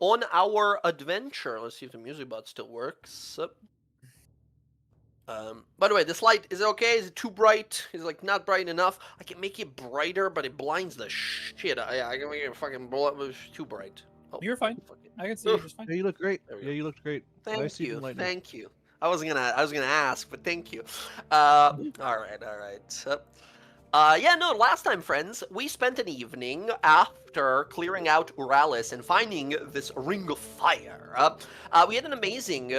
on our adventure. Let's see if the music bot still works. By the way, this light, is it okay? Is it too bright? Is it like not bright enough? I can make it brighter, but it blinds the shit. I can make it fucking too bright. Oh, You're fine. fucking. I can see you just fine. Yeah, you look great. There we Yeah, go. you looked great. Thank nice you. even lightning. Thank you. I was gonna ask, but thank you. All right. Yeah, no, last time, friends, we spent an evening after clearing out Uralis and finding this ring of fire. We had an amazing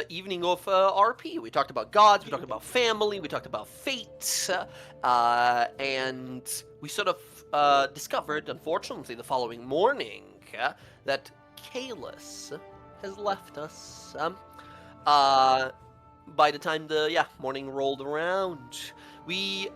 evening of RP. We talked about gods, we talked about family, we talked about fate, and we sort of discovered, unfortunately, the following morning that Caelus has left us. By the time the morning rolled around, we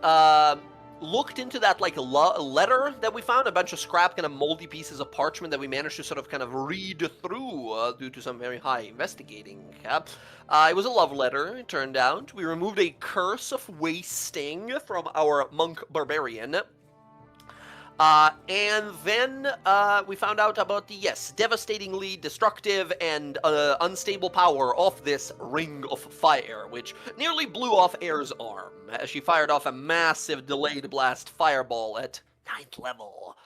looked into that like letter that we found, a bunch of scrap kind of moldy pieces of parchment that we managed to sort of kind of read through due to some very high investigating. It was a love letter, it turned out. We removed a curse of wasting from our monk barbarian. And then we found out about the, devastatingly destructive and unstable power of this ring of fire, which nearly blew off Air's arm as she fired off a massive delayed blast fireball at 9th level.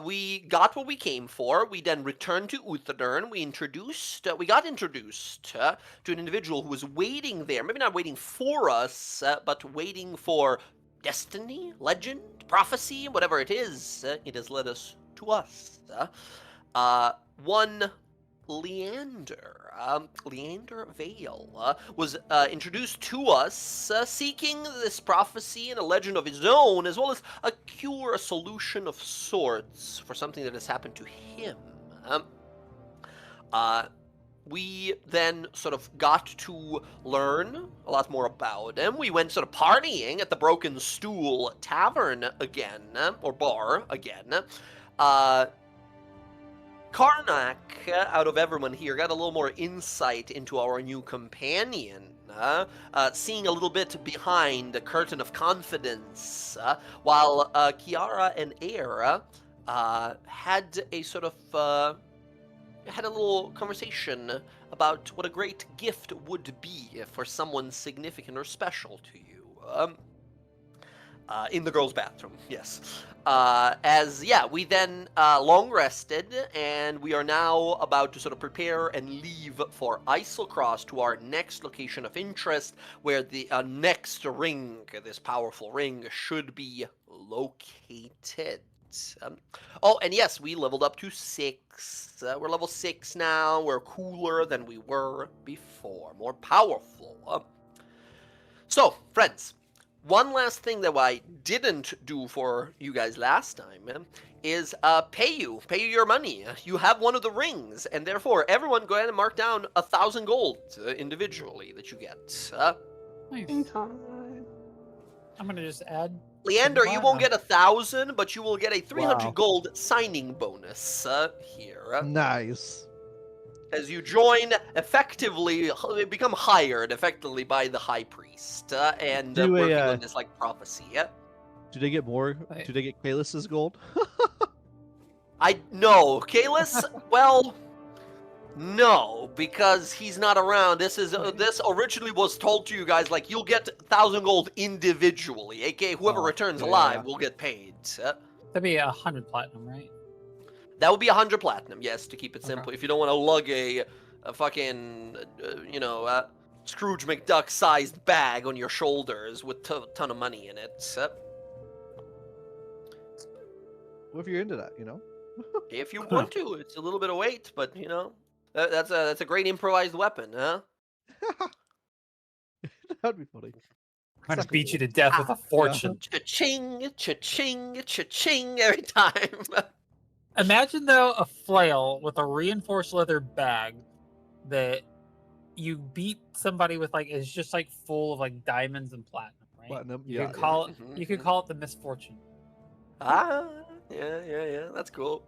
We got what we came for. We then returned to Uthadern. We got introduced to an individual who was waiting there. Maybe not waiting for us, but waiting for destiny, legend, prophecy, whatever it is. It has led us to us. One Leander. Leander Vale was introduced to us, seeking this prophecy and a legend of his own, as well as a cure, a solution of sorts for something that has happened to him. We then sort of got to learn a lot more about him. We went sort of partying at the Broken Stool Tavern again, or bar again. Karnak, out of everyone here, got a little more insight into our new companion, seeing a little bit behind the curtain of confidence, while Kiara and Air had a sort of had a little conversation about what a great gift would be for someone significant or special to you. In the girls' bathroom, yes. We then long rested, and we are now about to sort of prepare and leave for Islecross to our next location of interest, where the next ring, this powerful ring, should be located. And yes, we leveled up to 6. We're level 6 now. We're cooler than we were before. More powerful. So, friends, one last thing that I didn't do for you guys last time is pay you your money. You have one of the rings, and therefore, everyone go ahead and mark down 1,000 gold individually that you get. Nice. I'm gonna just add. Leander, you won't get 1,000, but you will get a 300 Wow. gold signing bonus here. Nice. As you join, effectively, become hired effectively by the High Priest, and working on this, like, prophecy. Do they get more? Right. Do they get Caelus's gold? No, Caelus, well, no, because he's not around. This originally was told to you guys, like, you'll get 1,000 gold individually, aka whoever returns alive will get paid. That'd be 100 platinum, right? That would be 100 platinum, yes, to keep it simple. If you don't want to lug a fucking, Scrooge McDuck-sized bag on your shoulders with a ton of money in it. What if you're into that, If you want to, it's a little bit of weight, but, that's a great improvised weapon, huh? That'd be funny. I'm gonna beat you to death with a fortune. Cha-ching, cha-ching, cha-ching every time. Imagine, though, a flail with a reinforced leather bag that you beat somebody with, like, it's just, like, full of, like, diamonds and platinum, right? Platinum, You could call it the misfortune. Yeah, that's cool.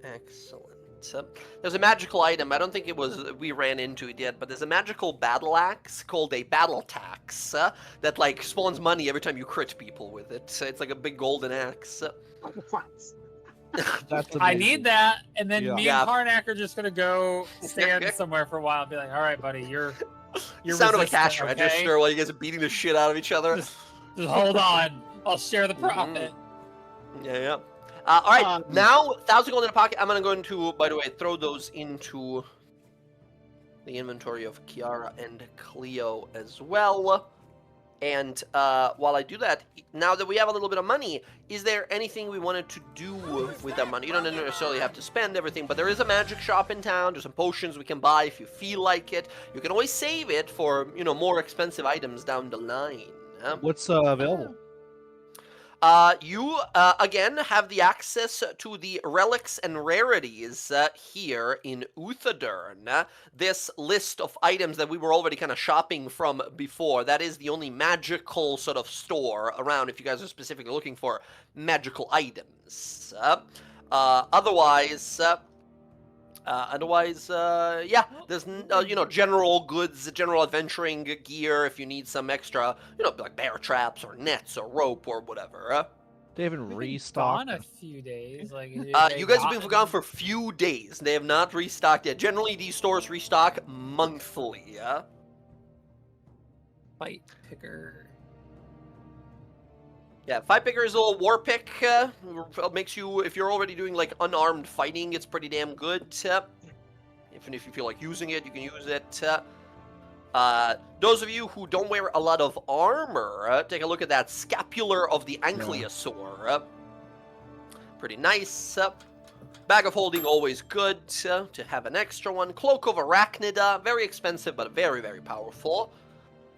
Excellent. There's a magical item. I don't think we ran into it yet, but there's a magical battle axe called a battle tax that like spawns money every time you crit people with it. It's like a big golden axe. That's I amazing. need that, and then Yeah. me Yeah. and Karnak are just gonna go stand somewhere for a while and be like, "All right, buddy, you're Sound of a resistant, cash okay? register while you guys are beating the shit out of each other. Just hold on, I'll share the profit." Yeah. All right, Um, now 1,000 gold in a pocket. I'm going to, by the way, throw those into the inventory of Kiara and Cleo as well. And while I do that, now that we have a little bit of money, is there anything we wanted to do with that money? You don't necessarily have to spend everything, but there is a magic shop in town. There's some potions we can buy if you feel like it. You can always save it for, more expensive items down the line. What's available? You, again, have the access to the relics and rarities here in Uthadurn. This list of items that we were already kind of shopping from before, that is the only magical sort of store around if you guys are specifically looking for magical items. Otherwise, yeah, there's, general goods, general adventuring gear if you need some extra, like bear traps or nets or rope or whatever. They haven't We've been restocked. gone a few days. Like, You guys have been gone for a few days. They have not restocked yet. Generally, these stores restock monthly, fight picker. Yeah, Fight Picker is a little war pick. Makes you, if you're already doing, like, unarmed fighting, it's pretty damn good. Even if you feel like using it, you can use it. Those of you who don't wear a lot of armor, take a look at that Scapular of the Ankylosaur. Pretty nice. Bag of Holding, always good to have an extra one. Cloak of Arachnida, very expensive, but very, very powerful.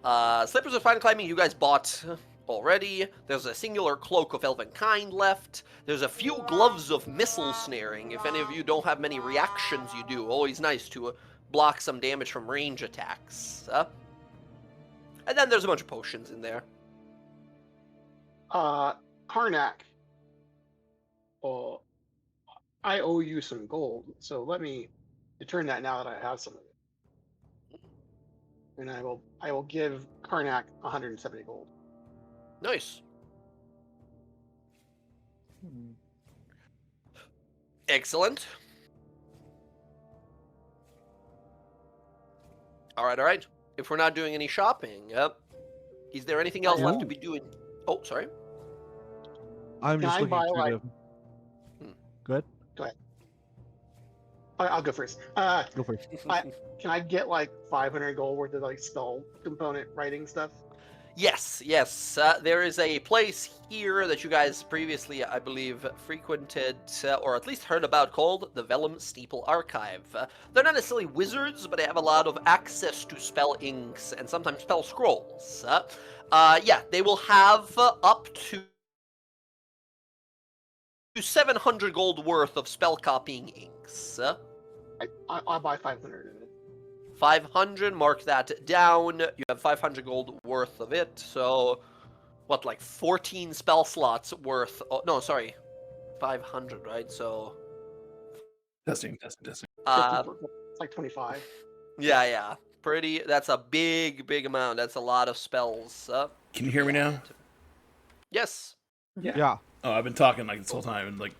Slippers of Fine Climbing, you guys bought already. There's a singular Cloak of Elvenkind left. There's a few Gloves of Missile Snaring. If any of you don't have many reactions, you do. Always nice to block some damage from range attacks. And then there's a bunch of potions in there. Karnak. Well, I owe you some gold, so let me return that now that I have some of it. And I will give Karnak 170 gold. Nice. Excellent. All right. If we're not doing any shopping, is there anything else left to be doing? Oh, sorry. I'm Can just I looking buy, through like- them. Good. I'll go first. Go first. Can I get like 500 gold worth of like spell component writing stuff? Yes. There is a place here that you guys previously, I believe, frequented, or at least heard about, called the Vellum Steeple Archive. They're not necessarily wizards, but they have a lot of access to spell inks and sometimes spell scrolls. They will have up to 700 gold worth of spell copying inks. I'll buy 500 of it. 500, mark that down. You have 500 gold worth of it, so what, like 14 spell slots worth? Oh, no, sorry, 500, right? So Testing. It's like 25. yeah, pretty. That's a big amount. That's a lot of spells. Can you hear me now? Yes. Yeah. Oh, I've been talking like this whole time and like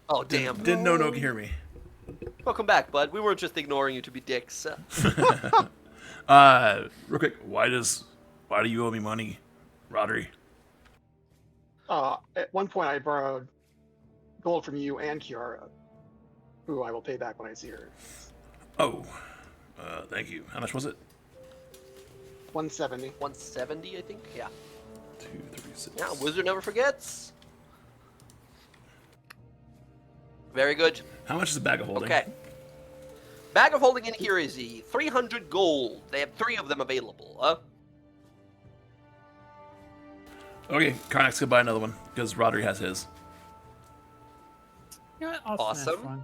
Oh damn. didn't know no one can hear me. Welcome back, bud. We weren't just ignoring you to be dicks. Real quick, why do you owe me money, Rodri? At one point, I borrowed gold from you and Kiara, who I will pay back when I see her. Oh, thank you. How much was it? 170. 170, I think. Yeah. 2, 3, 6. Yeah. Wizard never forgets. Very good. How much is a bag of holding? Okay. Bag of Holding in here is the 300 gold. They have 3 of them available. Okay, Karnak's gonna buy another one because Rodri has his. You know what? I'll finish Awesome. one.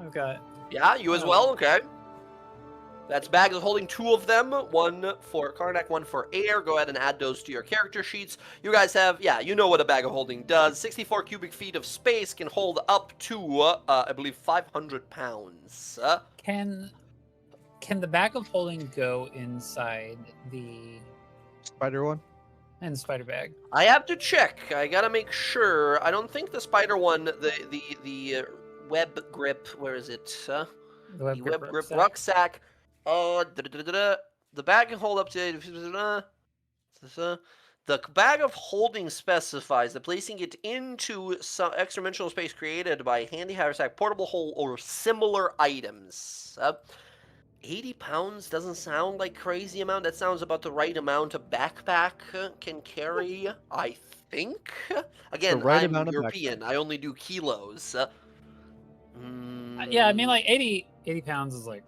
I've got Yeah, you as well. Okay. That's bags holding 2 of them, 1 for Karnak, 1 for air. Go ahead and add those to your character sheets. You guys have, yeah, you know what a bag of holding does. 64 cubic feet of space can hold up to, I believe, 500 pounds. Can the bag of holding go inside the Spider one. spider bag? I have to check. I gotta make sure. I don't think the spider one, the web grip, where is it? The The web grip rucksack. The bag can hold up to. The bag of holding specifies that placing it into some extra-dimensional space created by handy haversack, portable hole, or similar items. 80 pounds doesn't sound like crazy amount. That sounds about the right amount a backpack can carry, I think. Again, right I'm amount of European. I only do kilos. Yeah, I mean, like 80 pounds is like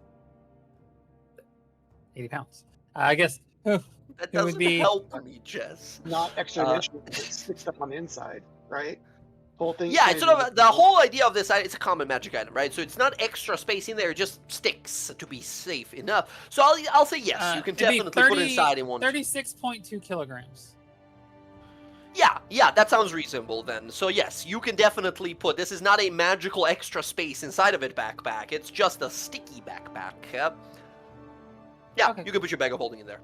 80 pounds. I guess. That it would doesn't be- help me, Jess. Not extra dimensional. It's fixed up on the inside, right? Whole thing. Yeah, it's sort of the whole idea of this. It's a common magic item, right? So it's not extra space in there; it just sticks to be safe enough. So I'll say yes. You can it'd be definitely put it inside in one. 36.2 kilograms. Yeah, that sounds reasonable then. So yes, you can definitely put. This is not a magical extra space inside of it backpack. It's just a sticky backpack. Yeah, Okay. you can put your bag of holding in there.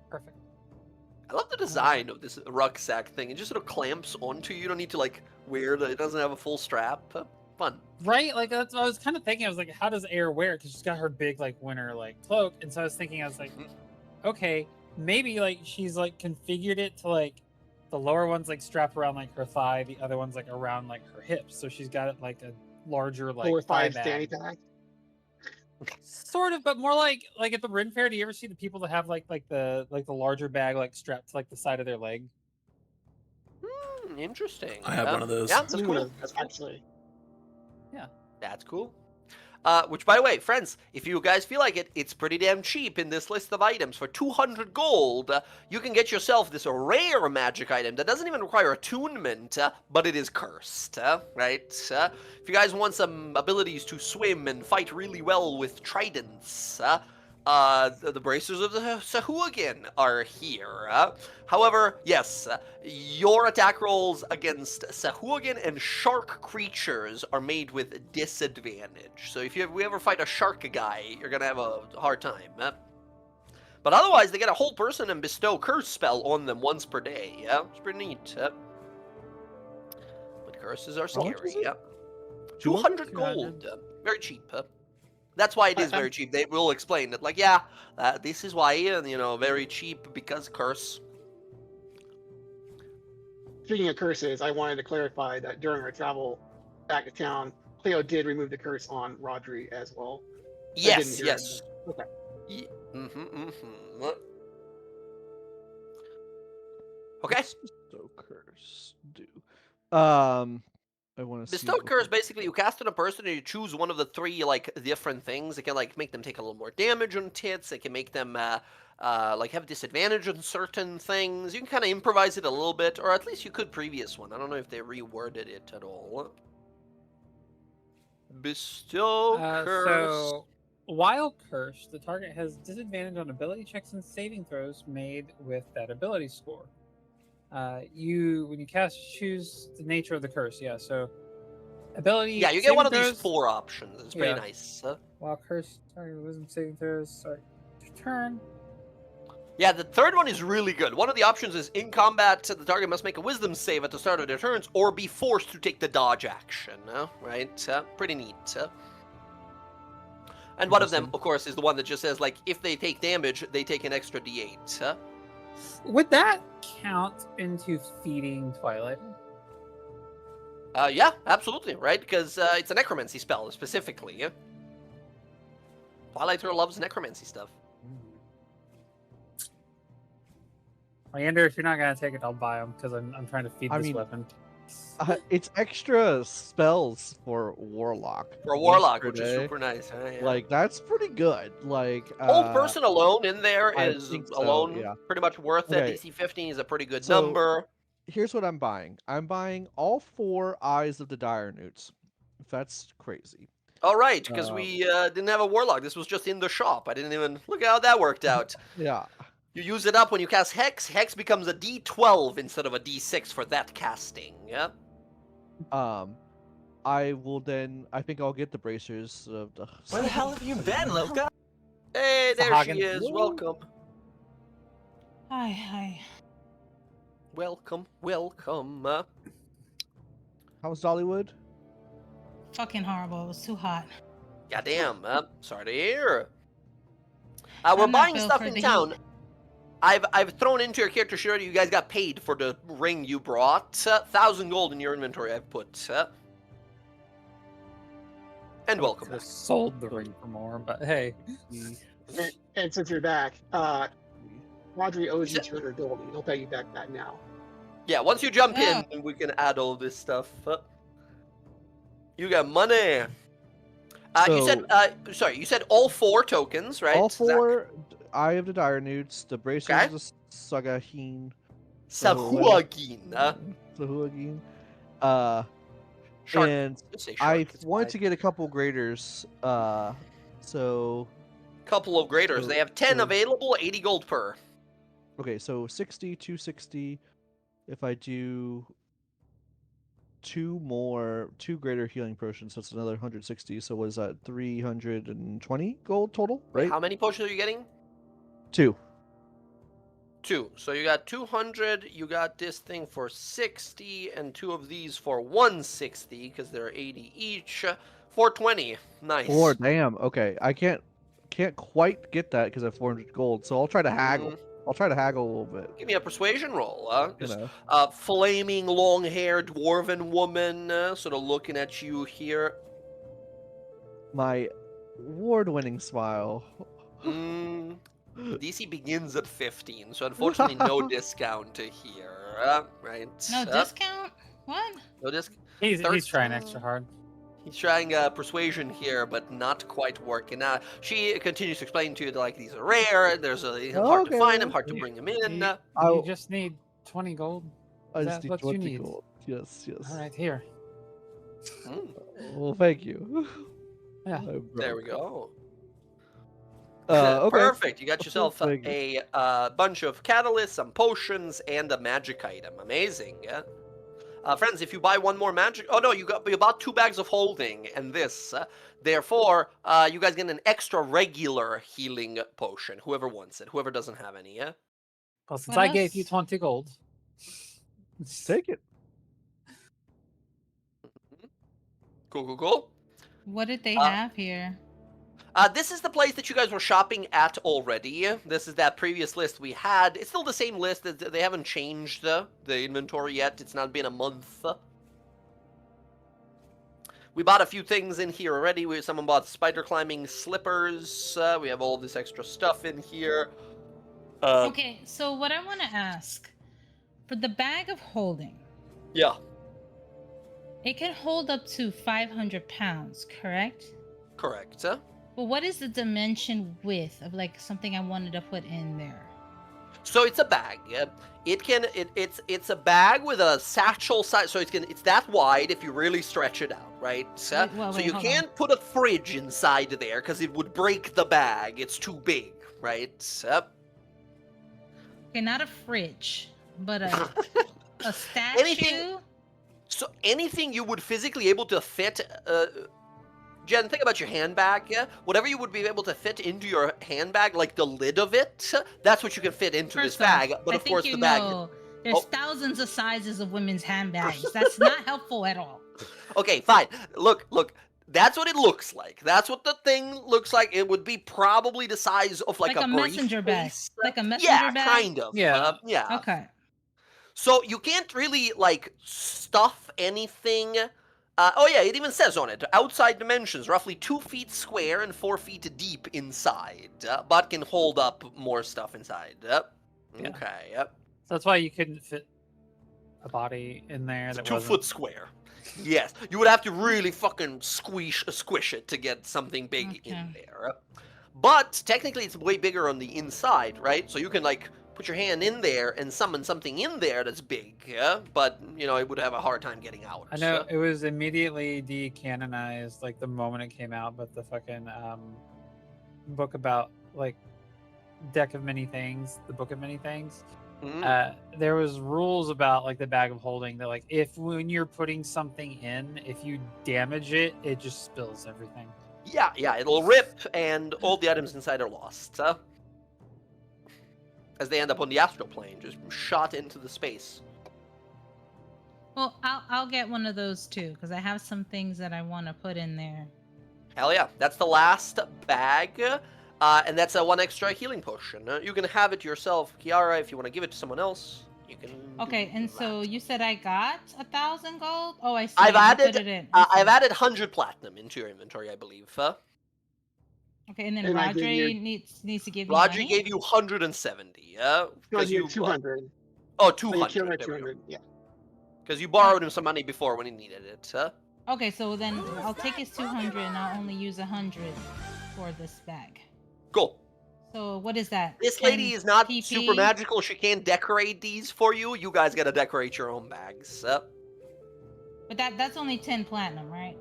Perfect. I love the design of this rucksack thing. It just sort of clamps onto you. You don't need to like wear it doesn't have a full strap. Fun. Right? Like that's what I was kind of thinking. I was like, how does Air wear it? Because she's got her big like winter like cloak, and so I was thinking, I was like, okay, maybe like she's like configured it to like the lower one's like strapped around like her thigh, the other one's like around like her hips, so she's got it like a larger like lower thigh five bag. standy pack. Sort of, but more like at the Ren Fair. Do you ever see the people that have like the larger bag like strapped to like the side of their leg? Interesting. I have one of those. Yeah, that's cool. That's actually. That's cool. Which, by the way, friends, if you guys feel like it, it's pretty damn cheap in this list of items. For 200 gold, you can get yourself this rare magic item that doesn't even require attunement, but it is cursed, right? If you guys want some abilities to swim and fight really well with tridents, the Bracers of the Sahuagin are here. However, yes, your attack rolls against Sahuagin and shark creatures are made with disadvantage. So if we ever fight a shark guy, you're going to have a hard time. But otherwise, they get a whole person and bestow curse spell on them once per day. Yeah, it's pretty neat. But curses are How much scary. is it? Yeah, 200 gold. Very cheap. That's why it is very cheap. They will explain that, like, yeah, this is why, very cheap because curse. Speaking of curses, I wanted to clarify that during our travel back to town, Cleo did remove the curse on Rodri as well. Yes, hear yes. Okay. Okay. Bestow curse do. I want to Bestow curse, basically, you cast it on a person and you choose one of the 3, like, different things. It can, like, make them take a little more damage on tits. It can make them, like, have disadvantage on certain things. You can kind of improvise it a little bit, or at least you could previous one. I don't know if they reworded it at all. Bestow curse. So, while cursed, the target has disadvantage on ability checks and saving throws made with that ability score. When you cast, choose the nature of the curse. Yeah, so ability. Yeah, you get saving one of these throws, 4 options. It's pretty Yeah. nice. While cursed, target wisdom saving throws start turn. Yeah, the third one is really good. One of the options is in combat, the target must make a wisdom save at the start of their turns or be forced to take the dodge action. Right? Pretty neat. And one of them, of course, is the one that just says, like, if they take damage, they take an extra d8. Would that count into feeding Twilight? Yeah, absolutely, right? Because it's a necromancy spell, specifically. Yeah? Twilighter loves necromancy stuff. Leander, if you're not gonna take it, I'll buy them because I'm trying to feed I this mean, weapon. It's extra spells for Warlock. For a Warlock, once which per is day. super nice. Yeah. Like, that's pretty good. Like, Old person alone in there I is think so, alone yeah. pretty much worth it. Okay. DC 15 is a pretty good So- number. Here's what I'm buying. I'm buying all 4 Eyes of the Dire Newts. That's crazy. All right, because Um, we didn't have a warlock. This was just in the shop. I didn't even look at how that worked out. Yeah. You use it up when you cast Hex. Hex becomes a D12 instead of a D6 for that casting. Yeah. I will then. I think I'll get the bracers of the. Where the hell have you been, Loka? Hey, there she Sahagin. is. Welcome. Hi. Welcome. How's Dollywood? Fucking horrible. It was too hot. Goddamn. Sorry to hear. We're I'm not buying built stuff for in the town. heat. I've thrown into your character sheet already. You guys got paid for the ring you brought. 1,000 gold in your inventory. I've put. And welcome Could've back. sold the ring for more, but hey. And since you're back, Audrey owes you 200 gold. He'll pay you back that now. Yeah, once you jump Yeah. in, we can add all this stuff. You got money. You said, sorry, you said all 4 tokens, right? All Zach? 4 Eye of the Dire Newts, the bracers Okay. of the Sagaheen. Sahuagin. Sahuagin. Shark. And Just say I shark, it's want fine. to get a couple graders. So Couple of graders. So- They have 10 so- available, 80 gold per. okay, so 60, 260. If I do 2 greater healing potions, that's another 160. So what is that? 320 gold total, right? How many potions are you getting? 2. 2. So you got 200, you got this thing for 60, and 2 of these for 160, because they're 80 each. 420. Nice. 4. Damn. Okay, I can't quite get that because I have 400 gold. So I'll try to haggle. Mhm. I'll try to haggle a little bit. Give me a persuasion roll. You know. Flaming long-haired dwarven woman, sort of looking at you here. My award-winning smile. Mm, DC begins at 15, so unfortunately no discount to here. Right? No discount? What? No discount. He's trying extra hard. He's trying persuasion here, but not quite working out. She continues to explain to you that, like, these are rare. There's hard to find them, hard to bring them in. You I'll- just need 20 gold. I Is just that need what you 20 need? gold. Yes. All right, here. Mm, Well, thank you. Yeah. I'm there we broke. go. Okay. Perfect. You got yourself Thank a bunch of catalysts, some potions, and a magic item. Amazing. Yeah. Friends, if you buy one more magic, oh no, you bought 2 bags of holding and this. Therefore, you guys get an extra regular healing potion. Whoever wants it, whoever doesn't have any. Yeah. Well, since What I gave you else? 20 gold. Take it. Cool. What did they have here? This is the place that you guys were shopping at already. This is that previous list we had. It's still the same list. They haven't changed the inventory yet. It's not been a month. We bought a few things in here already. Someone bought spider climbing slippers. We have all this extra stuff in here. Okay, so what I want to ask, for the bag of holding, Yeah, it can hold up to 500 pounds, correct? correct. But what is the dimension width of like something I wanted to put in there? So it's a bag. It's a bag with a satchel size. So it's that wide if you really stretch it out, right? So wait, you hold can't put a fridge inside there because it would break the bag. It's too big, right? Okay, not a fridge, but a statue. Anything- So anything you would physically able to fit. Jen, think about your handbag. Yeah? Whatever you would be able to fit into your handbag, like the lid of it, that's what you can fit into this First off, bag. But I of think course, you the bag. know there's Oh. thousands of sizes of women's handbags. That's not helpful at all. Okay, fine. Look. That's what it looks like. That's what the thing looks like. It would be probably the size of like Like a messenger bag. briefcase. Like a messenger Yeah, bag? kind of. Yeah. Yeah. Okay. So you can't really like stuff anything. Oh yeah, it even says on it, outside dimensions, roughly 2 feet square and 4 feet deep inside, but can hold up more stuff inside. Yeah. Okay, yep. So that's why you couldn't fit a body in there. It's That 2 wasn't... foot square. Yes, you would have to really fucking squish it to get something big in Okay. there. But technically it's way bigger on the inside, right? So you can like put your hand in there and summon something in there that's big, but, you know, it would have a hard time getting out. I know it was immediately decanonized like the moment it came out, but the fucking book about like deck of many things, the book of many things. There was rules about like the bag of holding that like if when you're putting something in, if you damage it, it just spills everything. Yeah, it'll rip and all the items inside are lost. As they end up on the astral plane, just shot into the space. Well, I'll get one of those too, because I have some things that I want to put in there. Hell yeah, that's the last bag, and that's a 1 extra healing potion. You can have it yourself, Kiara, if you want to give it to someone else. You can. Okay, and so you said I got 1,000 gold. Oh, I see. I've You added. put it in. I've added 100 platinum into your inventory, I believe. Okay, and then And I Roger gave you- needs to give me Roger money? gave you 170. No, Because you you 200. Oh, Oh, you 200. killed There at we go. 200. Yeah. Because you borrowed him some money before when he needed it. Okay, so then I'll take his 200 and I'll only use 100 for this bag. Cool. So what is that? This 10 lady is not PP? super magical. She can't decorate these for you. You guys gotta decorate your own bags. But that's only 10 platinum, right?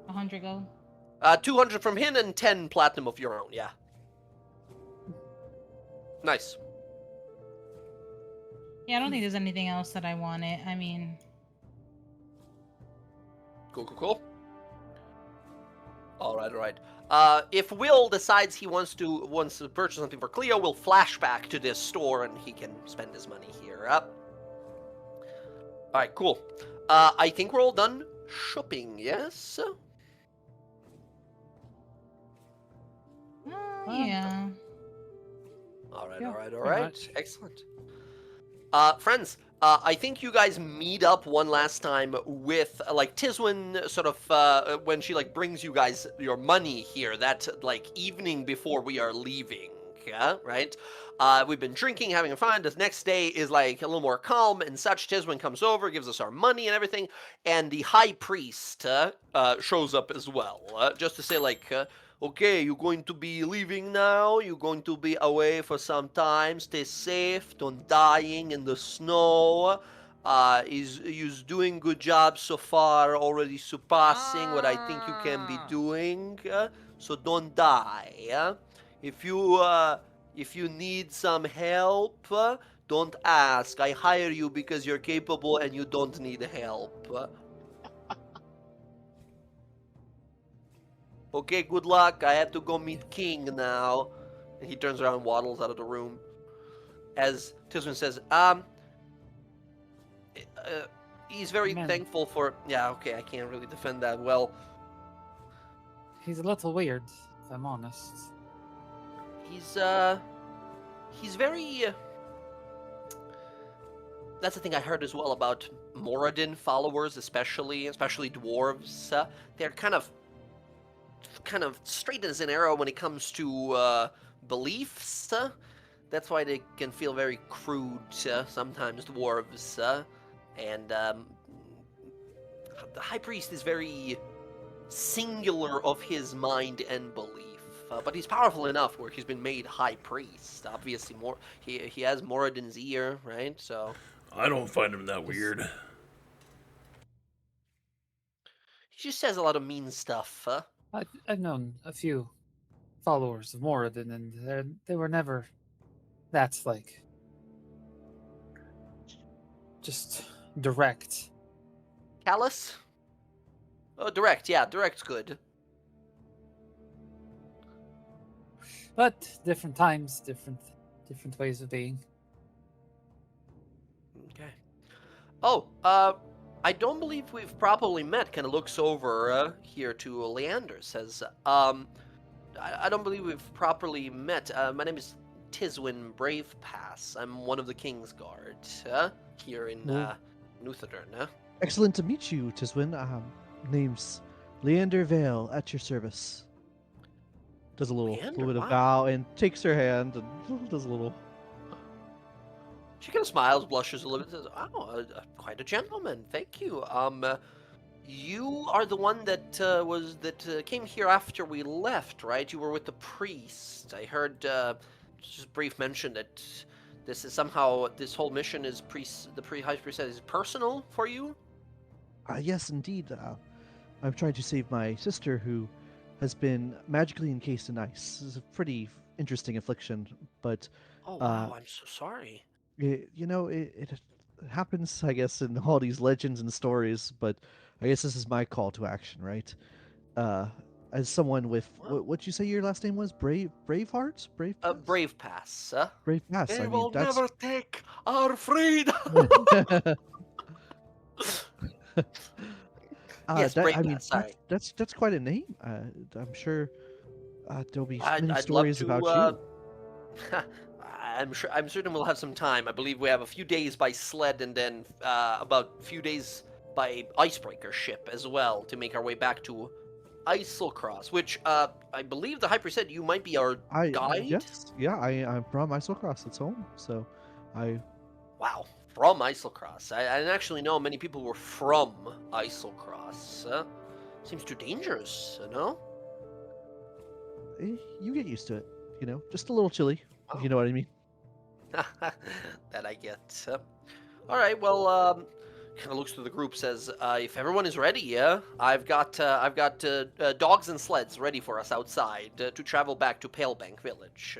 100 gold? 200 from him and 10 platinum of your own, yeah. Nice. Yeah, I don't think there's anything else that I wanted. I mean... Cool. Alright. If Will decides he wants to purchase something for Cleo, we'll flash back to this store and he can spend his money here. Alright, cool. I think we're all done shopping, yes? Yeah. Alright. pretty much. Excellent. Friends, I think you guys meet up one last time with, like, Tiswin sort of, when she, like, brings you guys your money here, that, like, evening before we are leaving, yeah, right? We've been drinking, having fun. The next day is, like, a little more calm and such. Tiswin comes over, gives us our money and everything, and the High Priest shows up as well, just to say, like, okay, you're going to be leaving now. You're going to be away for some time. Stay safe. Don't dying in the snow. He's doing good job so far. Already surpassing what I think you can be doing. So don't die. If you need some help, don't ask. I hire you because you're capable and you don't need help. Okay, good luck. I have to go meet King now. And he turns around and waddles out of the room. As Tiswin says, he's very Man. thankful for... Yeah, okay, I can't really defend that well. He's a little weird, if I'm honest. He's very... That's the thing I heard as well about Moradin followers, especially dwarves. They're kind of straight as an arrow when it comes to beliefs. That's why they can feel very crude sometimes, dwarves. And the High Priest is very singular of his mind and belief. But he's powerful enough where he's been made High Priest. Obviously, he has Moradin's ear, right? So I don't find him that weird. he just says a lot of mean stuff. I've known a few followers of Moradin, and they were never that's like just direct. Caelus? Oh, direct. Yeah, direct's good. But different times, different ways of being. Okay. Oh, I don't believe we've properly met. Kind of looks over here to Leander. Says, I don't believe we've properly met. My name is Tiswin Bravepass. I'm one of the King's Guard here in Nuthadern. Excellent to meet you, Tiswin. Name's Leander Vale, at your service. Does a little Leander, bit of wow. bow and takes her hand and does a little. She kind of smiles, blushes a little bit, says, "Oh, quite a gentleman. Thank you. You are the one that came here after we left, right? You were with the priest. I heard just brief mention that This is somehow this whole mission is high priest said is personal for you. Yes, indeed. I'm trying to save my sister, who has been magically encased in ice. This is a pretty interesting affliction, but Oh wow, I'm so sorry. it happens, I guess, in all these legends and stories. But I guess this is my call to action, right? Uh, as someone with Wow. what'd you say your last name was? Braveheart? Brave pass. Brave Pass. They I mean, will that's never take our freedom. Yes, that Brave I mean pass. Sorry. that's quite a name. I'm sure there'll be many I'd love stories to. about you. I'm certain we'll have some time. I believe we have a few days by sled and then about a few days by icebreaker ship as well to make our way back to Islecross, which I believe the Hyper said you might be our guide. Yes, yeah, I'm from Islecross. It's home, so I Wow, from Islecross. I didn't actually know many people were from Islecross. Seems too dangerous, no? you get used to it. Just a little chilly, if you know what I mean. That I get. All right, well, kind of looks through the group, says, if everyone is ready, yeah, I've got dogs and sleds ready for us outside to travel back to Palebank Village.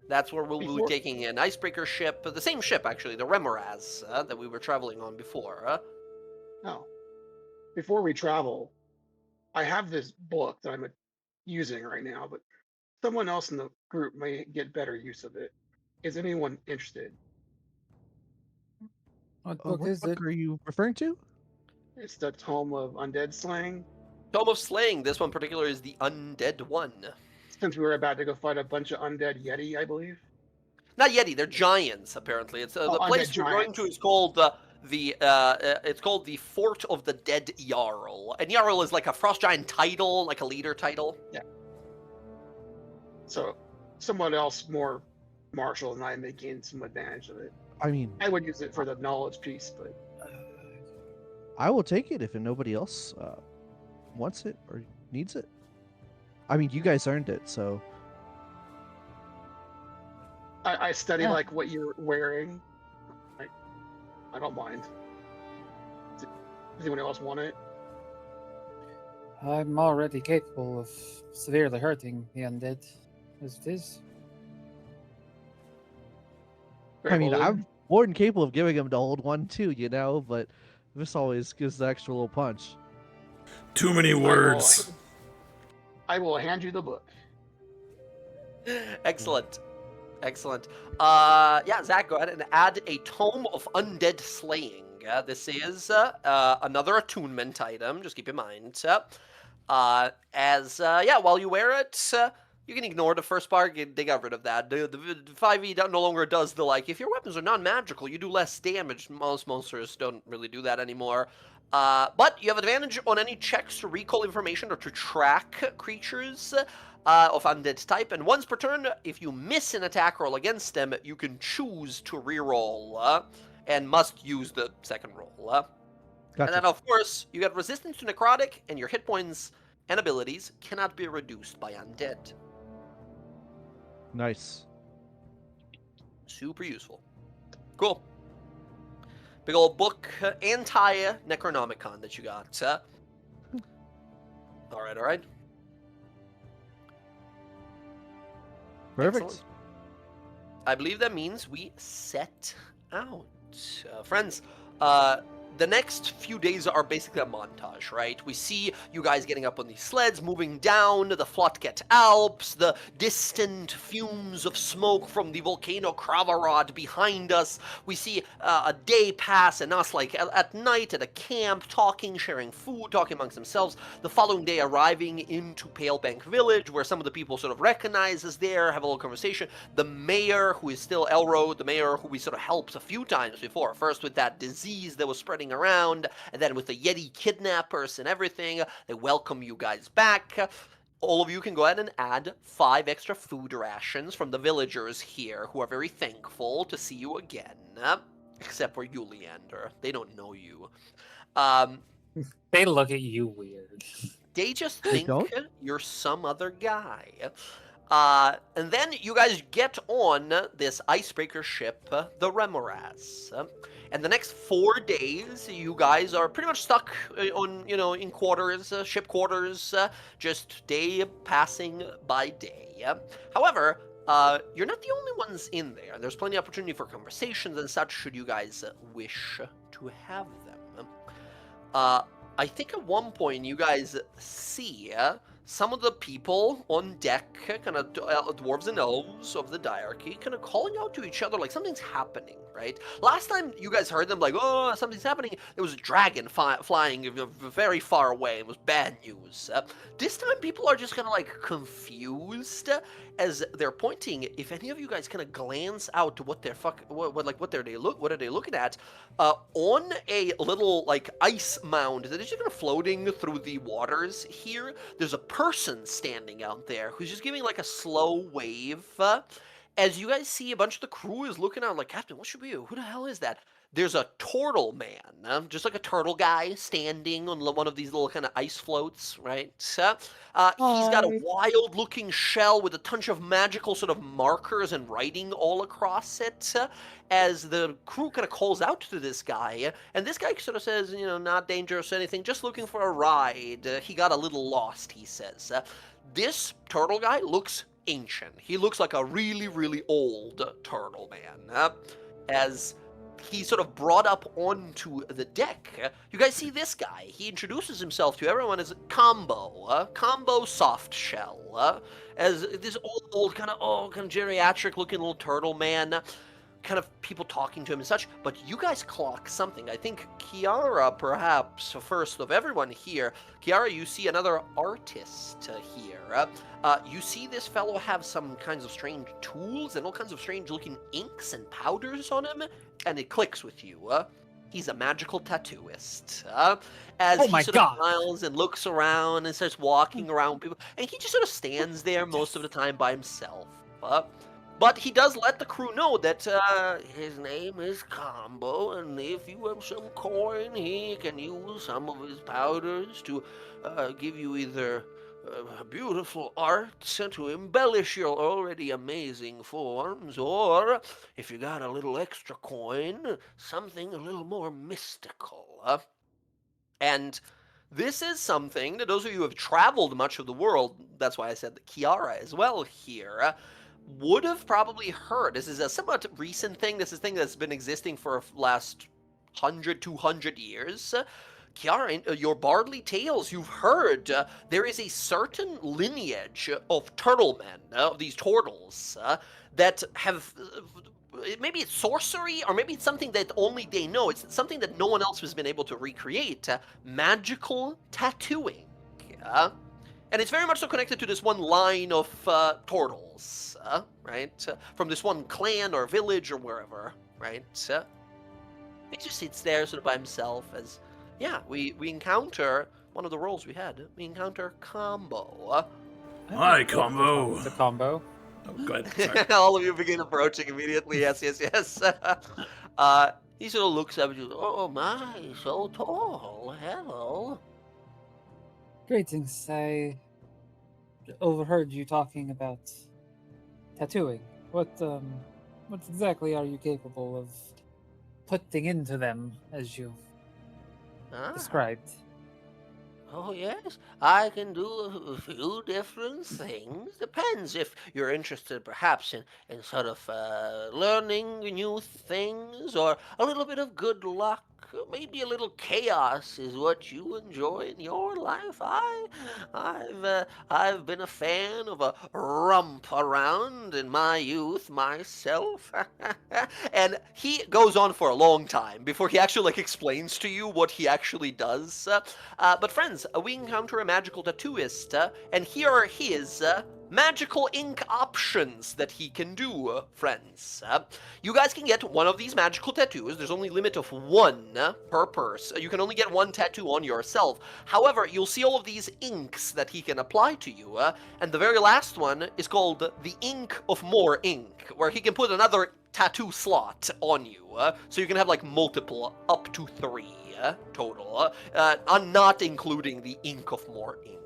That's where we'll be Before- taking an icebreaker ship, the same ship actually, the Remoraz, that we were traveling on before. No. Before we travel, I have this book that I'm using right now, but someone else in the group may get better use of it. Is anyone interested? What book What is it? book are you referring to? It's the Tome of Undead Slaying. Tome of Slaying, this one in particular is the Undead one. Since we were about to go fight a bunch of undead Yeti, I believe. Not Yeti, they're giants apparently. It's Oh, the place undead we're going giants. to is called it's called the Fort of the Dead Jarl. And Jarl is like a frost giant title, like a leader title. So someone else more martial than I may gain some advantage of it. I mean, I would use it for the knowledge piece, but I will take it if nobody else wants it or needs it. I mean, you guys earned it, so I study Yeah. like what you're wearing. I don't mind. Does anyone else want it? I'm already capable of severely hurting the undead, as it is. I mean, Well, I'm more than capable of giving him the old one too, but this always gives the extra little punch. Too many words. I will hand you the book. Excellent. Excellent. Yeah, Zach, go ahead and add a Tome of Undead Slaying. This is another attunement item, just keep in mind. While you wear it, you can ignore the first part. They got rid of that. The 5e no longer does the, if your weapons are non-magical, you do less damage. Most monsters don't really do that anymore. But you have advantage on any checks to recall information or to track creatures of undead type. And once per turn, if you miss an attack roll against them, you can choose to reroll and must use the second roll. And Gotcha. then, of course, you get resistance to necrotic, and your hit points and abilities cannot be reduced by undead. Nice. Super useful. Cool. Big old book, anti-Necronomicon that you got. All right. Perfect. Excellent. I believe that means we set out. Friends, the next few days are basically a montage, right? We see you guys getting up on these sleds, moving down the Flotket Alps, the distant fumes of smoke from the volcano Kravarod behind us. We see a day pass and us, at night at a camp, talking, sharing food, talking amongst themselves. The following day arriving into Palebank Village, where some of the people sort of recognize us there, have a little conversation. The mayor, who is still Elrode, the mayor who we sort of helped a few times before, first with that disease that was spreading around, and then with the Yeti kidnappers and everything. They welcome you guys back. All of you can go ahead and add 5 extra food rations from the villagers here, who are very thankful to see you again. Except for you, Leander. They don't know you. They look at you weird. They just They think don't? you're some other guy. And then you guys get on this icebreaker ship, the Remoras. And the next 4 days, you guys are pretty much stuck on, in quarters, ship quarters, just day passing by day. However, you're not the only ones in there. There's plenty of opportunity for conversations and such, should you guys wish to have them. I think at one point you guys see some of the people on deck, kind of dwarves and elves of the diarchy, kind of calling out to each other like something's happening, right? Last time you guys heard them like, oh, something's happening, there was a dragon flying very far away. It was bad news. This time people are just kind of like confused as they're pointing. If any of you guys kind of glance out to what are they looking at? On a little like ice mound that is just kind of floating through the waters here, there's a person standing out there who's just giving like a slow wave. As you guys see, a bunch of the crew is looking out like, Captain, what should we do? Who the hell is that? There's a turtle man, just like a turtle guy standing on one of these little kind of ice floats, right? He's got a wild-looking shell with a bunch of magical sort of markers and writing all across it. As the crew kind of calls out to this guy, and this guy sort of says, not dangerous or anything, just looking for a ride. He got a little lost, he says. This turtle guy looks ancient. He looks like a really, really old turtle man. As he's sort of brought up onto the deck, you guys see this guy. He introduces himself to everyone as Combo, Combo Soft Shell, as this old kind of geriatric looking little turtle man. Kind of people talking to him and such, but you guys clock something. I think Kiara, perhaps first of everyone here. Kiara, you see another artist here. You see this fellow have some kinds of strange tools and all kinds of strange looking inks and powders on him, and it clicks with you. He's a magical tattooist. As he sort of smiles and looks around and starts walking around people, and he just sort of stands there most of the time by himself. But he does let the crew know that his name is Combo, and if you have some coin, he can use some of his powders to give you either beautiful art to embellish your already amazing forms, or, if you got a little extra coin, something a little more mystical. And this is something that those of you who have traveled much of the world, that's why I said that Kiara as well here, would have probably heard. This is a somewhat recent thing. This is a thing that's been existing for the last 100, 200 years. Kiara, your Bardly Tales, you've heard there is a certain lineage of turtle men, of these turtles, that have... maybe it's sorcery, or maybe it's something that only they know. It's something that no one else has been able to recreate. Magical tattooing. And it's very much so connected to this one line of turtles, right? From this one clan or village or wherever, right? He just sits there sort of by himself as, we encounter one of the roles we had. We encounter Combo. Hi, Combo. It's a combo. Oh, good. Sorry. All of you begin approaching immediately. Yes. He sort of looks up at you. Oh my, so tall. Hello. Greetings. I overheard you talking about tattooing. What exactly are you capable of putting into them, as you described? Oh, yes. I can do a few different things. Depends if you're interested, perhaps, in sort of learning new things, or a little bit of good luck. Maybe a little chaos is what you enjoy in your life. I've been a fan of a romp around in my youth myself. And he goes on for a long time before he actually explains to you what he actually does. But friends, we encounter a magical tattooist, and here are his magical ink options that he can do, friends. You guys can get one of these magical tattoos. There's only a limit of one per person. You can only get one tattoo on yourself. However, you'll see all of these inks that he can apply to you, and the very last one is called the Ink of More Ink, where he can put another tattoo slot on you, so you can have like multiple, up to 3 total, not including the Ink of More Ink.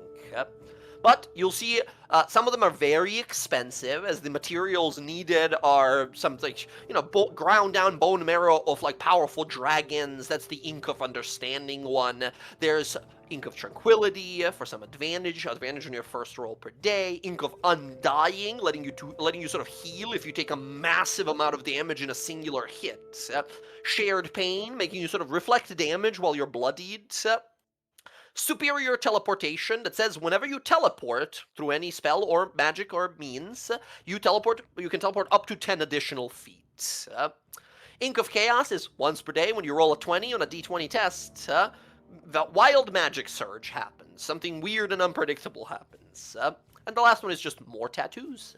But you'll see some of them are very expensive, as the materials needed are something, ground down bone marrow of like powerful dragons. That's the Ink of Understanding one. There's Ink of Tranquility for some advantage on your first roll per day. Ink of Undying, letting you sort of heal if you take a massive amount of damage in a singular hit. Shared Pain, making you sort of reflect damage while you're bloodied. Superior Teleportation, that says whenever you teleport through any spell or magic or means, you can teleport up to 10 additional feet. Ink of Chaos is once per day when you roll a 20 on a d20 test. The Wild Magic Surge happens. Something weird and unpredictable happens. And the last one is just more tattoos.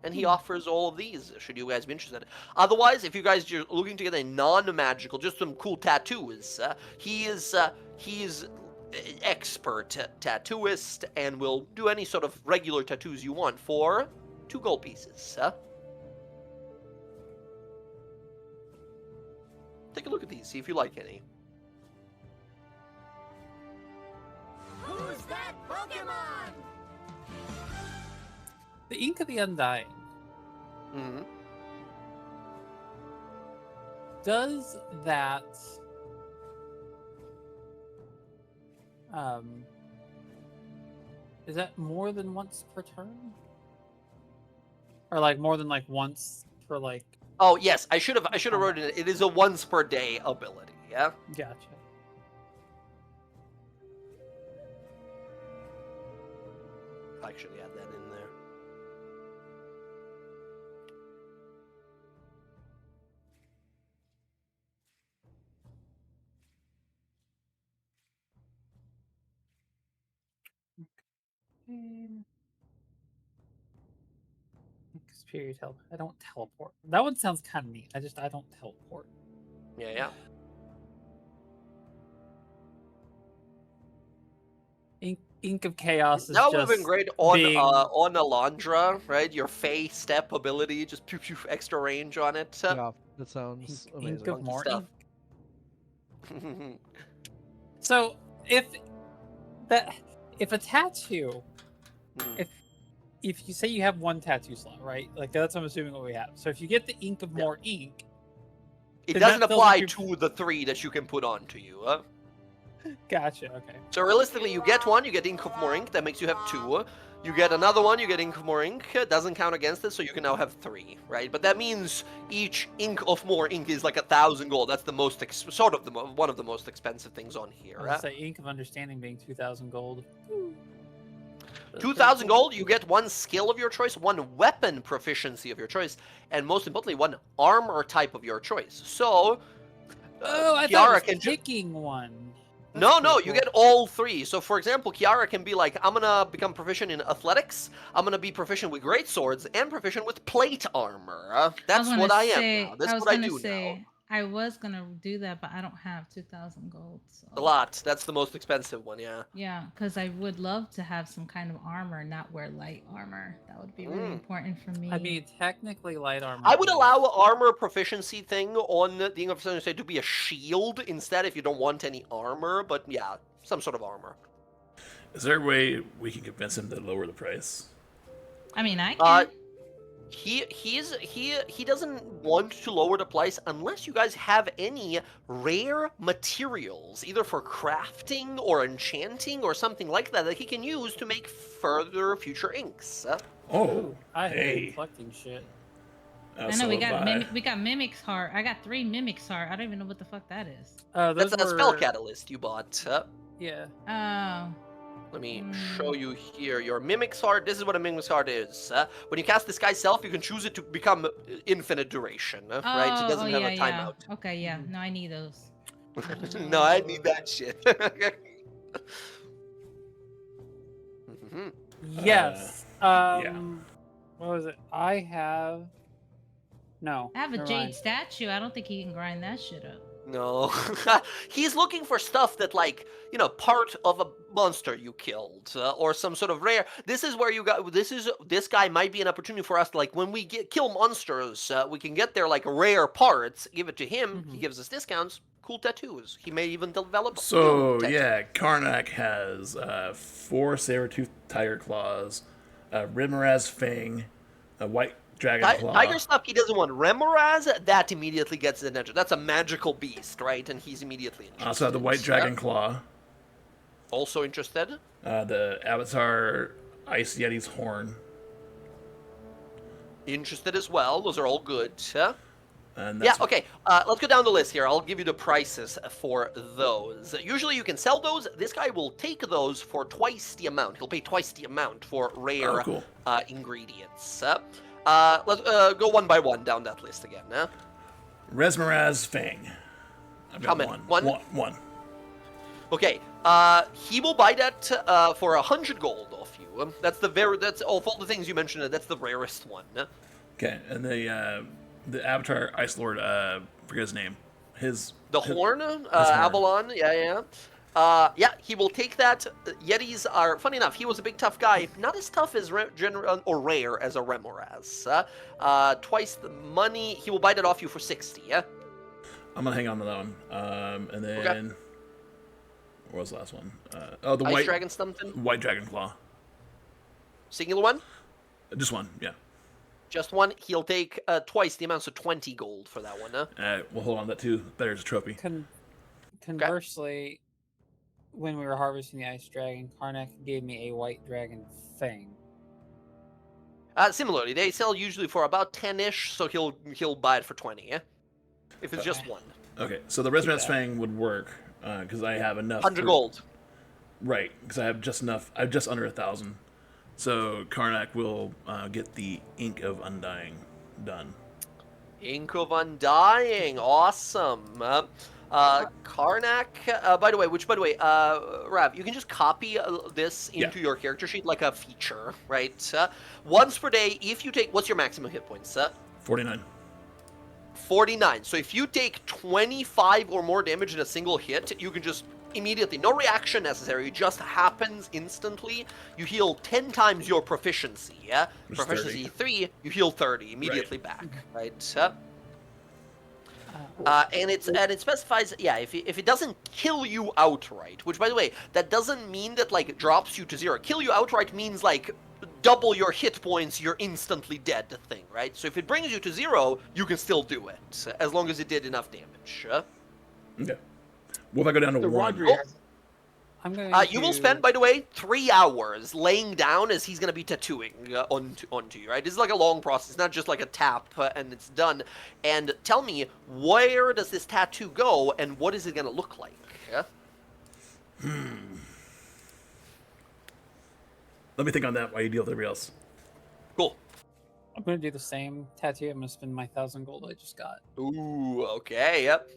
And he offers all of these, should you guys be interested. Otherwise, if you guys are looking to get a non-magical, just some cool tattoos, he's expert tattooist and will do any sort of regular tattoos you want for 2 gold pieces. Take a look at these, see if you like any. Who's that Pokemon? The Ink of the Undying. Mm-hmm. Does that is that more than once per turn? Or like more than like once per like Oh yes, I should have written it. It is a once per day ability, yeah? Gotcha. I actually add that in there. Superior teleport. I don't teleport. That one sounds kind of neat. I don't teleport. Yeah. Ink of Chaos is That would just have been great on being... on Alondra, right? Your Fey step ability, just pew extra range on it. Yeah, that sounds amazing. Ink of Funky more stuff. ink. So if a tattoo, if you say you have one tattoo slot, right? Like that's I'm assuming what we have. So if you get the Ink of more ink, It then doesn't that fills apply up to the 3 that you can put onto you. Gotcha. Okay. So realistically, you get one, you get Ink of More Ink, that makes you have 2. You get another one, you get Ink of More Ink, doesn't count against it, so you can now have 3, right? But that means each Ink of More Ink is like 1,000 gold. That's the most one of the most expensive things on here. I was gonna say Ink of Understanding being 2,000 gold. 2,000 gold, you get 1 skill of your choice, 1 weapon proficiency of your choice, and most importantly, 1 armor type of your choice. So, I Kiara thought can it was picking one. No, That's pretty you cool. get all 3. So, for example, Kiara can be like, I'm gonna become proficient in athletics, I'm gonna be proficient with great swords, and proficient with plate armor. That's what I am now. That's what I do now. I was gonna do that, but I don't have 2,000 gold. So. A lot. That's the most expensive one, yeah. Yeah, because I would love to have some kind of armor, not wear light armor. That would be really important for me. I mean, technically, light armor. I would allow armor proficiency thing on the Ink of Understanding to be a shield instead if you don't want any armor, but yeah, some sort of armor. Is there a way we can convince him to lower the price? I mean, I can. He doesn't want to lower the price unless you guys have any rare materials, either for crafting or enchanting or something like that, that he can use to make further future inks. Oh, I hey. hate collecting shit. I know So we have I. got Mimic's Heart. I got 3 Mimic's Heart. I don't even know what the fuck that is. Those That's a were... spell catalyst you bought. Yeah. Oh. Let me show you here your Mimic's Heart. This is what a Mimic's Heart is. When you cast Disguise Self, you can choose it to become infinite duration, right? It doesn't have a timeout. Yeah. Okay, yeah. No, I need those. No, I need that shit. Yes. yeah. What was it? I have. No. I have a never jade mind. statue. I don't think he can grind that shit up. No. He's looking for stuff that, like, part of a monster you killed, or some sort of rare. This is where this guy might be an opportunity for us, like, when we kill monsters, we can get their, like, rare parts, give it to him, he gives us discounts, cool tattoos. He may even develop. So new tattoos. yeah, Karnak has 4 saber-tooth tiger claws, a Rimmeraz fang, a white dragon claw. Tiger stuff he doesn't want. Remoraz, that immediately gets his attention. That's a magical beast, right? And he's immediately interested. Also the white dragon claw. Also interested. The Avatar Ice Yeti's horn. Interested as well. Those are all good. And Yeah, that's, okay. Let's go down the list here. I'll give you the prices for those. Usually you can sell those. This guy will take those for twice the amount. He'll pay twice the amount for rare Oh, cool. ingredients. Let's go one by one down that list again. Resmeraz Fang. I've got How many? One? One. Okay. He will buy that for 100 gold off you. That's of all the things you mentioned. That's the rarest one. Okay, and the Avatar Ice Lord, forget his name. Horn, horn. Avalon, yeah, he will take that. Yetis are, funny enough, he was a big tough guy, not as tough as rare as a Remoraz. Twice the money, he will buy that off you for 60, yeah? I'm gonna hang on to that one. And then, Okay. what was the last one? The Ice Dragon something? White Dragon Claw. Singular one? Just one, yeah. Just one. He'll take twice the amount, so 20 gold for that one, huh? We'll hold on to that too. Better as a trophy. Conversely, when we were harvesting the ice dragon, Karnak gave me a white dragon fang. Similarly, they sell usually for about 10-ish, so he'll buy it for 20, yeah? If it's just one. Okay, so the Resonance Fang would work because I have enough. 100 gold. Right, because I have just enough. I have just under 1,000. So Karnak will get the Ink of Undying done. Ink of Undying, awesome. Karnak, by the way, Rav, you can just copy this into your character sheet like a feature, right? Once per day, if you take, what's your maximum hit points? 49. 49. So if you take 25 or more damage in a single hit, you can just immediately, no reaction necessary, it just happens instantly. You heal 10 times your proficiency, yeah? Which is Proficiency 30. 3, you heal 30 immediately back, right? And it specifies, yeah, if it doesn't kill you outright, which by the way, that doesn't mean that like it drops you to 0. Kill you outright means like double your hit points, you're instantly dead thing, right? So if it brings you to 0, you can still do it, as long as it did enough damage. Okay. What if I go down to So 1? Rodri has I'm going You will spend, by the way, 3 hours laying down as he's going to be tattooing onto you, right? This is like a long process. It's not just like a tap and it's done. And tell me, where does this tattoo go and what is it going to look like? Let me think on that while you deal with everybody else. Cool. I'm going to do the same tattoo. I'm going to spend my 1,000 gold I just got. Ooh, okay, yep.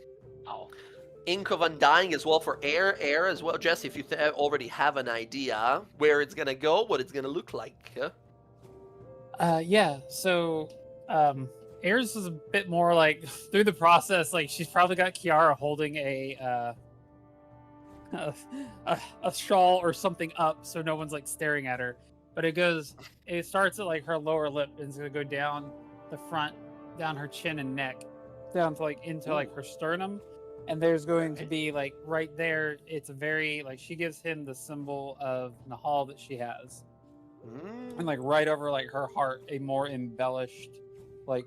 Ink of Undying as well for air as well. Jess, if you already have an idea where it's going to go, what it's going to look like. Yeah, so Air's is a bit more like through the process, like she's probably got Kiara holding a shawl or something up so no one's like staring at her. But it starts at like her lower lip and it's gonna go down the front, down her chin and neck, down to like into like her sternum. And there's going to be like right there, it's a very like she gives him the symbol of Nahal that she has. And like right over like her heart, a more embellished like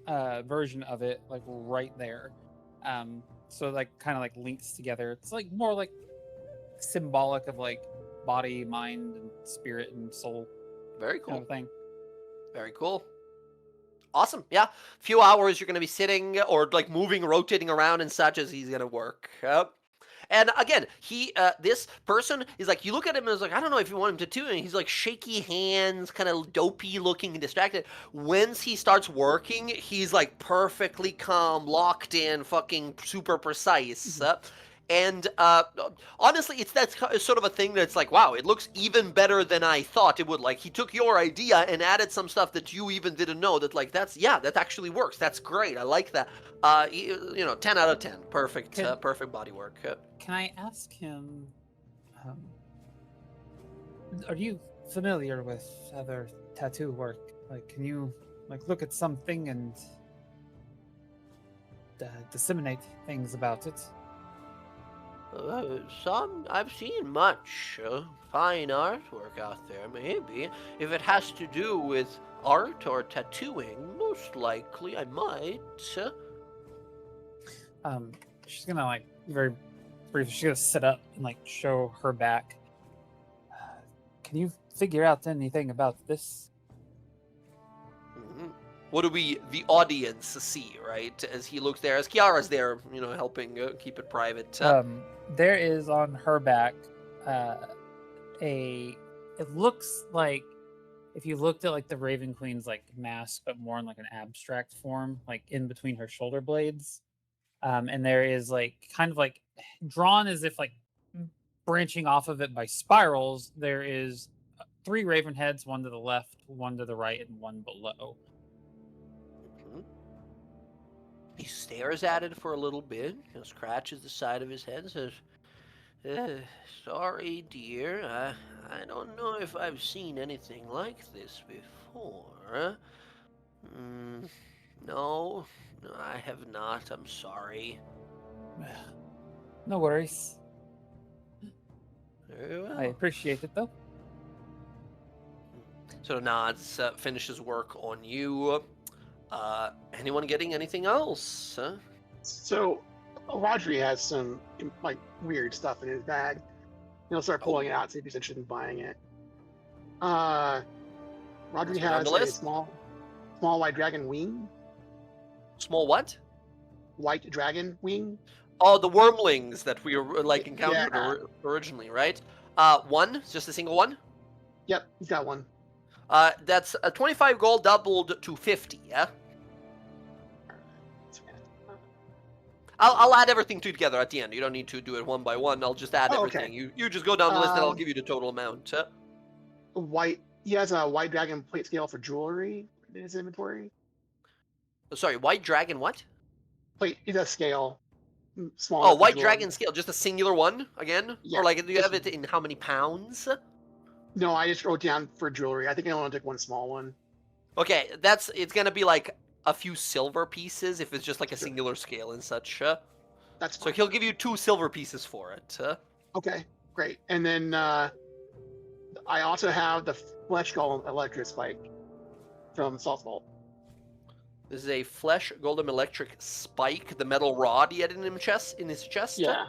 version of it, like right there. So like kind of like links together. It's like more like symbolic of like body, mind, and spirit and soul. Very cool. Kind of thing. Very cool. Awesome. Yeah. Few hours you're going to be sitting or like moving, rotating around and such as he's going to work. And again, this person is like, you look at him and it's like, I don't know if you want him to do it. He's like shaky hands, kind of dopey looking and distracted. Once he starts working, he's like perfectly calm, locked in, fucking super precise. And honestly, that's sort of a thing that's like, wow, it looks even better than I thought it would. Like, he took your idea and added some stuff that you even didn't know that, like, that actually works. That's great. I like that. 10 out of 10. Perfect, perfect body work. Can I ask him, are you familiar with other tattoo work? Like, can you, like, look at something and disseminate things about it. Some I've seen much fine artwork out there. Maybe if it has to do with art or tattooing, most likely I might. She's gonna like very briefly. She's gonna sit up and like show her back. Can you figure out anything about this? Mhm. What do we, the audience, see, right? As he looks there, as Kiara's there, helping keep it private. There is on her back it looks like if you looked at like the Raven Queen's like mask, but more in like an abstract form, like in between her shoulder blades. And there is like kind of like drawn as if like branching off of it by spirals. There is 3 raven heads, one to the left, one to the right, and one below. He stares at it for a little bit, scratches the side of his head, and says, sorry, dear. I don't know if I've seen anything like this before. No, I have not. I'm sorry. No worries. Very well. I appreciate it, though. So nods, finishes work on you. Anyone getting anything else? So, Rodri has some like weird stuff in his bag. He'll start pulling it out, see if he's interested in buying it. Rodri Let's go down has the a list. small white dragon wing. Small what? White dragon wing. Oh, the wormlings that we like encountered Yeah. originally, right? One, just a single one. Yep, he's got one. That's 25 gold doubled to 50. Yeah. I'll add everything together at the end. You don't need to do it one by one. I'll just add Oh, okay. everything. You just go down the list and I'll give you the total amount. He has a white dragon plate scale for jewelry in his inventory. Sorry, white dragon what? Plate, it does scale. Small. Oh, white dragon scale, just a singular one again? Yeah, Or like, do you just- have it in how many pounds? No, I just wrote down for jewelry. I think I only took one small one. Okay, it's gonna be like a few silver pieces if it's just like a Sure. singular scale and such. That's So fine. he'll give you 2 silver pieces for it. Okay, great. And then I also have the flesh golem electric spike from Salt Vault. This is a flesh golden electric spike, the metal rod he had in his chest. Yeah.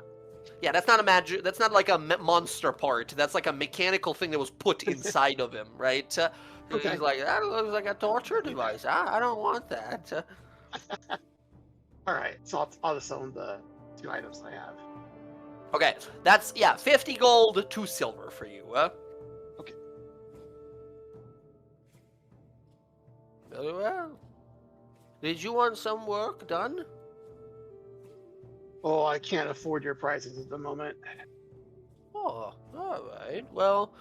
Yeah, that's not a magic. That's not like a monster part. That's like a mechanical thing that was put inside of him, right? Okay. He's like, that looks like a torture device. I don't want that. All right, so I'll just own the 2 items I have. Okay, that's 50 gold, 2 silver for you. Okay. Very well. Did you want some work done? Oh, I can't afford your prices at the moment. Oh, all right. Well,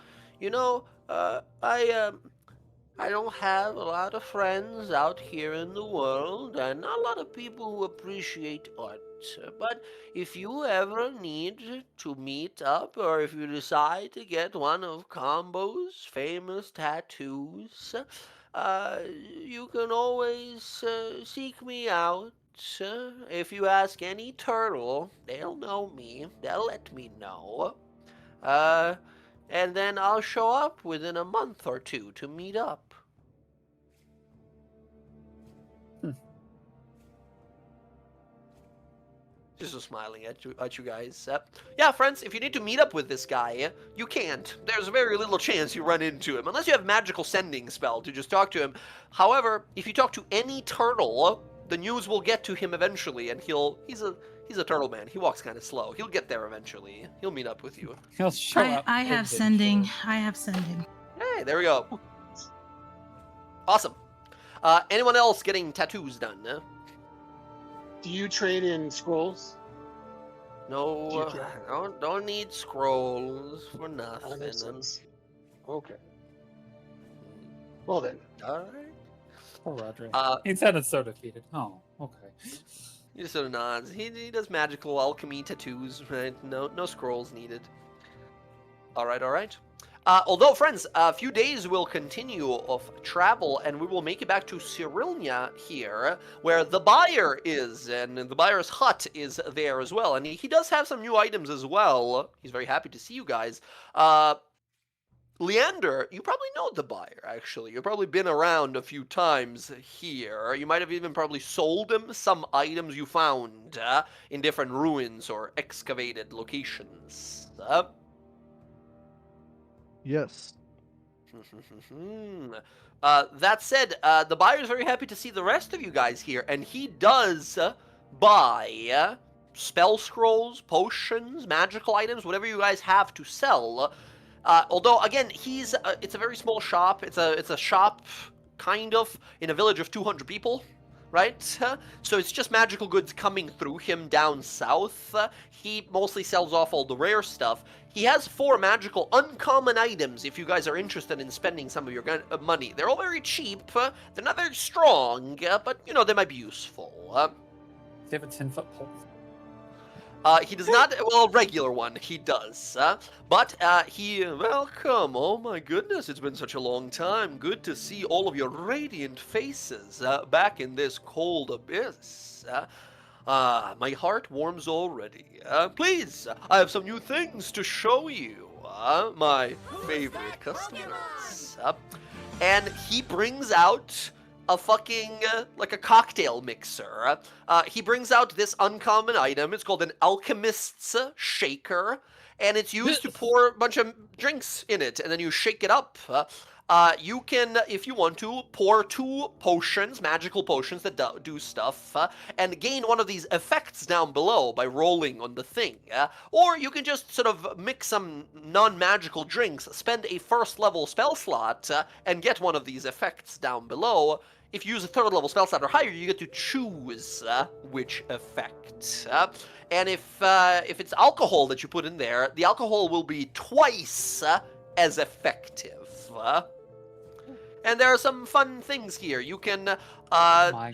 I don't have a lot of friends out here in the world, and not a lot of people who appreciate art. But if you ever need to meet up, or if you decide to get one of Combo's famous tattoos, you can always seek me out. If you ask any turtle, they'll know me. They'll let me know. And then I'll show up within a month or 2 to meet up. Just smiling at you guys. Yeah, friends, if you need to meet up with this guy, you can't. There's very little chance you run into him, unless you have magical sending spell to just talk to him. However, if you talk to any turtle, the news will get to him eventually, and he's a turtle man. He walks kind of slow. He'll get there eventually. He'll meet up with you. He'll show up. I have sending. I have sending. Hey, there we go. Awesome. Anyone else getting tattoos done? Do you trade in scrolls? No, Do you don't need scrolls for That nothing. makes sense. Okay. Well then. All right. Poor Rodri. He sounded so defeated. Oh, okay. He just sort of nods. He does magical alchemy tattoos, right? No scrolls needed. All right. Although, friends, a few days will continue of travel, and we will make it back to Cyrilnia here, where the buyer is, and the buyer's hut is there as well. And he does have some new items as well. He's very happy to see you guys. Leander, you probably know the buyer, actually. You've probably been around a few times here. You might have even probably sold him some items you found in different ruins or excavated locations. Yes. That said, the buyer is very happy to see the rest of you guys here, and he does buy spell scrolls, potions, magical items, whatever you guys have to sell. Although, again, it's a very small shop. It's a shop, kind of, in a village of 200 people, right? So it's just magical goods coming through him down south. He mostly sells off all the rare stuff. He has 4 magical uncommon items if you guys are interested in spending some of your money. They're all very cheap. They're not very strong, but, you know, they might be useful. They have a 10-foot pole. He does not, well, regular one, he does. But welcome. Oh my goodness, it's been such a long time. Good to see all of your radiant faces back in this cold abyss. My heart warms already. Please, I have some new things to show you. My favorite customers. And he brings out a fucking, like a cocktail mixer. He brings out this uncommon item. It's called an alchemist's shaker, and it's used to pour a bunch of drinks in it, and then you shake it up. You can, if you want to, pour 2 potions, magical potions that do stuff, and gain one of these effects down below by rolling on the thing. Or you can just sort of mix some non-magical drinks, spend a 1st level spell slot, and get one of these effects down below. If you use a 3rd level spell slot or higher, you get to choose which effect. And if it's alcohol that you put in there, the alcohol will be twice as effective. And there are some fun things here. You can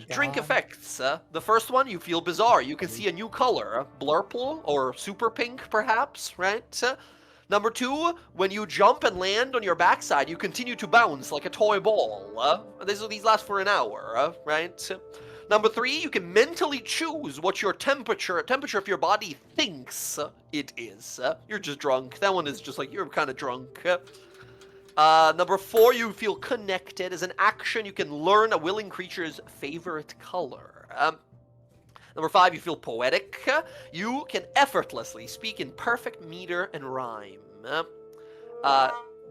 drink effects. The first one, you feel bizarre. You can see a new color, blurple or super pink, perhaps, right? Number 2, when you jump and land on your backside, you continue to bounce like a toy ball. These last for an hour, right? Number 3, you can mentally choose what your temperature of your body thinks it is. You're just drunk. That one is just like, you're kind of drunk. Number 4, you feel connected. As an action, you can learn a willing creature's favorite color. Number 5, you feel poetic. You can effortlessly speak in perfect meter and rhyme.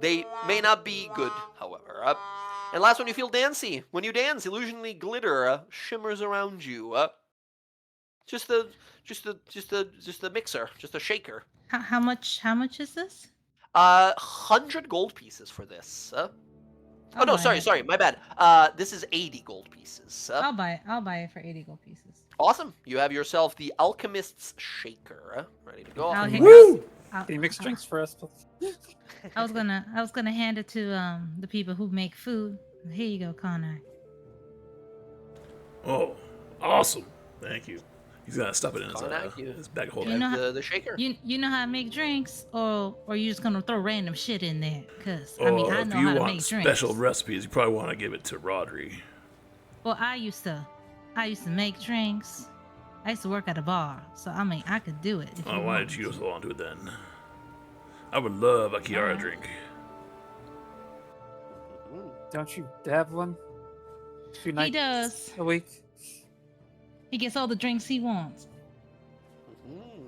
They may not be good, however. And last one, you feel dancy. When you dance, illusionally glitter shimmers around you. Just a mixer, just a shaker. How much is this? 100 gold pieces for this. Oh no, sorry, my bad. This is 80 gold pieces. I'll buy it for 80 gold pieces. Awesome. You have yourself the alchemist's shaker ready to go. Can you mix drinks for us, please? I was gonna hand it to the people who make food. Here you go, Connor. Oh, awesome! Thank you. He's gonna stuff it in his bag of holding. You know the shaker. You know how to make drinks, or you just gonna throw random shit in there? Cause I know if how you to make want drinks. special recipes, you probably want to give it to Rodri. Well, I used to make drinks. I used to work at a bar, so I mean I could do it. Oh, why did you just hold on to it then? I would love a Kiara drink. Don't you have one? A few nights He does. a week. He gets all the drinks he wants. Mm-hmm.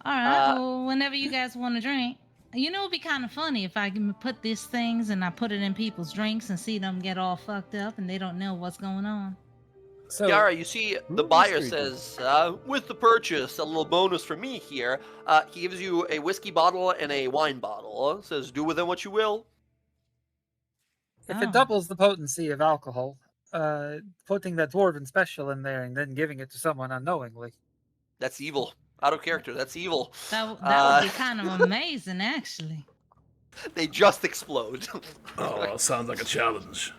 All right. Well, whenever you guys want to drink, you know, it'd be kind of funny if I can put these things and I put it in people's drinks and see them get all fucked up and they don't know what's going on. So, Yara, you see, the buyer says, with the purchase, a little bonus for me here. He gives you a whiskey bottle and a wine bottle. Says, do with them what you will. if it doubles the potency of alcohol, putting that dwarven special in there and then giving it to someone unknowingly. That's evil. Out of character. That's evil. That would be kind of amazing, actually. They just explode. Oh, sounds like a challenge.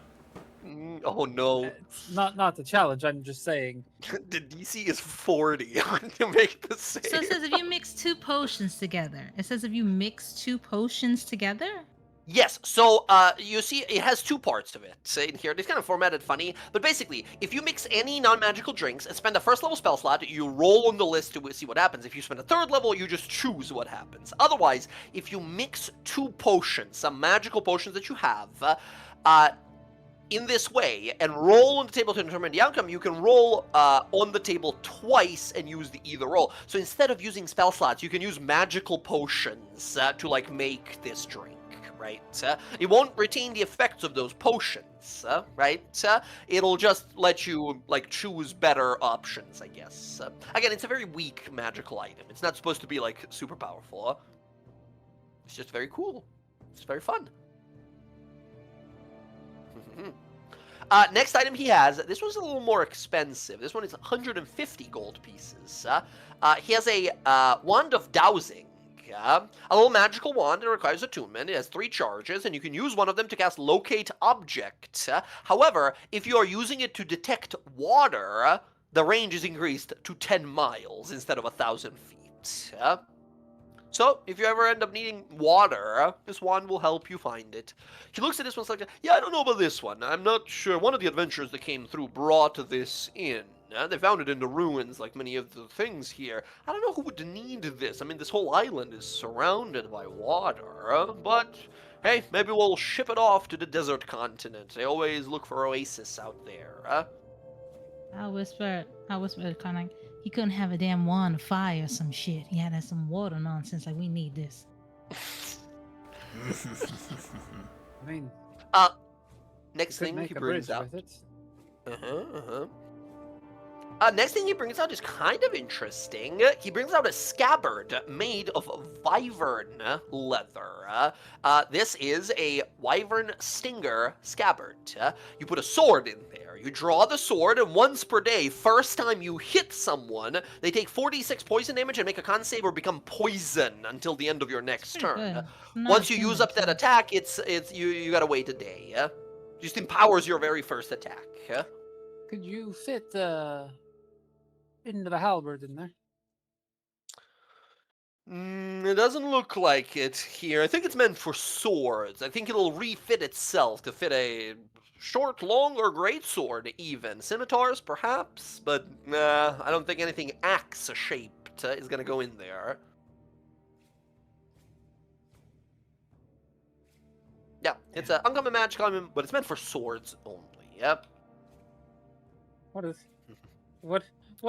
Oh no. It's not the challenge. I'm just saying. The DC is 40 to make the save. So it says if you mix 2 potions together. It says if you mix 2 potions together. Yes, so you see it has 2 parts of it in here. It's kind of formatted funny, but basically, if you mix any non-magical drinks and spend a first level spell slot, you roll on the list to see what happens. If you spend a 3rd level, you just choose what happens. Otherwise, if you mix 2 potions, some magical potions that you have, in this way, and roll on the table to determine the outcome, you can roll on the table twice and use the either roll. So instead of using spell slots, you can use magical potions to like make this drink. Right? It won't retain the effects of those potions, right? It'll just let you, like, choose better options, I guess. Again, it's a very weak magical item. It's not supposed to be, like, super powerful. It's just very cool. It's very fun. Next item he has, this one's a little more expensive. This one is 150 gold pieces. He has a Wand of Dowsing. A little magical wand that requires attunement. It has 3 charges, and you can use one of them to cast Locate Object. However, if you are using it to detect water, the range is increased to 10 miles instead of 1,000 feet. So, if you ever end up needing water, this wand will help you find it. He looks at this one like, yeah, I don't know about this one. I'm not sure. One of the adventurers that came through brought this in. They found it in the ruins, like many of the things here. I don't know who would need this. I mean, this whole island is surrounded by water. But, hey, maybe we'll ship it off to the desert continent. They always look for oasis out there. I whispered to Connor, he couldn't have a damn wand of fire or some shit. He had some water nonsense, like, we need this. I mean, next could thing make he a brings bridge out. with it. Next thing he brings out is kind of interesting. He brings out a scabbard made of wyvern leather. This is a wyvern stinger scabbard. You put a sword in there. You draw the sword, and once per day, first time you hit someone, they take 46 poison damage and make a con save or become poison until the end of your next turn. Good. Not Once you too use much, up that so- attack, you gotta wait a day. Just empowers your very first attack. Could you fit into the halberd in there? It doesn't look like it here. I think it's meant for swords. I think it'll refit itself to fit a short, long, or great sword even. Scimitars, perhaps, but I don't think anything axe-shaped is gonna go in there. Yeah, it's an uncommon magic item, but it's meant for swords only. Yep. What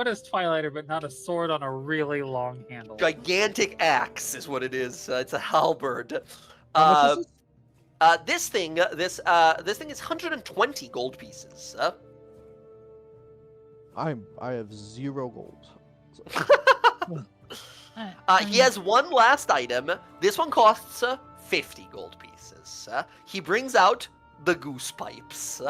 is Twilighter but not a sword on a really long handle? Gigantic axe is what it is. It's a halberd. How much is This thing is 120 gold pieces. I have 0 gold. He has one last item. This one costs 50 gold pieces. He brings out the goose pipes.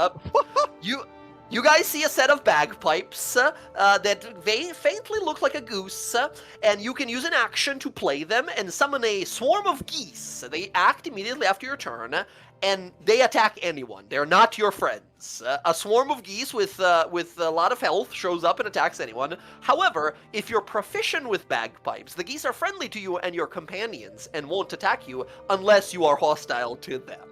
You guys see a set of bagpipes that faintly look like a goose, and you can use an action to play them and summon a swarm of geese. They act immediately after your turn, and they attack anyone. They're not your friends. A swarm of geese with a lot of health shows up and attacks anyone. However, if you're proficient with bagpipes, the geese are friendly to you and your companions and won't attack you unless you are hostile to them.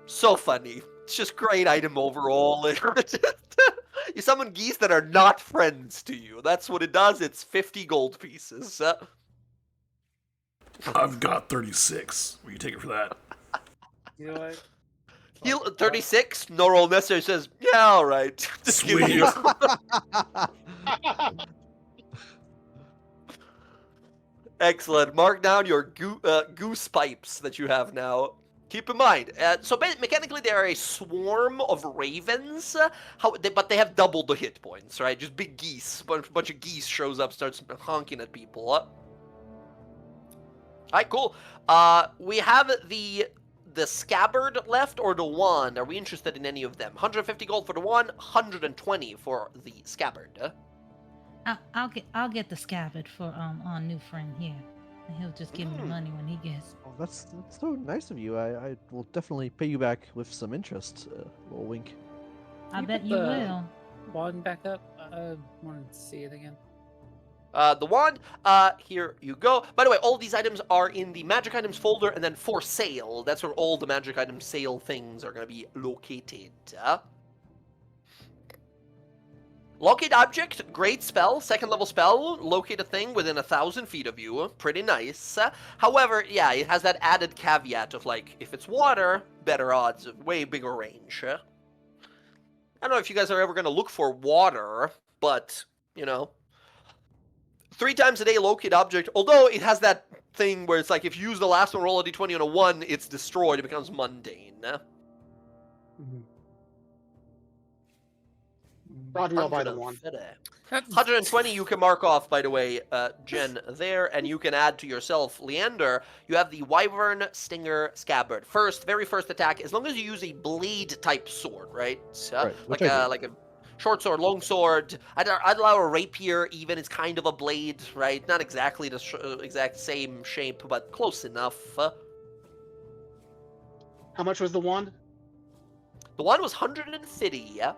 So funny. It's just great item overall. You summon geese that are not friends to you. That's what it does. It's 50 gold pieces. I've got 36. Will you take it for that? You know what? Heal 36. No roll necessary. Says, yeah, all right. Just give Sweet. you- Excellent. Mark down your goose pipes that you have now. Keep in mind, mechanically they are a swarm of ravens, but they have double the hit points, right? Just big geese. Bunch of geese shows up, starts honking at people. Alright, cool. We have the scabbard left or the wand. Are we interested in any of them? 150 gold for the wand, 120 for the scabbard. I'll get the scabbard for our new friend here. And he'll just give me the money when he gets it. Oh, that's so nice of you. I will definitely pay you back with some interest. Little wink. I you bet put you the- will. Wand back up. I wanted to see it again. The wand, here you go. By the way, all these items are in the magic items folder, and then for sale, that's where all the magic item sale things are going to be located. Locate object, great spell, second level spell, locate a thing within 1,000 feet of you, pretty nice. However, yeah, it has that added caveat of like, if it's water, better odds, way bigger range. I don't know if you guys are ever going to look for water, but, you know. 3 times a day locate object, although it has that thing where it's like if you use the last one, roll a d20 on a 1, it's destroyed, it becomes mundane. Roger, I'll buy the one. 120 you can mark off, by the way, Jen, there, and you can add to yourself, Leander, you have the Wyvern Stinger Scabbard. Very first attack, as long as you use a blade-type sword, right? Right, like which I do. like a short sword, long sword. I'd allow a rapier, even. It's kind of a blade, right? Not exactly the exact same shape, but close enough. How much was the wand? The one was 150, yeah?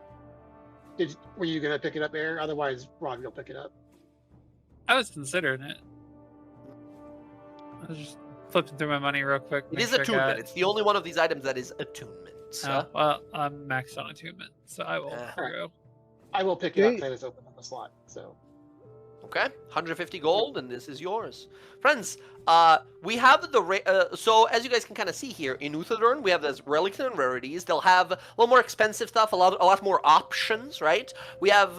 Were you gonna pick it up, Air? Otherwise, Roger will pick it up. I was considering it. I was just flipping through my money real quick. It make is sure I got attunement. it. It's the only one of these items that is attunement. Oh, well, I'm maxed on attunement, so I will Uh-huh. forgo. I will pick it up Okay. because I just opened up the slot. So Okay, 150 gold, and this is yours. Friends, we have so as you guys can kind of see here, in Uthadorn, we have those relics and rarities. They'll have a little more expensive stuff, a lot more options, right? We have,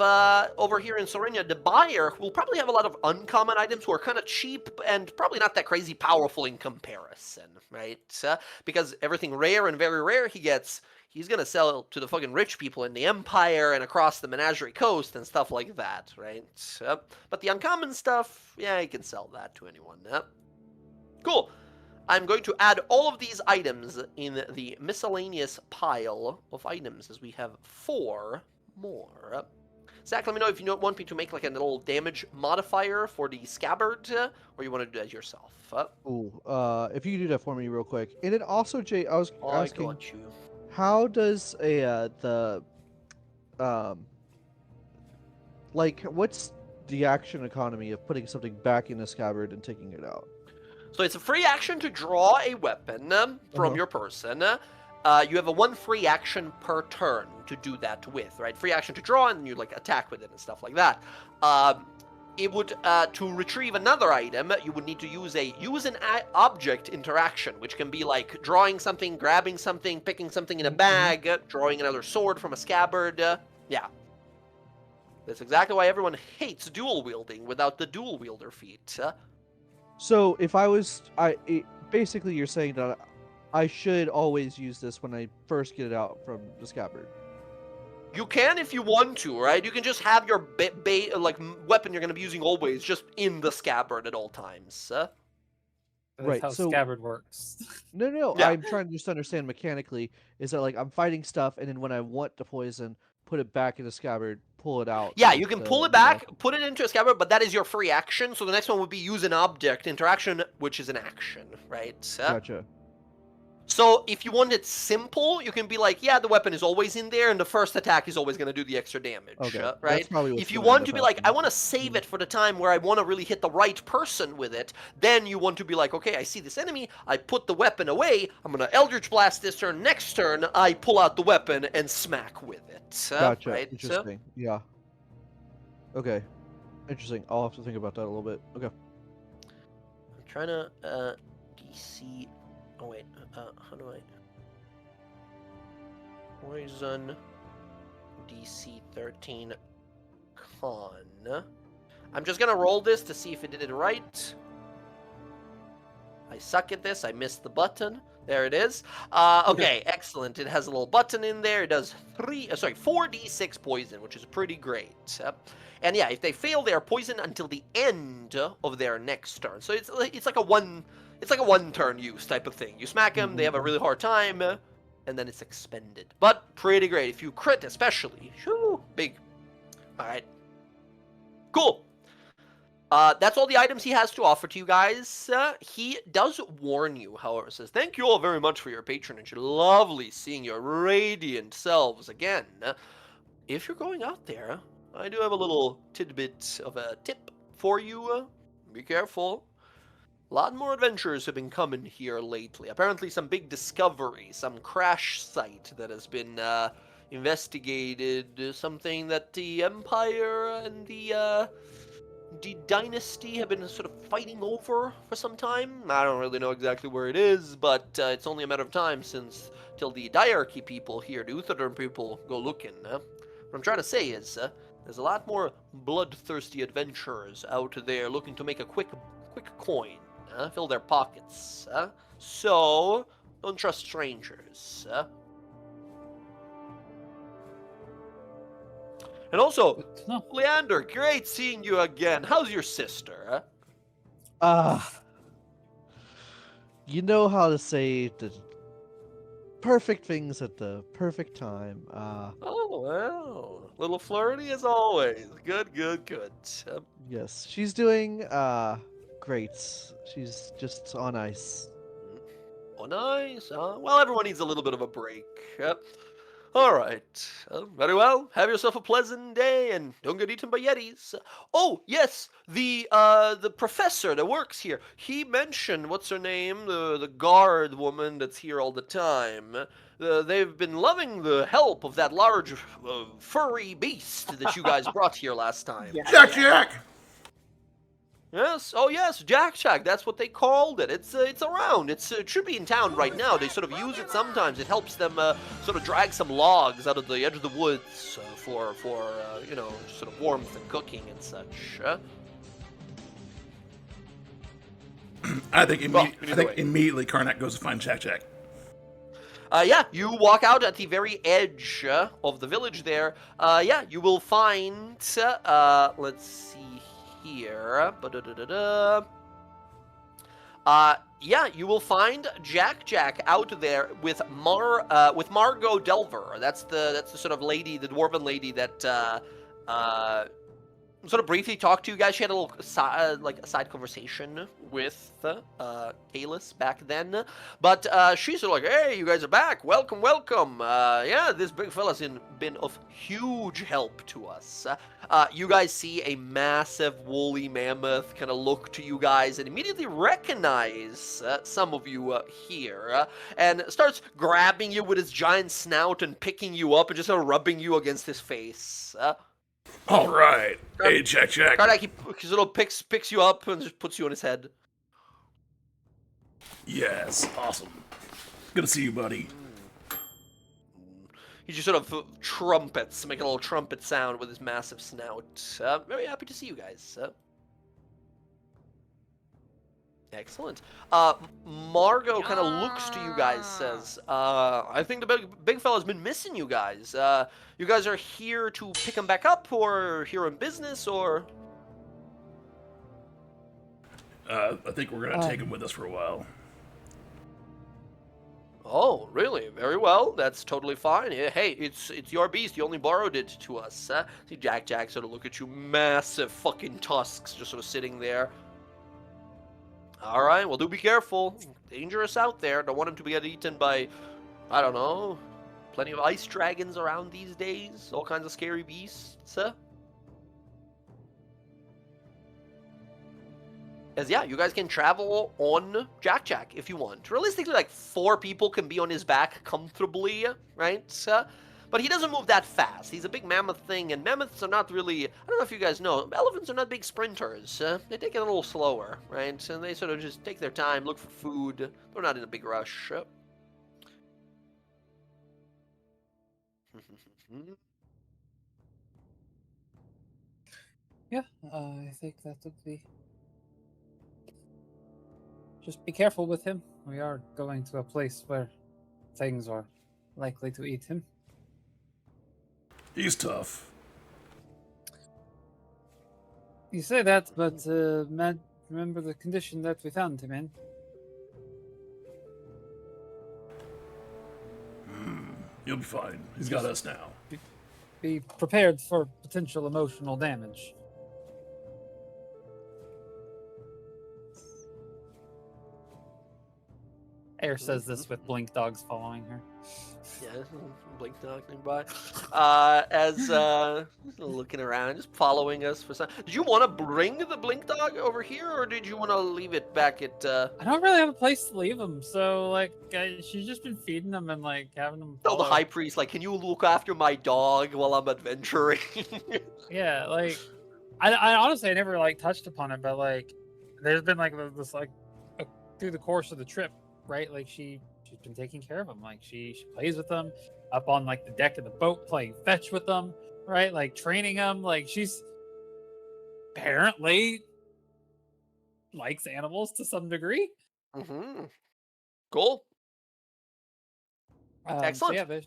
over here in Sorenia, the buyer, who will probably have a lot of uncommon items who are kind of cheap and probably not that crazy powerful in comparison, right? Because everything rare and very rare he gets, he's gonna sell to the fucking rich people in the Empire and across the Menagerie Coast and stuff like that, right? But the uncommon stuff, yeah, he can sell that to anyone. Cool. I'm going to add all of these items in the miscellaneous pile of items, as we have 4 more. Zach, let me know if you don't want me to make like a little damage modifier for the scabbard, or you want to do that yourself. Ooh, if you could do that for me real quick. And then also, Jay, I was I asking, got you. how does what's the action economy of putting something back in a scabbard and taking it out? So it's a free action to draw a weapon from your person. You have a 1 free action per turn to do that with, right? Free action to draw, and you like attack with it and stuff like that. It would to retrieve another item, you would need to use an object interaction, which can be like drawing something, grabbing something, picking something in a bag, drawing another sword from a scabbard. Yeah. That's exactly why everyone hates dual wielding without the dual wielder feat. So if I was, basically you're saying that I should always use this when I first get it out from the scabbard. You can if you want to, right? You can just have your weapon you're going to be using always just in the scabbard at all times. That's Right, how so- scabbard works. No, Yeah. I'm trying to just understand mechanically. Is that like I'm fighting stuff, and then when I want the poison, put it back in the scabbard, pull it out. Yeah, with you can the, pull it back, put it into a scabbard, but that is your free action. So the next one would be use an object interaction, which is an action, right? Gotcha. So if you want it simple, you can be like, yeah, the weapon is always in there, and the first attack is always going to do the extra damage, Okay, right? that's probably what's If you gonna want end to up be like, I happening. want to save it for the time where I want to really hit the right person with it, then you want to be like, okay, I see this enemy, I put the weapon away, I'm going to Eldritch Blast this turn, next turn, I pull out the weapon and smack with it. Gotcha. Right? Interesting. Yeah. Okay. Interesting. I'll have to think about that a little bit. Okay. I'm trying to, DC, oh wait, how do I... Poison DC 13 con. I'm just gonna roll this to see if it did it right. I suck at this. I missed the button. There it is. Okay, excellent. It has a little button in there. It does 4d6 poison, which is pretty great. And yeah, if they fail, they are poisoned until the end of their next turn. So it's like a one turn use type of thing. You smack them, they have a really hard time, and then it's expended. But pretty great. If you crit especially, shoo, big. Alright. Cool. That's all the items he has to offer to you guys. He does warn you, however, says, "Thank you all very much for your patronage. Lovely seeing your radiant selves again. If you're going out there, I do have a little tidbit of a tip for you. Be careful. A lot more adventurers have been coming here lately. Apparently some big discovery, some crash site that has been investigated, something that the Empire and the dynasty have been sort of fighting over for some time. I don't really know exactly where it is, but it's only a matter of time since till the diarchy people here, the Uthadern people, go looking. What I'm trying to say is, there's a lot more bloodthirsty adventurers out there looking to make a quick coin, fill their pockets. So don't trust strangers. And also, No. Leander, great seeing you again. How's your sister? You know how to say the perfect things at the perfect time. Oh, well. Little flirty as always. Good. Yes, she's doing great. She's just on ice. Oh, nice. Well, everyone needs a little bit of a break. All right. Very well. Have yourself a pleasant day, and don't get eaten by yetis. Oh, yes. The professor that works here. He mentioned what's her name, the guard woman that's here all the time. They've been loving the help of that large furry beast that you guys brought here last time. Jack! Yes. Oh, yes. Jack. That's what they called it. It's around. It should be in town right now. They sort of use it sometimes. It helps them sort of drag some logs out of the edge of the woods for you know, sort of warmth and cooking and such. I think Well, anyway. immediately Karnak goes to find Jack. Yeah, you walk out at the very edge of the village there. Yeah, you will find, let's see here. Yeah, you will find Jack out there with Margot Delver. That's the sort of lady, the dwarven lady that sort of briefly talked to you guys. She had a little side conversation with Caelus back then, but she's sort of like, "Hey, you guys are back. Welcome. Yeah, this big fella's been of huge help to us." You guys see a massive woolly mammoth kind of look to you guys and immediately recognize some of you here, and starts grabbing you with his giant snout and picking you up and just sort of rubbing you against his face. All right. Hey, Jack. Karnak, he sort of picks you up and just puts you on his head. Yes, awesome. Good to see you, buddy. He just sort of trumpets, making a little trumpet sound with his massive snout. Very happy to see you guys. Excellent. Margot kind of looks to you guys, says, "I think the big fella's been missing you guys. You guys are here to pick him back up, or here in business, or?" I think we're gonna take him with us for a while. Oh, really? Very well. That's totally fine. Yeah, hey, it's your beast. You only borrowed it to us. See Jack sort of look at you, massive fucking tusks just sort of sitting there. All right, well, do be careful. Dangerous out there. Don't want him to get eaten by, I don't know, plenty of ice dragons around these days. All kinds of scary beasts. As yeah, you guys can travel on Jack if you want. Realistically, like 4 people can be on his back comfortably, right? But he doesn't move that fast. He's a big mammoth thing, and mammoths are not really, I don't know if you guys know, elephants are not big sprinters. They take it a little slower, right? And they sort of just take their time, look for food. They're not in a big rush. Yeah, I think that would be. Just be careful with him. We are going to a place where things are likely to eat him. He's tough. You say that, but man, remember the condition that we found him in. You'll be fine. He's got us now. Be prepared for potential emotional damage. Air says this with blink dogs following her. Yeah, blink dog nearby. As looking around, just following us for some. Did you want to bring the blink dog over here, or did you want to leave it back at? I don't really have a place to leave them, so like she's just been feeding them and like having them. Tell the follow. high priest, like, can you look after my dog while I'm adventuring? Yeah, like I honestly I never like touched upon it, but like there's been like this like through the course of the trip, right? Like she's been taking care of them. Like she plays with them up on like the deck of the boat, playing fetch with them, right? Like training them. Like she's apparently likes animals to some degree. Mm-hmm. Cool. So Excellent. yeah,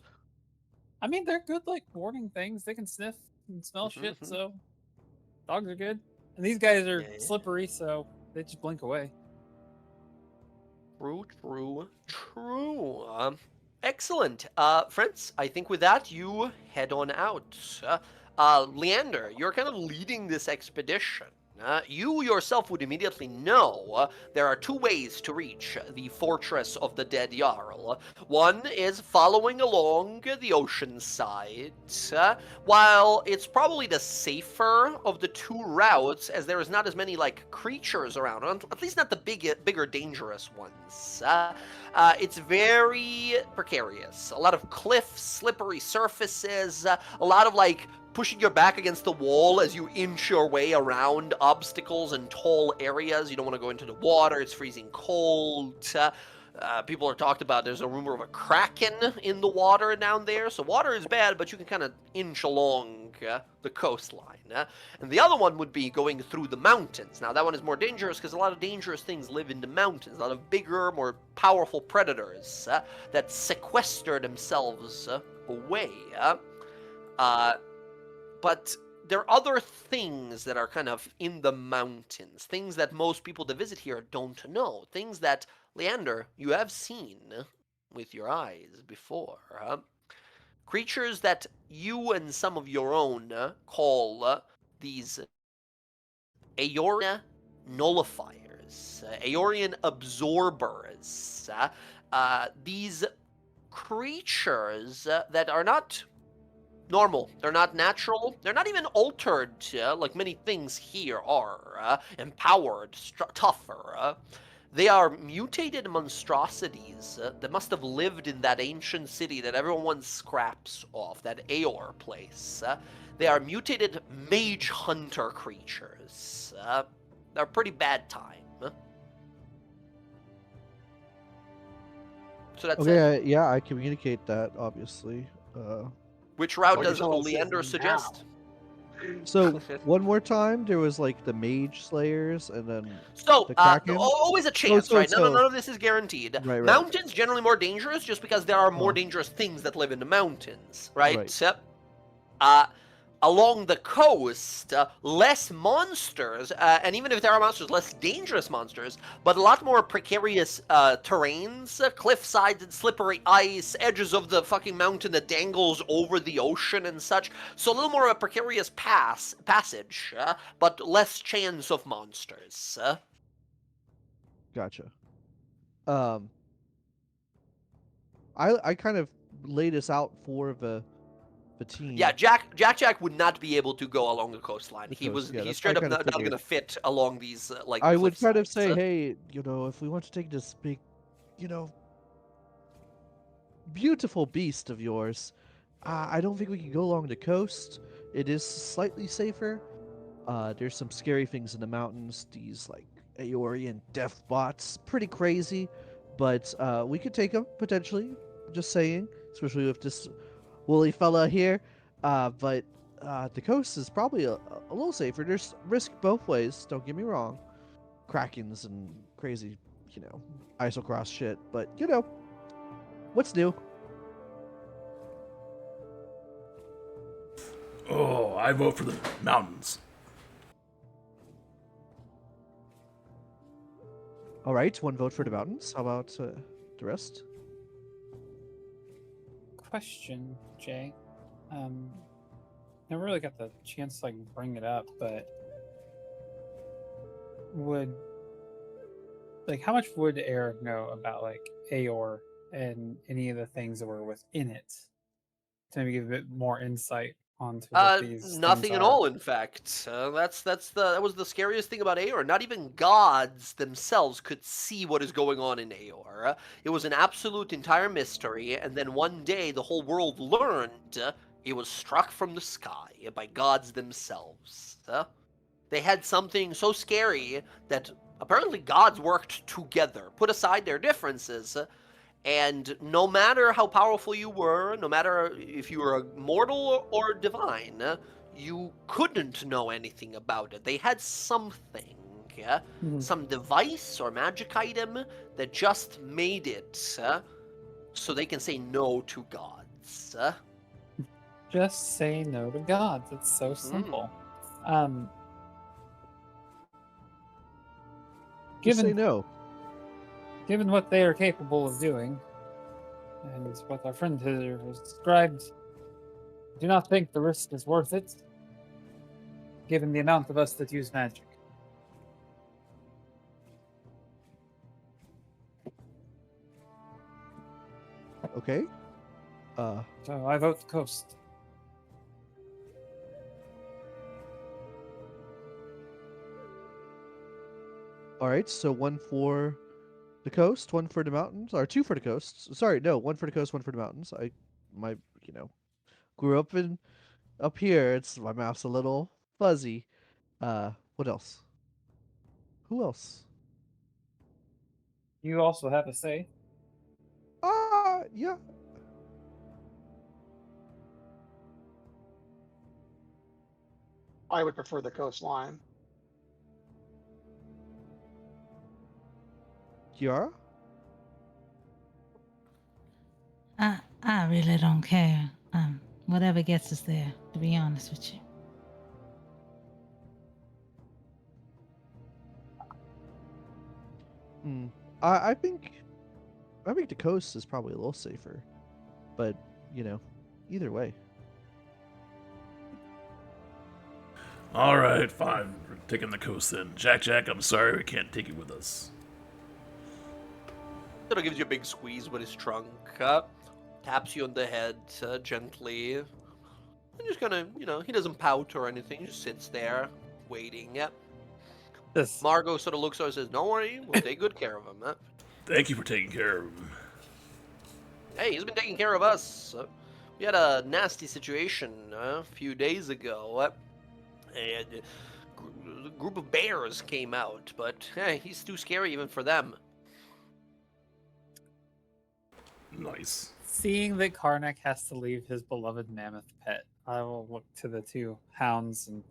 I mean they're good like boarding things. They can sniff and smell shit, so dogs are good. And these guys are slippery, so they just blink away. True. Excellent. Friends, I think with that, you head on out. Leander, you're kind of leading this expedition. You yourself would immediately know there are two ways to reach the Fortress of the Dead Jarl. One is following along the ocean side, while it's probably the safer of the two routes, as there is not as many like creatures around, at least not the bigger dangerous ones. It's very precarious. A lot of cliffs, slippery surfaces, a lot of like pushing your back against the wall as you inch your way around obstacles and tall areas. You don't want to go into the water. It's freezing cold. People are talked about there's a rumor of a kraken in the water down there. So water is bad, but you can kind of inch along the coastline. And the other one would be going through the mountains. Now, that one is more dangerous because a lot of dangerous things live in the mountains. A lot of bigger, more powerful predators that sequester themselves away. But there are other things that are kind of in the mountains, things that most people that visit here don't know, things that, Leander, you have seen with your eyes before. Creatures that you and some of your own call these Aeorian nullifiers, Aeorian absorbers. These creatures that are not normal. They're not natural. They're not even altered, like many things here are. Empowered, tougher. They are mutated monstrosities that must have lived in that ancient city that everyone scraps off, that Aeor place. They are mutated mage hunter creatures. They're a pretty bad time. So that's Okay, it. yeah, I communicate that, obviously. Which route What does you're telling us Leander is suggest? So, one more time, there was like the mage slayers and then So, the kraken. always a chance, right? so- None of this is guaranteed. Right. Mountains generally more dangerous just because there are more Oh. dangerous things that live in the mountains, right? Right. Along the coast, less monsters, and even if there are monsters, less dangerous monsters, but a lot more precarious terrains, cliff sides and slippery ice, edges of the fucking mountain that dangles over the ocean and such. So a little more of a precarious passage, but less chance of monsters. Gotcha. I kind of laid this out for the team. Yeah, Jack would not be able to go along the coastline. The He's coast, yeah, that's straight what up I kinda not going figured. to fit along these like. I would cliff kind of sides. say, hey, if we want to take this big, beautiful beast of yours, I don't think we can go along the coast. It is slightly safer. There's some scary things in the mountains. These like Aeorian death bots, pretty crazy, but we could take them potentially. Just saying, especially with this woolly fella here. But the coast is probably a little safer. There's risk both ways. Don't get me wrong. Krakens and crazy, isocross shit. But what's new? Oh, I vote for the mountains. All right, one vote for the mountains. How about the rest? Question, Jay. Never really got the chance to like bring it up, but would like how much would Eric know about like Aor and any of the things that were within it? To maybe give a bit more insight onto what these things Nothing at are. all. In fact, that was the scariest thing about Aor. Not even gods themselves could see what is going on in Aor. It was an absolute entire mystery. And then one day, the whole world learned it was struck from the sky by gods themselves. They had something so scary that apparently gods worked together, put aside their differences, and no matter how powerful you were, no matter if you were a mortal or divine, you couldn't know anything about it. They had something, some device or magic item that just made it so they can say no to gods. Just say no to gods. It's so simple. Just say Given no. given what they are capable of doing, and what our friend here has described, I do not think the risk is worth it, given the amount of us that use magic. Okay. So I vote the coast. All right. So one for the coast, one for the mountains, or two for the coast. Sorry, no, one for the coast, one for the mountains. My, grew up here. It's my mouth's a little fuzzy. What else? Who else? You also have a say. Yeah. I would prefer the coastline. Kiara? I really don't care. Whatever gets us there, to be honest with you. I think the coast is probably a little safer, but either way. All right, fine. We're taking the coast then. Jack, I'm sorry we can't take you with us. Sort of gives you a big squeeze with his trunk, taps you on the head gently, and just kind of, he doesn't pout or anything. He just sits there, waiting. This Margot sort of looks over and says, "Don't worry, we'll take good care of him." Thank you for taking care of him. Hey, he's been taking care of us. We had a nasty situation a few days ago. And a group of bears came out, but hey, he's too scary even for them. Nice. seeing that Karnak has to leave his beloved mammoth pet, I will look to the two hounds and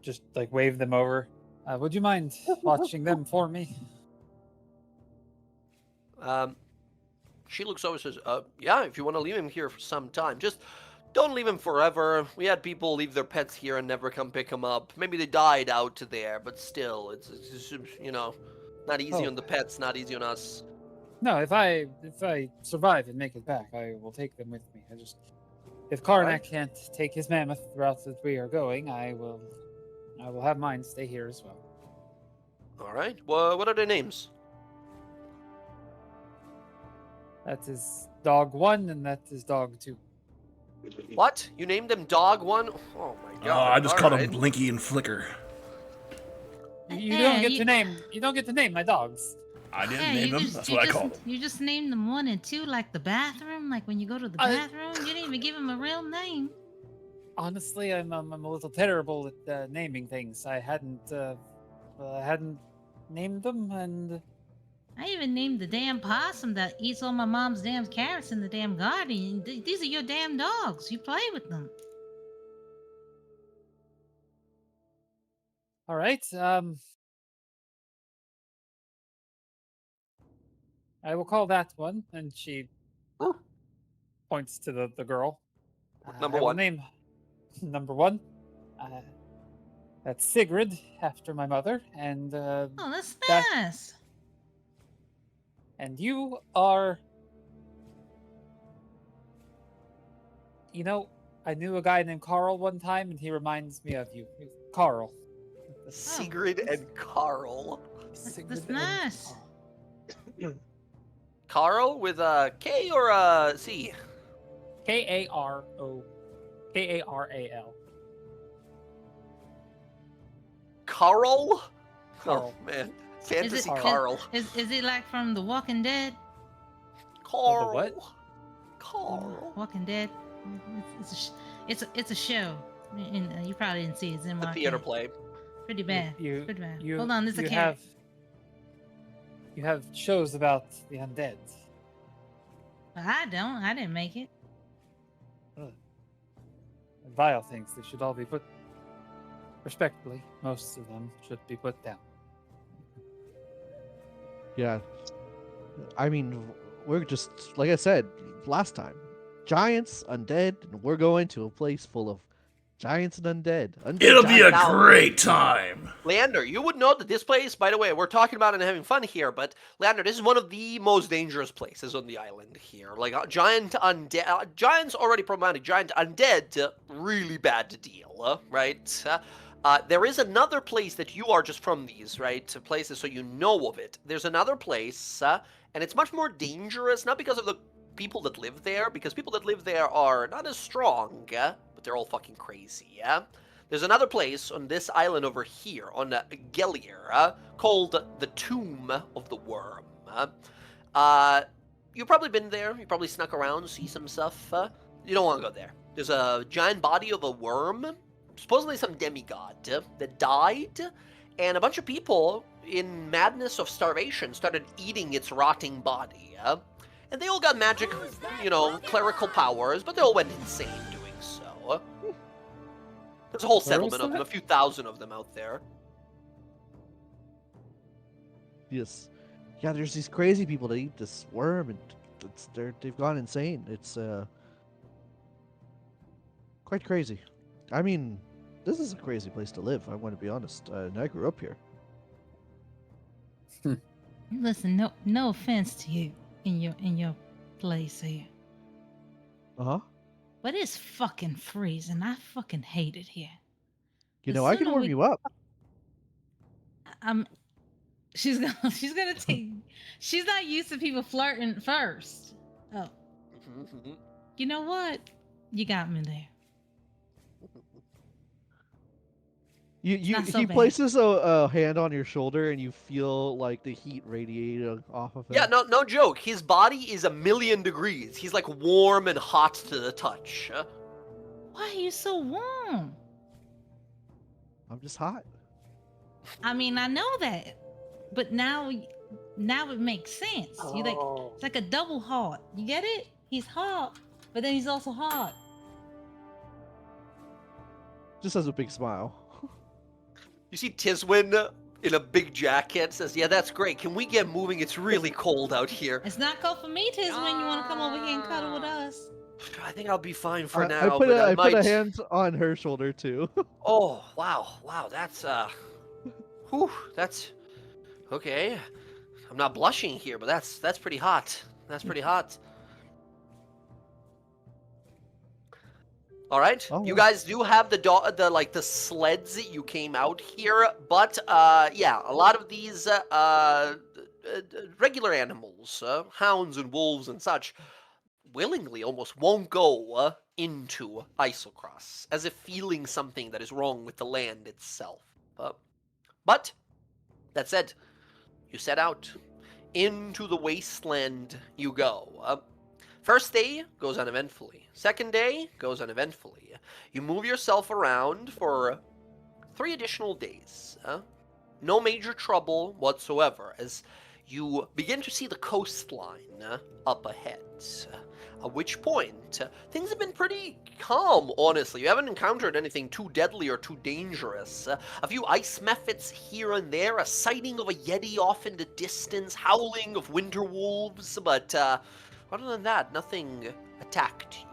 just wave them over. Would you mind watching them for me? She looks over and says, yeah, if you want to leave him here for some time, just don't leave him forever. We had people leave their pets here and never come pick them up. Maybe they died out there, but still, it's not easy on the pets, not easy on us. No, if I survive and make it back, I will take them with me. If Karnak can't take his mammoth the route that we are going, I will have mine stay here as well. All right. Well, what are their names? That is dog 1 and that is dog 2. What? You named them Dog 1? Oh my god. I just called them Blinky and Flicker. You don't get to name my dogs. I didn't name them. That's what I called them. You just named them 1 and 2, like the bathroom. Like when you go to the bathroom, you didn't even give them a real name. Honestly, I'm a little terrible at naming things. I hadn't named them, and I even named the damn possum that eats all my mom's damn carrots in the damn garden. These are your damn dogs. You play with them. all right. I will call that one, and she points to the girl. Number I will 1. name number 1. That's Sigrid, after my mother, and Oh, that's that- nice. and you are. I knew a guy named Carl one time, and he reminds me of you, Carl. Sigrid and Carl. That's nice. Carl with a K or a C? Karal. Carl? Carl. Oh man, Is fantasy it Carl. is it like from The Walking Dead? Carl. the what? Carl. Walking Dead. It's a show. And you probably didn't see it. It's in The Walking. theater play. Pretty bad. You, Pretty bad. you, Hold on, there's a you cat. you have shows about the undead. I don't. I didn't make it. Vile things. They should all be put respectably. Most of them should be put down. Yeah. I mean, we're just, like I said last time, giants, undead, and we're going to a place full of giants and undead. It'll be a Now- great time. Leander, you would know that this place, by the way, we're talking about it and having fun here, but Leander, this is one of the most dangerous places on the island here. Like, giant undead, giants already problematic, giant undead, really bad to deal, right? There is another place that you are just from these, right, places, so you know of it. There's another place, and it's much more dangerous, not because of the people that live there, because people that live there are not as strong, but they're all fucking crazy, yeah? There's another place on this island over here, on Gellier, called the Tomb of the Worm. You've probably been there, you probably snuck around, see some stuff. You don't want to go there. There's a giant body of a worm, supposedly some demigod, that died, and a bunch of people, in madness of starvation, started eating its rotting body. And they all got magic, clerical powers, but they all went insane doing so. There's a whole settlement of them, a few thousand of them out there. Yes. Yeah, there's these crazy people that eat this worm, and they've gone insane. It's quite crazy. I mean, this is a crazy place to live, I want to be honest. And I grew up here. Listen, no offense to you in your place here, Uh-huh. but it's fucking freezing. I fucking hate it here. You The know, I can sooner warm we- you up. She's gonna take. She's not used to people flirting first. Oh, you know what? You got me there. not so He bad. places a hand on your shoulder, and you feel like the heat radiating off of him. Yeah, no joke. His body is 1,000,000 degrees. He's like warm and hot to the touch. Why are you so warm? I'm just hot. I mean, I know that, but now it makes sense. You like Oh. it's like a double hot. You get it? He's hot, but then he's also hot. Just has a big smile. You see Tiswin in a big jacket says, "Yeah, that's great. Can we get moving? It's really cold out here." It's not cold for me, Tisman. You want to come over here and cuddle with us? I think I'll be fine for I now, put but I I might... put a hand on her shoulder too. Oh, wow, that's, whew, that's... Okay. I'm not blushing here, but that's pretty hot. That's pretty hot. All right, Oh, you yeah. guys do have the sleds that you came out here, but yeah, a lot of these regular animals, hounds and wolves and such, willingly almost won't go into Isocross, as if feeling something that is wrong with the land itself. But that said, you set out into the wasteland. You go. First day goes uneventfully. Second day goes uneventfully. You move yourself around for 3 additional days. No major trouble whatsoever as you begin to see the coastline up ahead. At which point, things have been pretty calm, honestly. You haven't encountered anything too deadly or too dangerous. A few ice mephits here and there, a sighting of a yeti off in the distance, howling of winter wolves, but other than that, nothing attacked you.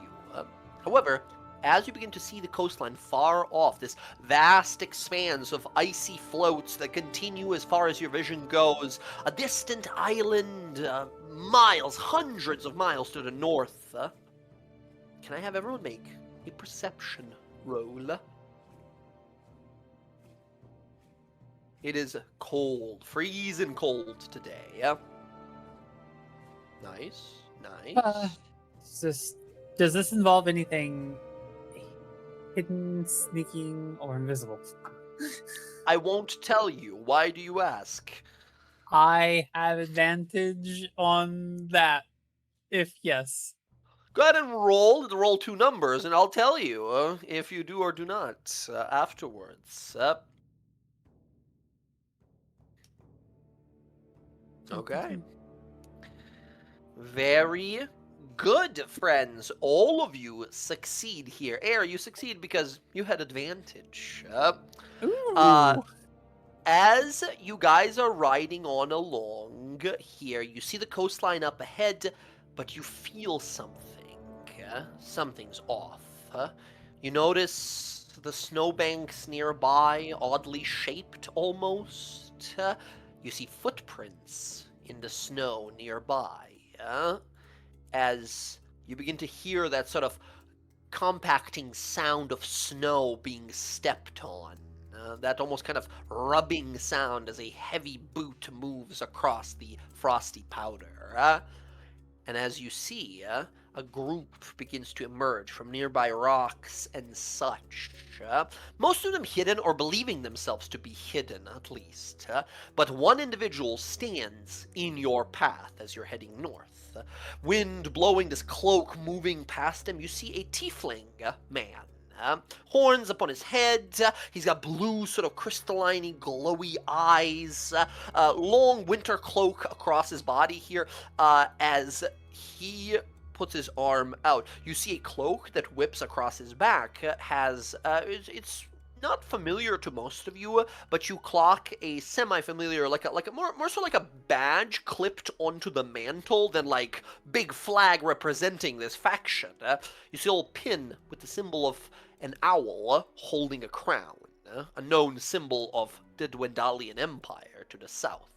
However, as you begin to see the coastline far off, this vast expanse of icy floats that continue as far as your vision goes, a distant island, miles, hundreds of miles to the north. Can I have everyone make a perception roll? It is cold, freezing cold today. Yeah. Nice, nice. Does this involve anything hidden, sneaking, or invisible? I won't tell you. Why do you ask? I have advantage on that. If yes. Go ahead and roll 2 numbers, and I'll tell you if you do or do not afterwards. Okay. Very good, friends. All of you succeed here. Air, you succeed because you had advantage. Ooh. As you guys are riding on along here, you see the coastline up ahead, but you feel something. Something's off. You notice the snowbanks nearby, oddly shaped almost. You see footprints in the snow nearby. As you begin to hear that sort of compacting sound of snow being stepped on. That almost kind of rubbing sound as a heavy boot moves across the frosty powder. And as you see, a group begins to emerge from nearby rocks and such. Most of them hidden or believing themselves to be hidden, at least. But one individual stands in your path as you're heading north. Wind blowing, this cloak moving past him. You see a tiefling man. Horns upon his head. He's got blue, sort of crystalline, glowy eyes. Long winter cloak across his body here as he puts his arm out. You see a cloak that whips across his back. It's not familiar to most of you, but you clock a semi-familiar, like a more so like a badge clipped onto the mantle than like big flag representing this faction. You see a little pin with the symbol of an owl holding a crown, a known symbol of the Dwendalian Empire to the south.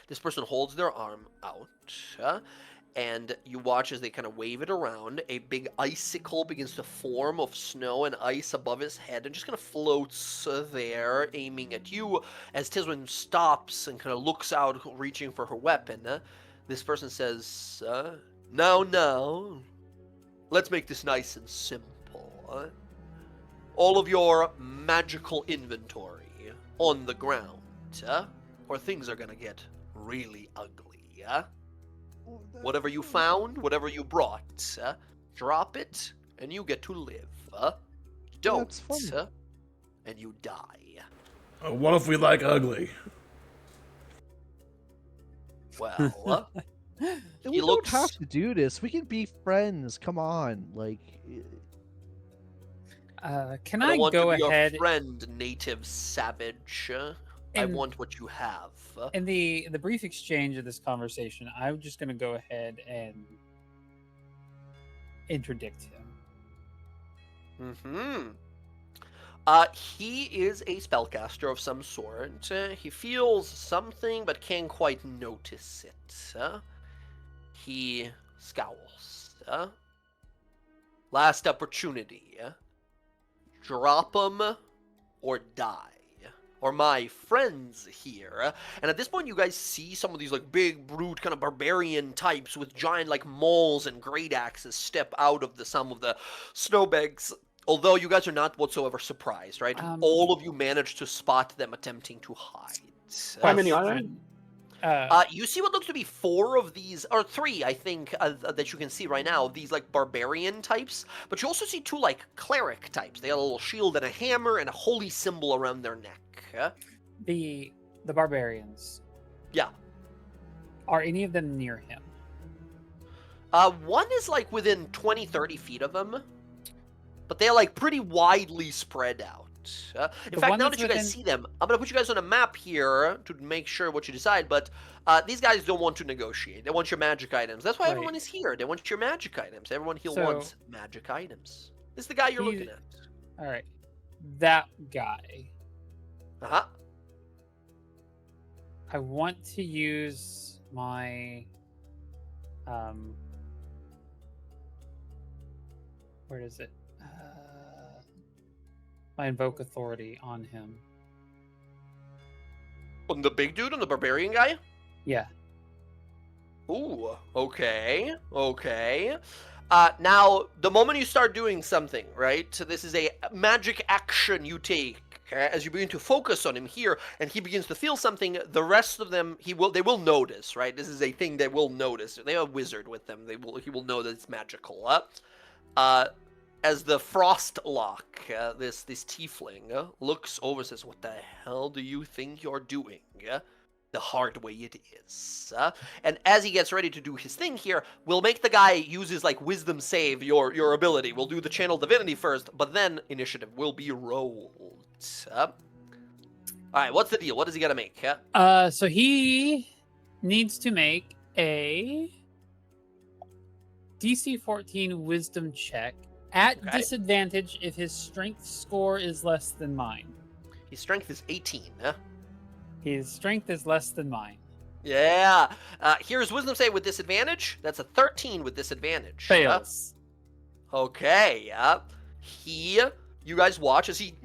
This person holds their arm out, and you watch as they kind of wave it around. A big icicle begins to form of snow and ice above his head and just kind of floats there, aiming at you. As Tiswin stops and kind of looks out, reaching for her weapon, this person says, now, let's make this nice and simple. All of your magical inventory on the ground, or things are gonna get really ugly. Whatever you found, whatever you brought, drop it, and you get to live. Don't, and you die. What if we like ugly? Well, We don't have to do this. We can be friends. Come on, like. Can I I want go to be ahead? your friend, native savage. I want what you have. In the brief exchange of this conversation, I'm just going to go ahead and interdict him. He is a spellcaster of some sort. He feels something but can't quite notice it. He scowls. Last opportunity. Drop him or die. Or my friends here. And at this point, you guys see some of these like big, brute, kind of barbarian types with giant like mauls and great axes step out of some of the snowbanks. Although you guys are not whatsoever surprised, right? All of you managed to spot them attempting to hide. How many are there? You see what looks to be 4 of these, or 3, I think, that you can see right now, these, like, barbarian types. But you also see 2, like, cleric types. They got a little shield and a hammer and a holy symbol around their neck. The barbarians. Yeah. Are any of them near him? One is, like, within 20, 30 feet of him. But they're, like, pretty widely spread out. In fact, now that you guys see them, I'm going to put you guys on a map here to make sure what you decide, but these guys don't want to negotiate. They want your magic items. That's why everyone is here. They want your magic items. Everyone here wants magic items. This is the guy you're looking at. All right. That guy. Uh-huh. I want to use my... where is it? My invoke authority on him. On the big dude, on the barbarian guy? Yeah. Ooh, okay, okay. Now, the moment you start doing something, right? So this is a magic action you take. As you begin to focus on him here, and he begins to feel something, the rest of them, they will notice, right? This is a thing they will notice. They have a wizard with them. He will know that it's magical. As the Frostlock, this tiefling, looks over and says, "What the hell do you think you're doing?" The hard way it is. And as he gets ready to do his thing here, we'll make the guy use his wisdom save, your ability. We'll do the channel divinity first, but then initiative will be rolled. Alright, what's the deal? What does he gotta make? So he needs to make a DC 14 wisdom check at disadvantage if his strength score is less than mine. His strength is 18. His strength is less than mine. Yeah. Here's wisdom save with disadvantage. That's a 13 with disadvantage. Fails. Okay, yeah. You guys watch as he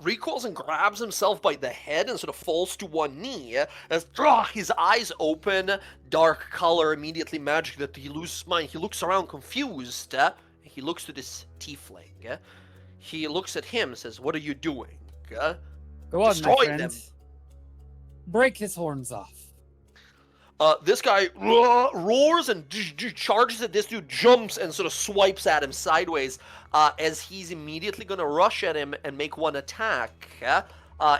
recoils and grabs himself by the head and sort of falls to one knee. As his eyes open, dark color, immediately magic that he loses his mind. He looks around confused. He looks to this tiefling. He looks at him and says, "What are you doing?" Go on, Destroy my friend. them. Break his horns off. This guy roars and charges at this dude, jumps and sort of swipes at him sideways as he's immediately going to rush at him and make one attack.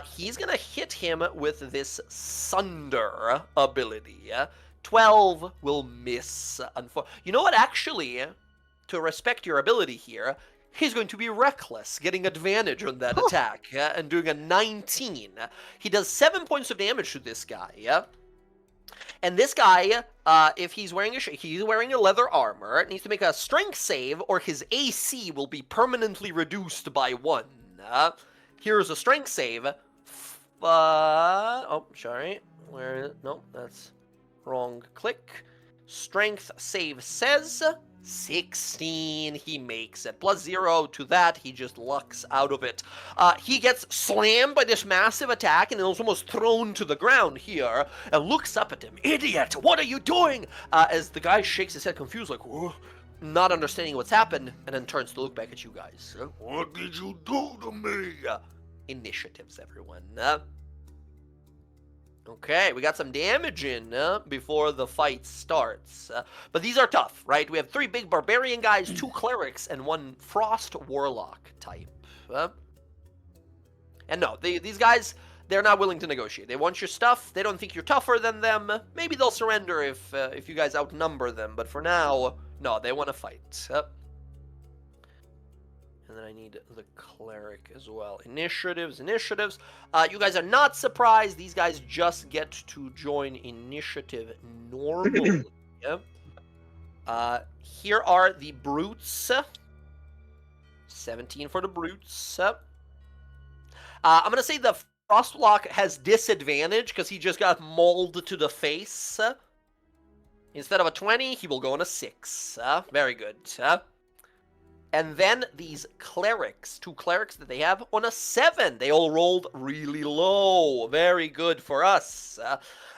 He's going to hit him with this Sunder ability. 12 will miss. You know what, actually, to respect your ability here, he's going to be reckless, getting advantage on that attack, and doing a 19. He does 7 points of damage to this guy, And this guy, if he's wearing a leather armor, needs to make a strength save, or his AC will be permanently reduced by 1. Here's a strength save. Oh, sorry. No, that's wrong click. Strength save says 16. He makes it. Plus 0 to that. He just lucks out of it. He gets slammed by this massive attack and is almost thrown to the ground here and looks up at him. "Idiot, what are you doing?" As the guy shakes his head confused, like, "Whoa," not understanding what's happened, and then turns to look back at you guys. "What did you do to me?" Initiatives, everyone. Okay, we got some damage in before the fight starts. But these are tough, right? We have 3 big barbarian guys, 2 clerics, and 1 frost warlock type. And no, these guys, they're not willing to negotiate. They want your stuff. They don't think you're tougher than them. Maybe they'll surrender if you guys outnumber them. But for now, no, they want to fight. And then I need the cleric as well. Initiatives. You guys are not surprised. These guys just get to join initiative normally. Here are the brutes. 17 for the brutes. I'm going to say the Frostlock has disadvantage because he just got mauled to the face. Instead of a 20, he will go on a 6. Very good. And then these clerics, 2 clerics that they have on a 7. They all rolled really low. Very good for us.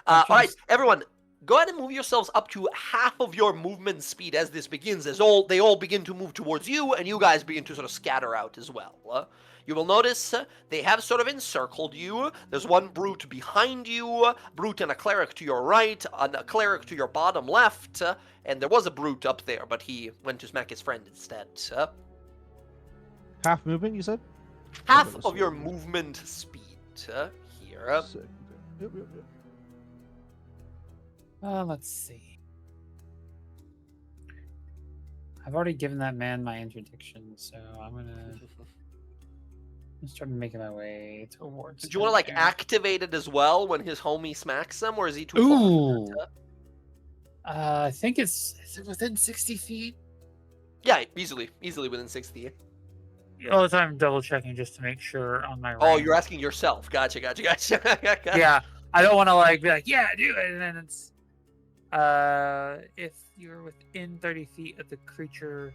All right, everyone, go ahead and move yourselves up to half of your movement speed as this begins, as they all begin to move towards you, and you guys begin to sort of scatter out as well. You will notice they have sort of encircled you. There's 1 brute behind you, brute and a cleric to your right, and a cleric to your bottom left, and there was a brute up there, but he went to smack his friend instead. Half movement, you said? Half of your movement speed here. Sick. Yep. Let's see. I've already given that man my interdiction, so I'm gonna start making my way towards. Do you want to activate it as well when his homie smacks him, or is he too Ooh. far? I think is it within 60 feet? Yeah, easily within 60. All the time, double checking just to make sure on my. Oh, range. you're asking yourself. Gotcha. Yeah, I don't want to be like, yeah, do it, and then it's if you're within 30 feet of the creature,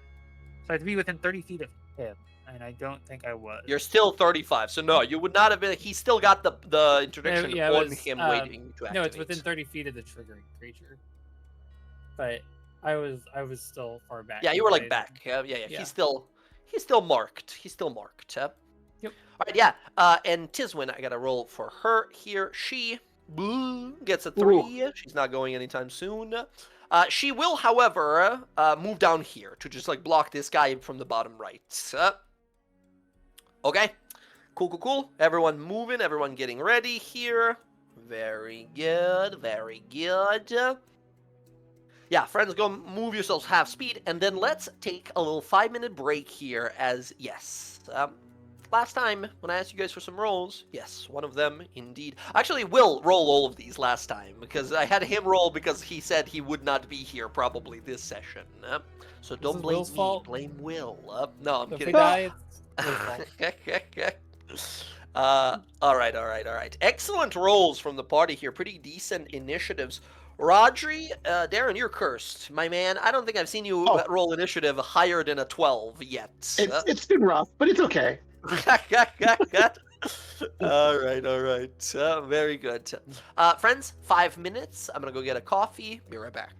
so I have to be within 30 feet of him. and I don't think I was. You're still 35, so no, you would not have been. He still got the interdiction Yeah, it on was, him waiting to activate. No, it's within 30 feet of the triggering creature. But I was still far back. Yeah, you were like I- back. Yeah. Yeah. He's still marked. He's still marked. Yep. All right, yeah. And Tiswin, I got to roll for her here. She gets a 3. She's not going anytime soon. She will, however, move down here to just like block this guy from the bottom right. Okay. Cool. Everyone moving. Everyone getting ready here. Very good. Very good. Yeah, friends, go move yourselves half speed, and then let's take a little 5-minute break here as, yes, last time when I asked you guys for some rolls, yes, one of them indeed. Actually, Will roll all of these last time, because I had him roll because he said he would not be here probably this session. So don't is blame Will's me, fault? blame Will. No, I'm So if we kidding. die, it's Will's fault. All right. Excellent rolls from the party here. Pretty decent initiatives. Rodri, Darren, you're cursed, my man. I don't think I've seen you roll initiative higher than a 12 yet. It's been rough, but it's okay. All right. Very good. Friends, 5 minutes. I'm gonna go get a coffee. Be right back.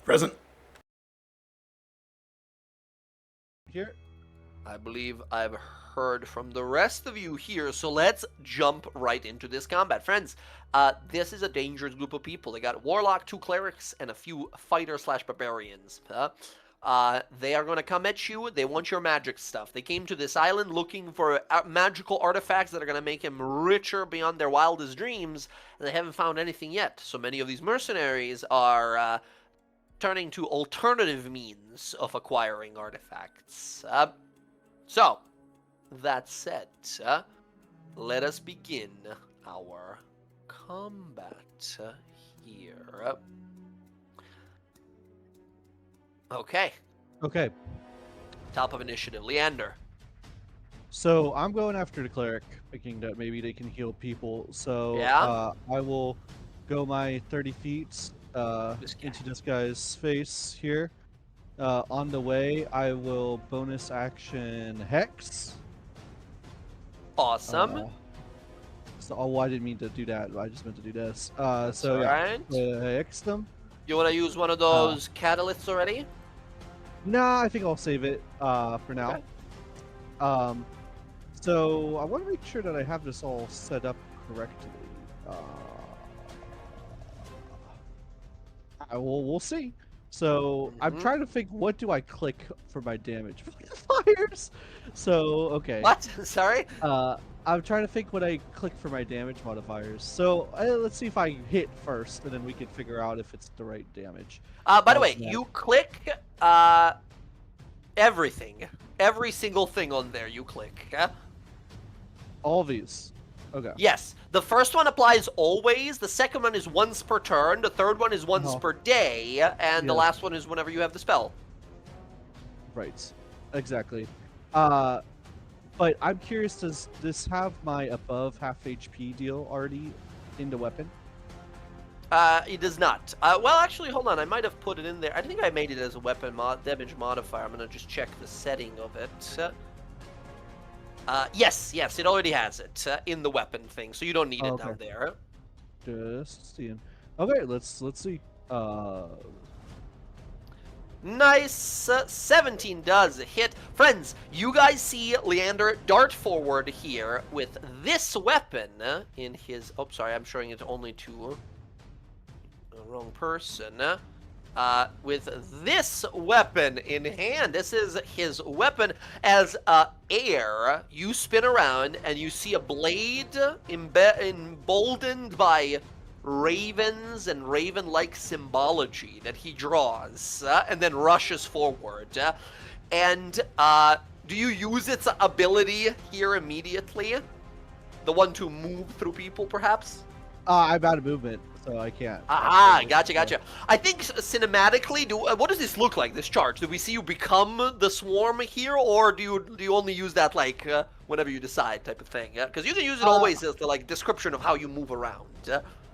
Present. Here. I believe I've heard from the rest of you here, so let's jump right into this combat. Friends, this is a dangerous group of people. They got Warlock, 2 Clerics, and a few Fighter/Barbarians. They are going to come at you. They want your magic stuff. They came to this island looking for magical artifacts that are going to make him richer beyond their wildest dreams, and they haven't found anything yet. So many of these mercenaries are turning to alternative means of acquiring artifacts. So, that said, let us begin our combat here. Okay, Okay. top of initiative, Leander. So I'm going after the cleric, thinking that maybe they can heal people. So Yeah? I will go my 30 feet This guy. into this guy's face here. On the way, I will bonus action Hex. Awesome. Oh, I didn't mean to do that. I just meant to do this. So yeah, Alright. Hex them. You want to use one of those catalysts already? Nah, I think I'll save it for now. Okay. So I want to make sure that I have this all set up correctly. We'll see. So I'm Mhm. trying to think, what do I click for my damage modifiers? So okay. What? Sorry? I'm trying to think what I click for my damage modifiers. So let's see if I hit first, and then we can figure out if it's the right damage. By the How's way, that? you click everything. Every single thing on there you click. All these. Okay. Yes. The first one applies always. The second one is once per turn. The third one is once Uh-huh. per day. And the Yeah. last one is whenever you have the spell. Right. Exactly. But I'm curious, does this have my above half HP deal already in the weapon? It does not. Well, actually, hold on. I might have put it in there. I think I made it as a weapon damage modifier. I'm going to just check the setting of it. Yes, it already has it in the weapon thing, so you don't need it down Okay. there. Just seeing. Okay, let's see. Nice. 17 does hit. Friends, you guys see Leander dart forward here with this weapon in his... Oh, sorry, I'm showing it only to the wrong person. With this weapon in hand. This is his weapon. As air, you spin around and you see a blade emboldened by ravens and raven-like symbology that he draws and then rushes forward. And do you use its ability here immediately? The one to move through people, perhaps? I'm out of movement, so I can't. Aha, gotcha. I think cinematically, what does this look like, this charge? Do we see you become the swarm here, or do you only use that, like, whenever you decide type of thing? Because you can use it always as the, like, description of how you move around.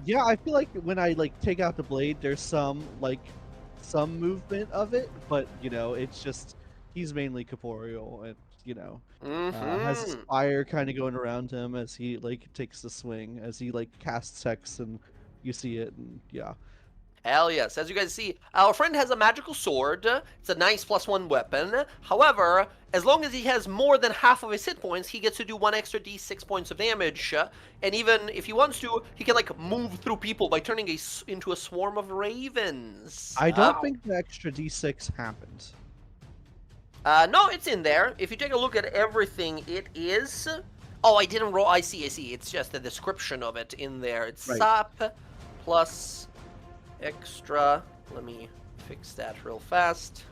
Yeah, I feel like when I, like, take out the blade, there's some movement of it, but, you know, it's just, he's mainly corporeal, and, you know, has his fire kind of going around him as he, like, takes the swing, as he, like, casts Hex, and you see it, and yeah. Hell yes. As you guys see, our friend has a magical sword. It's a nice +1 weapon. However, as long as he has more than half of his hit points, he gets to do 1 extra d6 points of damage. And even if he wants to, he can, like, move through people by turning into a swarm of ravens. I don't think the extra d6 happened. No, it's in there. If you take a look at everything, it is... Oh, I didn't roll. I see. It's just the description of it in there. It's Right. SAP plus extra. Let me fix that real fast.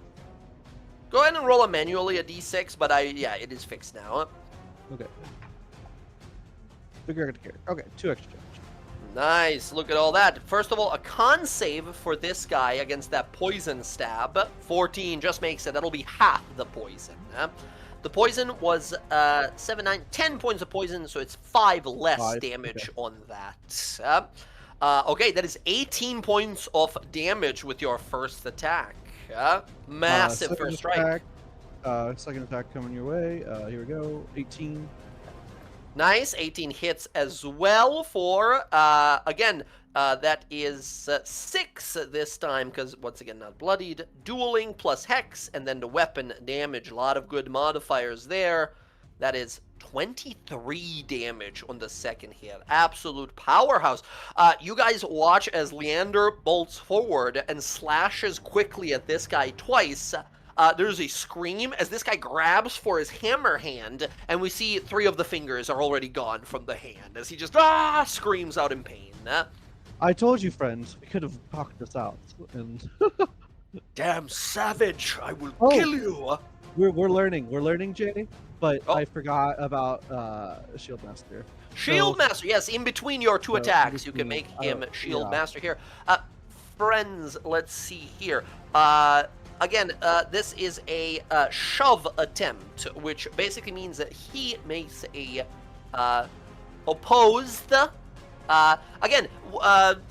Go ahead and roll manually a d6, but yeah, it is fixed now. Okay. Figure out the character. Okay, 2 extra damage. Nice. Look at all that. First of all, a con save for this guy against that poison stab. 14 just makes it. That'll be half the poison. The poison was 7, 9, 10 points of poison, so it's 5 less 5, damage okay. on that. Okay, that is 18 points of damage with your first attack. Massive Second first strike. attack, second attack coming your way. Here we go. 18. Nice. 18 hits as well for, again, That is 6 this time, because once again, not bloodied. Dueling plus hex, and then the weapon damage. A lot of good modifiers there. That is 23 damage on the second hit. Absolute powerhouse. You guys watch as Leander bolts forward and slashes quickly at this guy twice. There's a scream as this guy grabs for his hammer hand, and we see 3 of the fingers are already gone from the hand as he just screams out in pain. I told you, friends, we could have talked this out. And Damn savage! I will Oh. kill you! we're learning, Jay. But Oh. I forgot about Shield Master. Shield So- Master, yes, in between your 2 So, in attacks, you can make between, him Shield yeah. Master here. Friends, let's see here. Again, this is a shove attempt, which basically means that he makes a opposed. Again,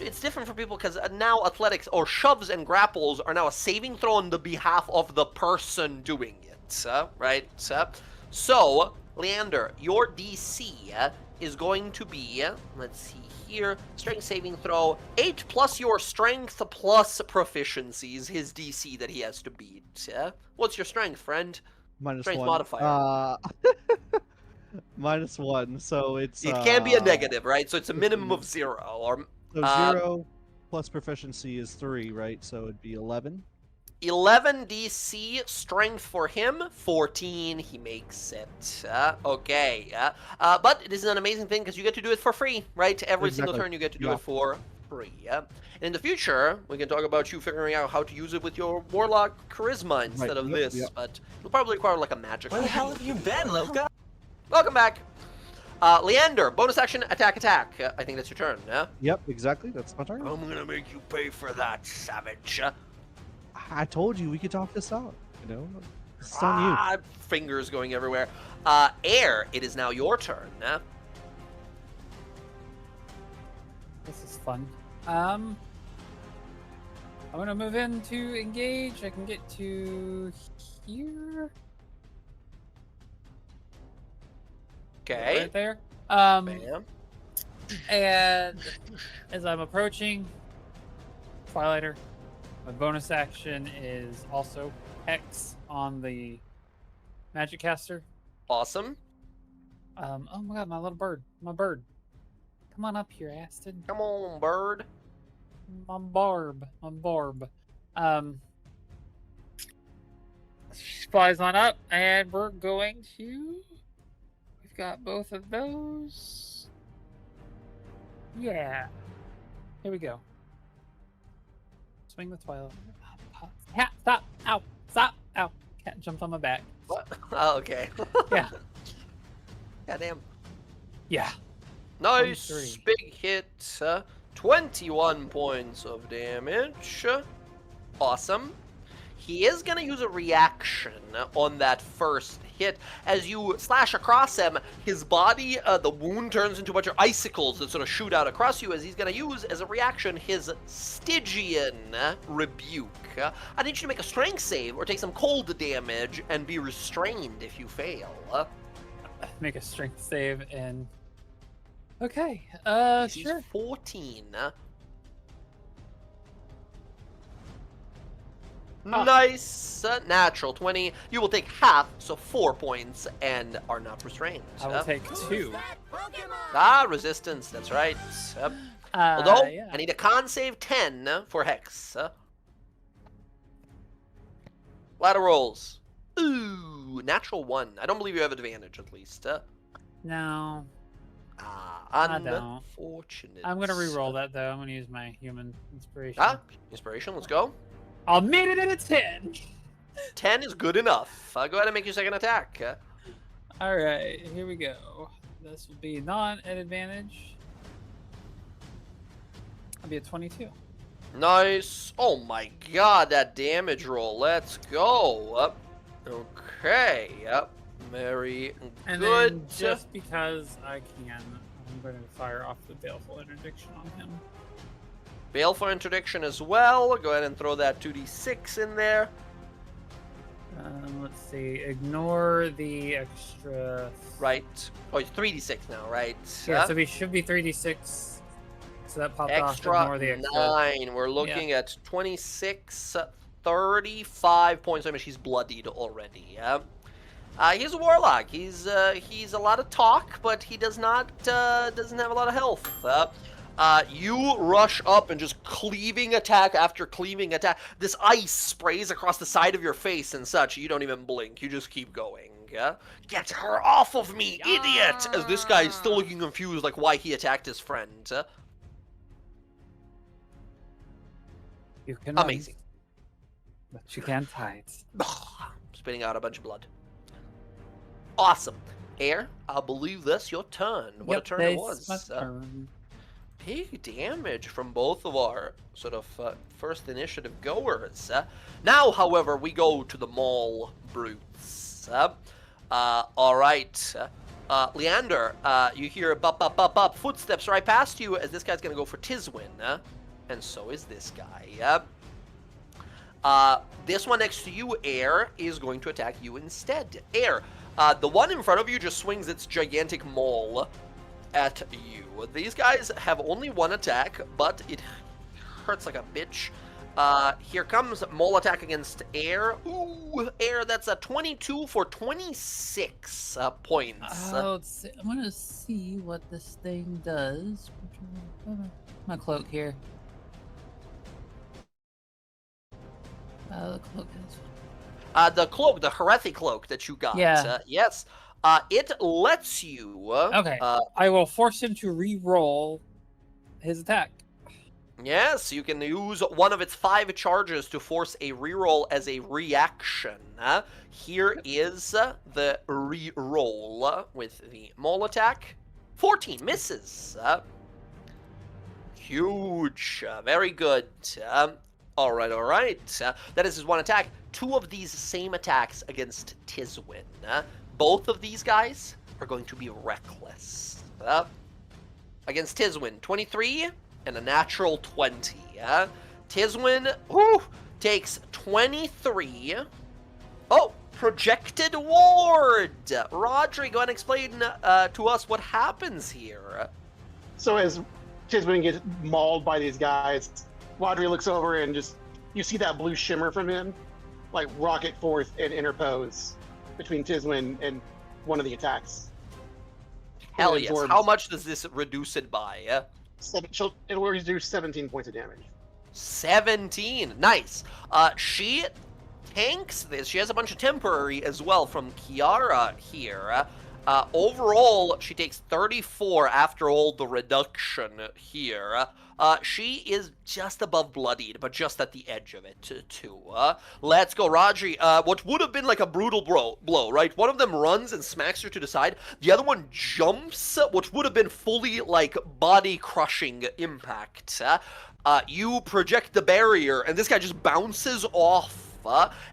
it's different for people because now athletics or shoves and grapples are now a saving throw on the behalf of the person doing it, right? So, Leander, your DC is going to be, let's see here, strength saving throw, 8 plus your strength plus proficiencies, his DC that he has to beat. What's your strength, friend? Minus Strength 1. modifier. -1, so it's... It can be a negative, right? So it's a minimum of 0, or So 0 plus proficiency is 3, right? So it'd be 11. 11 DC, strength for him, 14, he makes it. Okay, but it is an amazing thing because you get to do it for free, right? Every single Exactly. turn you get to do Yeah. it for free. And in the future, we can talk about you figuring out how to use it with your Warlock Charisma instead of Yep, this, yep. but it'll probably require like a magic. Where the hell have you been, Loka? Welcome back. Leander, bonus action, attack. I think that's your turn, yeah? Yep, exactly. That's my turn. I'm gonna make you pay for that, savage. I told you we could talk this out. You know, it's on you. Fingers going everywhere. Air, it is now your turn. This is fun. I'm gonna move in to engage. I can get to here. Okay. Right there. Bam. And as I'm approaching Twilighter, my bonus action is also Hex on the magic caster. Awesome. Oh my god, my little bird. My bird. Come on up here, Aston. Come on, bird. My barb. My barb. She flies on up, and we're going to. We've got both of those. Yeah. Here we go. Swing the Twilight. Cat, stop! Ow! Stop! Ow! Cat jumped on my back. What? Oh, okay. Yeah. Goddamn. Yeah. Nice. 23. Big hit. 21 points of damage. Awesome. He is going to use a reaction on that first hit. As you slash across him, his body, the wound turns into a bunch of icicles that sort of shoot out across you as he's going to use, as a reaction, his Stygian Rebuke. I need you to make a strength save or take some cold damage and be restrained if you fail. Make a strength save and. Okay. He's Sure. 14. Ah. Nice. Natural 20. You will take half, so 4 points, and are not restrained. I will take Who's 2. that Pokemon? Resistance. That's right. Although, Yeah. I need a con save 10 for Hex. Ladder rolls. Ooh, natural 1. I don't believe you have advantage, at least. No. I don't. Unfortunate. I'm gonna re-roll that though. I'm gonna use my human inspiration. Inspiration, let's go. I'll meet it at a 10. 10 is good enough. Go ahead and make your second attack. All right, here we go. This will be not at advantage. I'll be at 22. Nice. Oh my god, that damage roll. Let's go. Okay. Yep. Very And good. then just because I can, I'm going to fire off the Baleful Interdiction on him. Baleful Interdiction as well. Go ahead and throw that 2d6 in there. Let's see. Ignore the extra. Right. Oh, it's 3d6 now, right? Yeah, so we should be 3d6. So that popped Extra off. Ignore the extra. 9. We're looking at 26, 35 points. I mean, she's bloodied already. Yeah. He's a warlock. He's a lot of talk, but he doesn't have a lot of health. You rush up and just cleaving attack after cleaving attack. This ice sprays across the side of your face and such. You don't even blink. You just keep going. Get her off of me, idiot! As this guy is still looking confused, like why he attacked his friend. You can Amazing. Run, but you can't hide. Spitting out a bunch of blood. Awesome. Air, I believe that's your turn. What a turn it was. My turn. Big damage from both of our sort of first initiative goers. Now, however, we go to the mall brutes. All right. Leander, you hear bop, bop, bop, bop, footsteps right past you as this guy's going to go for Tizwin. And so is this guy. This one next to you, Air, is going to attack you instead. Air, the one in front of you just swings its gigantic maul at you. These guys have only one attack, but it hurts like a bitch. Here comes maul attack against Air. Ooh, Air, that's a 22 for 26 points. I'm gonna see what this thing does. My cloak here. The cloak The Herethi cloak that you got. Yeah. Yes. It lets you. Okay. I will force him to re-roll his attack. Yes, you can use one of its 5 charges to force a reroll as a reaction. Here is the reroll with the maul attack. 14 misses. Huge. Very good. All right. That is his one attack. 2 of these same attacks against Tizwin. Both of these guys are going to be reckless. Against Tizwin, 23 and a natural 20. Tizwin takes 23. Oh, projected ward. Rodri, go ahead and explain to us what happens here. So as Tizwin gets mauled by these guys, Rodri looks over and just, you see that blue shimmer from him, like rocket forth and interpose between Tizwin and one of the attacks. Hell yes. How much does this reduce it by? It will reduce 17 points of damage. 17. Nice. She tanks this. She has a bunch of temporary as well from Kiara here. Overall, she takes 34 after all the reduction here. She is just above bloodied, but just at the edge of it, too. Let's go, Rodri. What would have been like a brutal blow, right? One of them runs and smacks her to the side. The other one jumps, which would have been fully, like, body-crushing impact. You project the barrier, and this guy just bounces off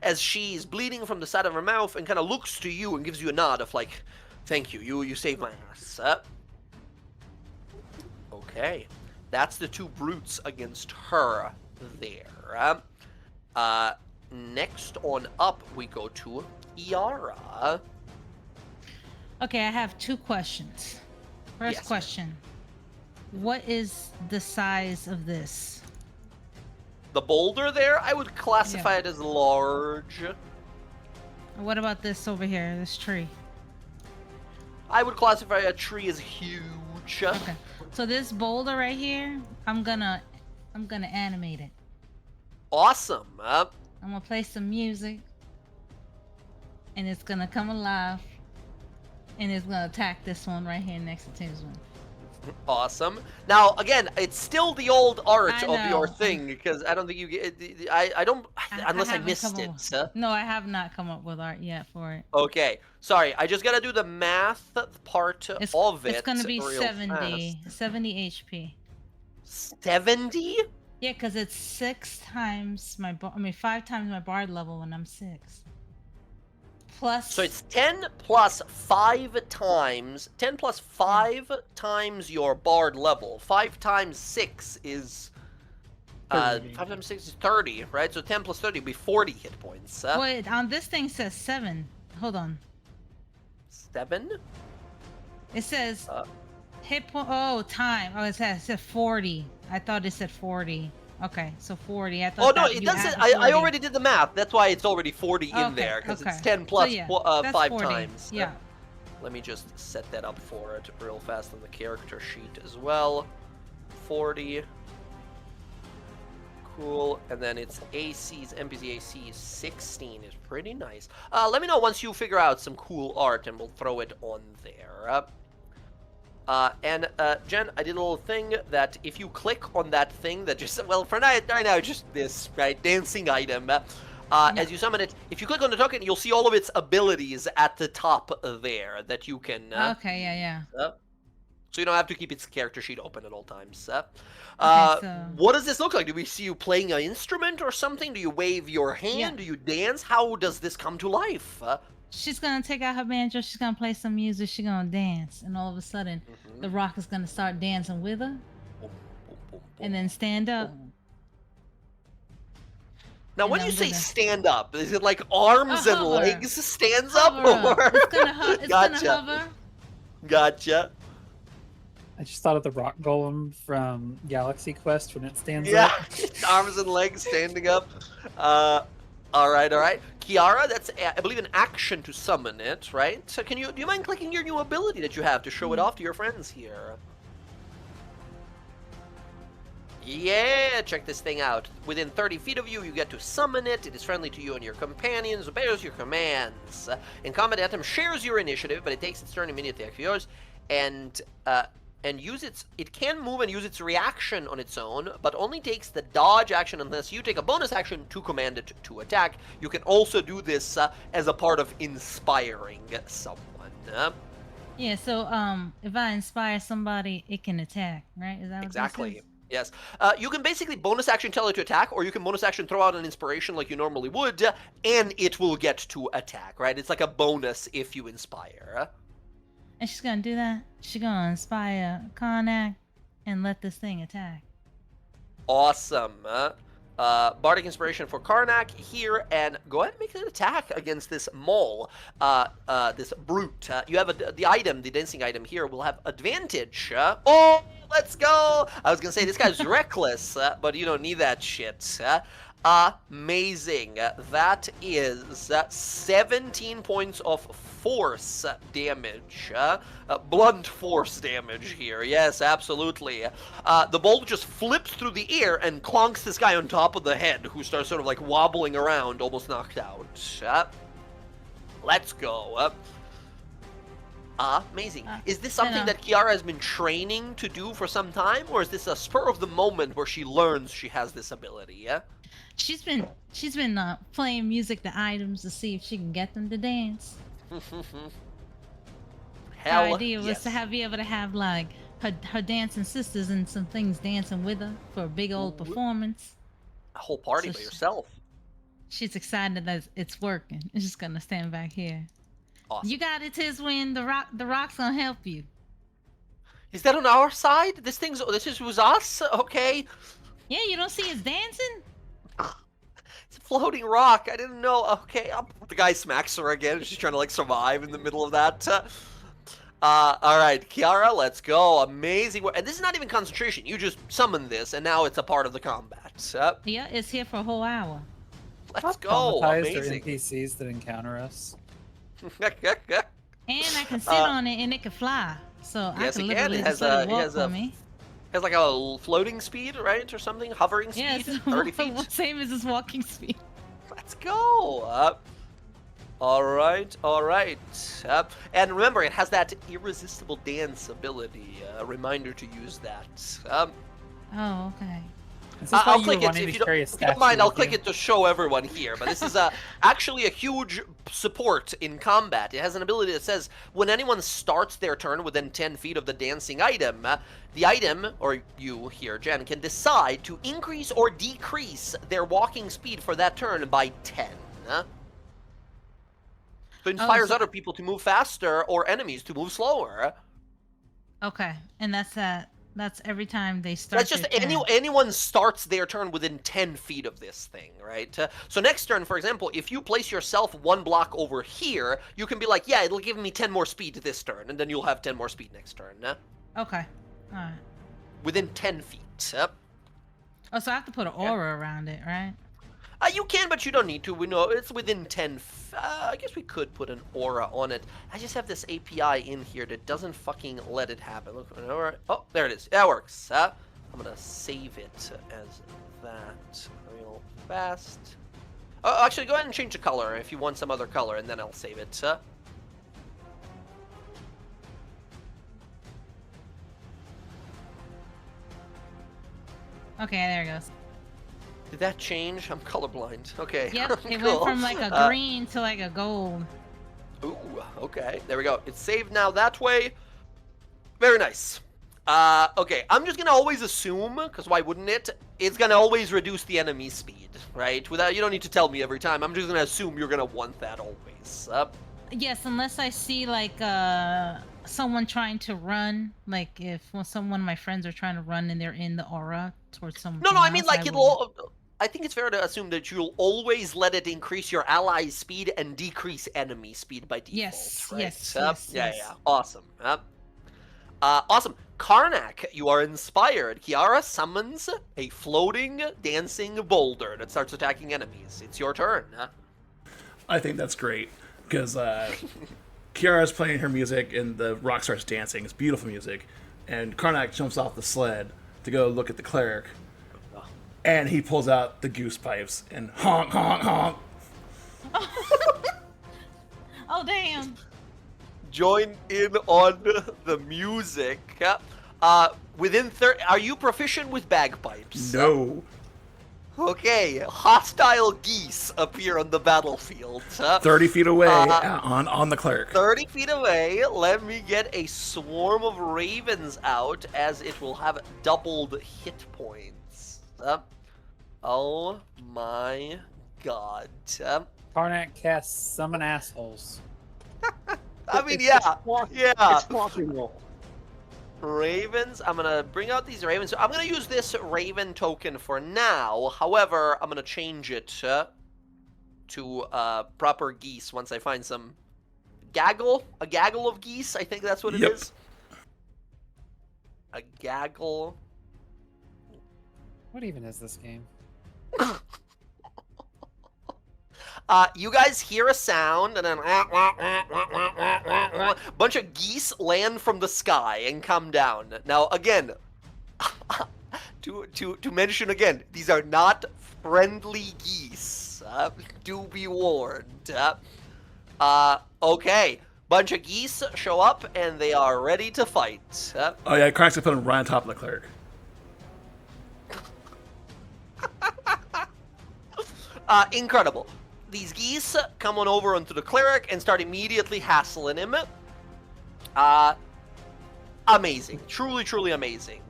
as she's bleeding from the side of her mouth and kind of looks to you and gives you a nod of, like, thank you. You saved my ass. Okay. That's the 2 brutes against her there. Next on up, we go to Iara. Okay, I have 2 questions. First Yes. question. What is the size of this? The boulder there, I would classify it as large. What about this over here, this tree? I would classify a tree as huge. Okay. So this boulder right here, I'm gonna animate it. Awesome. I'm gonna play some music, and it's gonna come alive, and it's gonna attack this one right here next to Tim's one. Awesome. Now, again, it's still the old art I of your know. thing, because I don't think you get... I don't... Unless I haven't missed come it. up- No, I have not come up with art yet for it. Okay. Sorry, I just gotta do the math part of it. It's gonna be real 70 fast. 70 HP. 70? Yeah, because it's 5 times my bard level when I'm 6. Plus. So it's 10 plus 5 times... 10 plus 5 times your bard level. 5 times 6 is... 5 times 6 is 30, right? So 10 plus 30 would be 40 hit points. Wait, on this thing says 7. Hold on. 7? It says Hit point. Oh, time. Oh, it said 40. I thought it said 40. Okay, so 40. I thought Oh, no, that it you does add say, the I 40. already did the math. That's why it's already 40 in Okay, there, because it's okay. 10 So, plus yeah, 5 that's 40. times. Yeah. Let me just set that up for it real fast on the character sheet as well. 40. Cool. And then it's AC's, NPC AC 16 is pretty nice. Let me know once you figure out some cool art, and we'll throw it on there. Jen, I did a little thing that if you click on that thing that just, well, for right now, just this, right, dancing item, as you summon it, if you click on the token, you'll see all of its abilities at the top there that you can... Okay, yeah. So you don't have to keep its character sheet open at all times. Okay, so... What does this look like? Do we see you playing an instrument or something? Do you wave your hand? Yeah. Do you dance? How does this come to life? She's gonna take out her banjo, she's gonna play some music, she's gonna dance, and all of a sudden, the rock is gonna start dancing with her, Boom, boom, boom, and boom. then stand up. Now, and when then you say with a- stand up, is it like arms and hover. legs stands Hover up? up. Or... It's gonna Gotcha. hover. Gotcha. I just thought of the rock golem from Galaxy Quest when it stands Yeah, up. arms and legs standing up. All right. Kiara, that's, I believe, an action to summon it, right? So do you mind clicking your new ability that you have to show it off to your friends here? Yeah, check this thing out. Within 30 feet of you, you get to summon it. It is friendly to you and your companions, obeys your commands. In combat, Atom shares your initiative, but it takes its turn immediately after yours, and it can move and use its reaction on its own, but only takes the dodge action unless you take a bonus action to command it to attack. You can also do this as a part of inspiring someone. Yeah, so if I inspire somebody, it can attack, right? Is that what Exactly. this is? Yes. You can basically bonus action tell it to attack, or you can bonus action throw out an inspiration like you normally would, and it will get to attack, right? It's like a bonus if you inspire. And she's gonna do that. She's gonna inspire Karnak and let this thing attack. Awesome. Bardic Inspiration for Karnak here, and go ahead and make an attack against this mole, this brute. You have the item, the dancing item here, will have advantage. Oh, let's go! I was gonna say, this guy's reckless, but you don't need that shit. Amazing. That is 17 points of force damage. Blunt force damage here. Yes, absolutely. The bolt just flips through the air and clonks this guy on top of the head, who starts sort of like wobbling around, almost knocked out. Let's go. Amazing. Is this something that Kiara has been training to do for some time, or is this a spur of the moment where she learns she has this ability? Yeah. She's been playing music to items to see if she can get them to dance. Hell Her idea was yes. to be able to have like her dancing sisters and some things dancing with her for a big old performance. A whole party So by yourself. She's excited that it's working. It's just gonna stand back here. Awesome. You got it, Tiswin. The rock's gonna help you. Is that on our side? This was us? Okay. Yeah, you don't see it's dancing? It's a floating rock. I didn't know. Okay. The guy smacks her again. She's trying to like survive in the middle of that. All right, Kiara, let's go. Amazing work. And this is not even concentration. You just summoned this, and now it's a part of the combat. Yeah, it's here for a whole hour. Let's go. Traumatized or Amazing. NPCs that encounter us. And I can sit on it and it can fly. So yes, I can it can. literally It just has let it it walk has for me. has like a floating speed, right, or something? Hovering speed. Yeah, it's 30 feet. same as his walking speed. Let's go. All right. And remember, it has that irresistible dance ability. Reminder to use that. Oh, okay. Is this why I'll you click were it. wanting If to you carry a don't mind, statue I'll with click you? it to show everyone here. But this is actually a huge support in combat. It has an ability that says when anyone starts their turn within 10 feet of the dancing item, the item, or you here, Jen, can decide to increase or decrease their walking speed for that turn by 10. So it inspires other people to move faster or enemies to move slower. Okay, and that's every time they start. That's just their turn. anyone starts their turn within 10 feet of this thing, right? So next turn, for example, if you place yourself one block over here, you can be like, yeah, it'll give me 10 more speed this turn, and then you'll have 10 more speed next turn. Okay. All right. Within 10 feet. Yep. Oh, so I have to put an aura around it, right? You can, but you don't need to. We know it's within 10. I guess we could put an aura on it. I just have this API in here that doesn't fucking let it happen. Look, an aura. Oh, there it is. That works. I'm gonna save it as that real fast. Oh, actually, go ahead and change the color if you want some other color, and then I'll save it. Okay, there it goes. Did that change? I'm colorblind. Okay. Yep, it Cool. went from like a green to like a gold. Ooh, okay. There we go. It's saved now that way. Very nice. Okay, I'm just gonna always assume, because why wouldn't it? It's gonna always reduce the enemy speed, right? Without, you don't need to tell me every time. I'm just gonna assume you're gonna want that always. Yes, unless I see like someone trying to run, like if one of my friends are trying to run and they're in the aura towards someone. No, I mean else, like I it'll. I think it's fair to assume that you'll always let it increase your allies' speed and decrease enemy speed by default. Yes, right? yes, Yeah, yes. yeah. Awesome. Awesome. Karnak, you are inspired. Kiara summons a floating, dancing boulder that starts attacking enemies. It's your turn. I think that's great because Kiara's playing her music and the rock starts dancing. It's beautiful music, and Karnak jumps off the sled to go look at the cleric, and he pulls out the goose pipes and honk, honk, honk. Oh damn! Join in on the music. Within 30, are you proficient with bagpipes? No. Okay, hostile geese appear on the battlefield. 30 feet away on the cleric. 30 feet away, let me get a swarm of ravens out, as it will have doubled hit points. Oh my god. Karnak casts summon assholes. I mean, It's yeah. It's possible. Ravens, I'm gonna bring out these ravens. I'm gonna use this raven token for now. However, I'm gonna change it to proper geese once I find some a gaggle of geese. I think that's what it is. A gaggle. What even is this game? You guys hear a sound, and then bunch of geese land from the sky and come down. Now, again, to mention again, these are not friendly geese. Do be warned. Okay, bunch of geese show up, and they are ready to fight. Oh yeah, Karnak's gonna put him right on top of the cleric. Incredible. These geese come on over onto the cleric and start immediately hassling him. Amazing. Truly, truly amazing.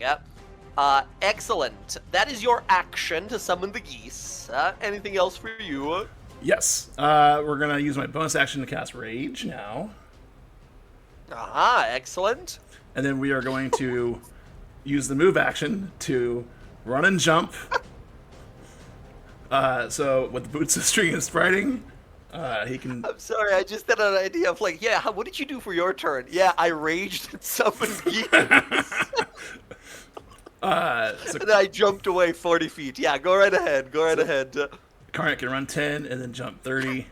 Excellent. That is your action to summon the geese. Anything else for you? Yes. We're gonna use my bonus action to cast Rage now. Excellent. And then we are going to use the move action to run and jump. So with the boots of string and spriting, he can. I'm sorry, I just had an idea of like, yeah, what did you do for your turn? Yeah, I raged and summoned geese. And then I jumped away 40 feet. Yeah, go right ahead. Go right ahead. Karnak can run 10 and then jump 30.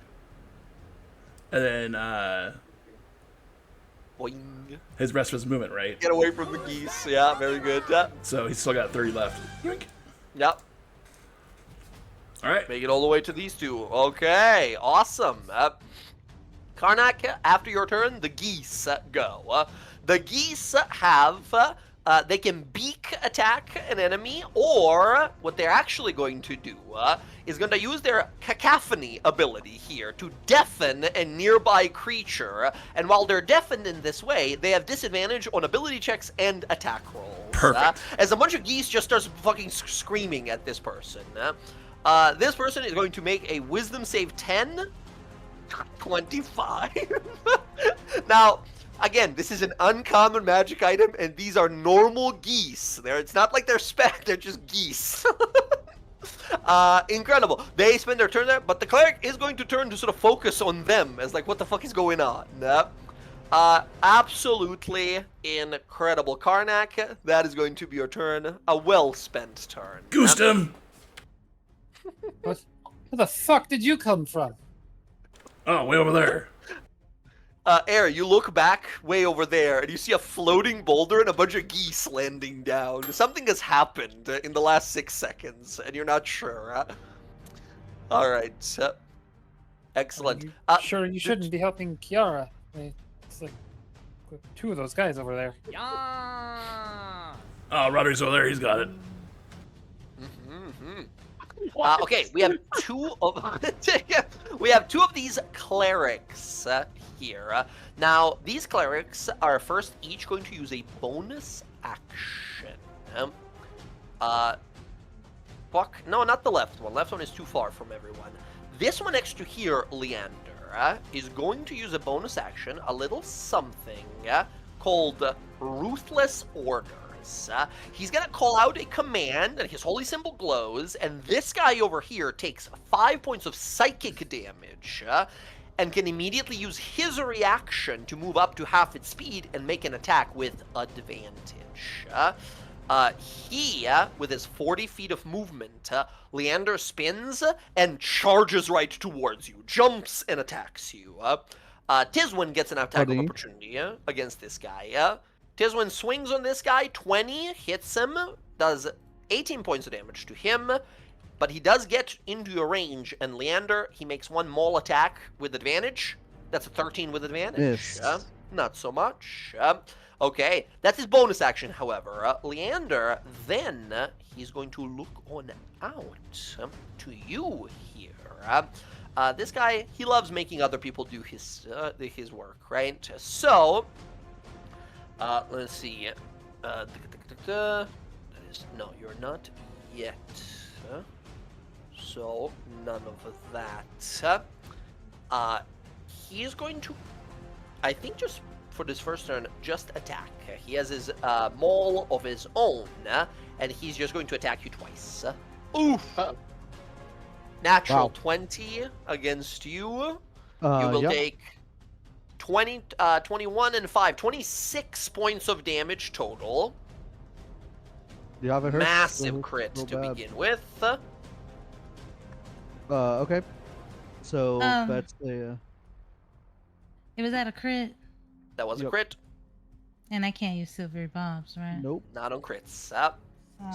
And then Boing. his rest of his movement, right? Get away from the geese. Yeah, very good. So he's still got 30 left. Yoink. Yep. All right. Make it all the way to these two. Okay, awesome. Karnak, after your turn, the geese go. The geese have, they can beak attack an enemy, or what they're actually going to do is going to use their cacophony ability here to deafen a nearby creature. And while they're deafened in this way, they have disadvantage on ability checks and attack rolls. Perfect. As a bunch of geese just starts fucking screaming at this person. This person is going to make a wisdom save 10. 25. Now, again, this is an uncommon magic item, and these are normal geese. It's not like they're they're just geese. Incredible. They spend their turn there, but the cleric is going to turn to sort of focus on them as like, what the fuck is going on? Absolutely incredible. Karnak, that is going to be your turn. A well-spent turn. Goosed him! What? Where the fuck did you come from? Oh, way over there. Air, you look back way over there, and you see a floating boulder and a bunch of geese landing down. Something has happened in the last 6 seconds, and you're not sure. All right. Excellent. You sure you shouldn't be helping Kiara. It's like 2 of those guys over there. Yeah. Oh, Roderick's over there. He's got it. Okay, we have 2 of we have 2 of these clerics here. Now, these clerics are first each going to use a bonus action. Fuck. No, not the left one. Left one is too far from everyone. This one next to here, Leander, is going to use a bonus action, a little something called Ruthless Orders. He's going to call out a command, and his holy symbol glows, and this guy over here takes 5 points of psychic damage, and can immediately use his reaction to move up to half its speed and make an attack with advantage. He, with his 40 feet of movement, Leander spins and charges right towards you, jumps and attacks you. Tizwin gets an attack of opportunity against this guy. Tizwin swings on this guy, 20, hits him, does 18 points of damage to him, but he does get into your range, and Leander, he makes 1 maul attack with advantage. That's a 13 with advantage. Yes. Not so much. Okay, that's his bonus action, however. Leander, then, he's going to look on out to you here. This guy, he loves making other people do his work, right? So, let's see. No, you're not yet. So, none of that. He's going to, I think, just for this first turn, just attack. He has his maul of his own, and he's just going to attack you twice. Oof! Natural 20 against you. You will take 20, 21 and 5, 26 points of damage total. Do you have it hurt? Massive crit to begin with. Okay. So that's a. It was at a crit, That was a crit. and I can't use silvery bobs, right? Nope. Not on crits.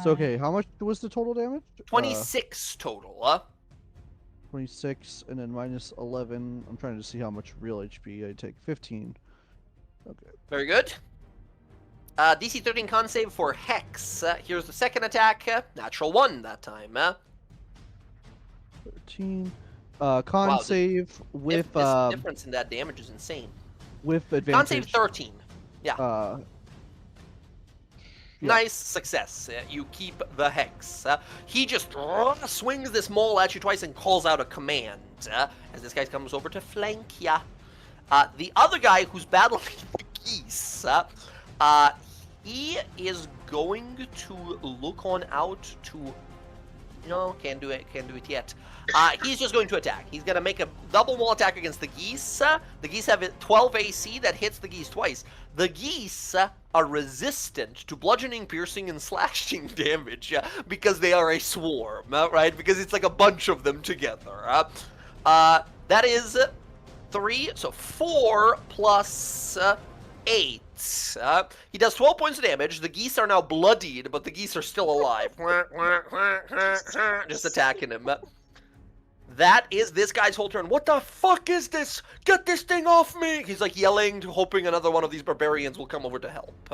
So okay, how much was the total damage? 26 total. 26 and then minus 11. I'm trying to see how much real HP I take. 15. Okay. Very good. DC 13 con save for Hex. Here's the second attack. Natural 1 that time. 13. Con save with the difference in that damage is insane. with advantage. Con save 13. Yeah. Yeah. Nice success. You keep the Hex. He just swings this mole at you twice and calls out a command as this guy comes over to flank ya. The other guy who's battling the geese, he is going to look on out to... No, can't do it yet. He's just going to attack. He's going to make a double wall attack against the geese. The geese have 12 AC that hits the geese twice. The geese are resistant to bludgeoning, piercing, and slashing damage because they are a swarm, right? Because it's like a bunch of them together. That is 3, so 4 plus 8. He does 12 points of damage. The geese are now bloodied, but the geese are still alive. Just attacking him. That is this guy's whole turn. What the fuck is this? Get this thing off me! He's like yelling, hoping another one of these barbarians will come over to help.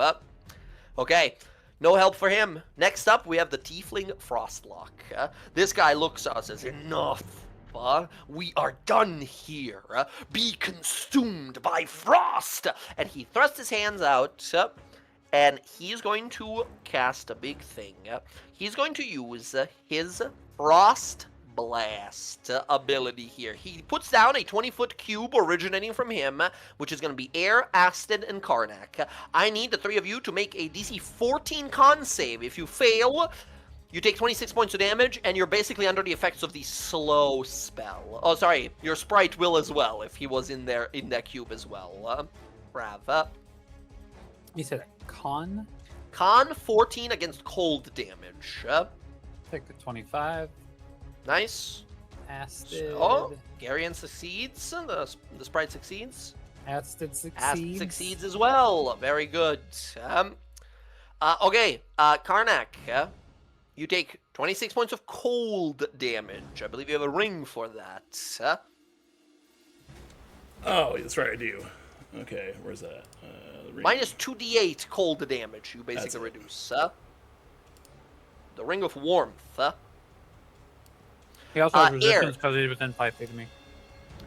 Okay, no help for him. Next up, we have the Tiefling Frostlock. This guy looks at us as enough. We are done here. Be consumed by frost. And he thrusts his hands out, and he's going to cast a big thing. He's going to use his Frost Blast ability here. He puts down a 20-foot cube originating from him, which is going to be Air, Aston, and Karnak. I need the 3 of you to make a DC 14 con save. If you fail, you take 26 points of damage, and you're basically under the effects of the slow spell. Oh, sorry, your sprite will as well, if he was in there in that cube as well. Trav. You said a con? Con 14 against cold damage. Take the 25. Nice. Acid. Oh, Garion succeeds. The sprite succeeds. Acid succeeds. Acid succeeds as well. Very good. Okay, Karnak, you take 26 points of cold damage. I believe you have a ring for that. Oh, that's right, I do. Okay, where's that? Minus 2d8 cold damage you basically reduce. The Ring of Warmth. He also has air. resistance because he's within 5 feet of me.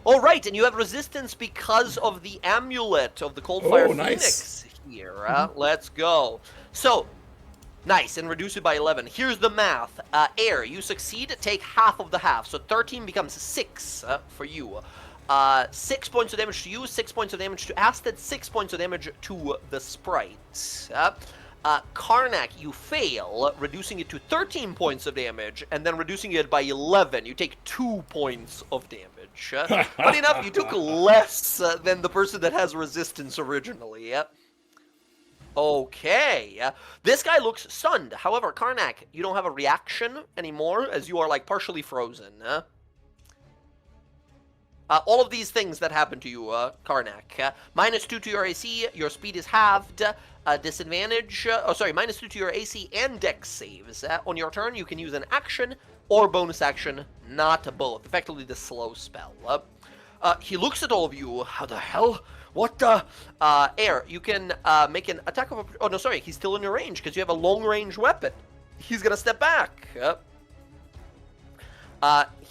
Oh, right, and you have resistance because of the amulet of the Coldfire Phoenix here. Let's go. So, nice, and reduce it by 11. Here's the math. Air, you succeed, take half of the half. So 13 becomes 6 for you. 6 points of damage to you, 6 points of damage to Astrid, 6 points of damage to the sprite. Karnak, you fail, reducing it to 13 points of damage, and then reducing it by 11. You take 2 points of damage. Funny enough, you took less than the person that has resistance originally. Okay. This guy looks stunned. However, Karnak, you don't have a reaction anymore, as you are, like, partially frozen. All of these things that happen to you, Karnak. Minus 2 to your AC, your speed is halved. Disadvantage, minus 2 to your AC and dex saves. On your turn, you can use an action or bonus action, not both. Effectively the slow spell. He looks at all of you. How the hell? What the? Air, you can make an attack of... Oh, no, sorry. He's still in your range because you have a long-range weapon. He's going to step back.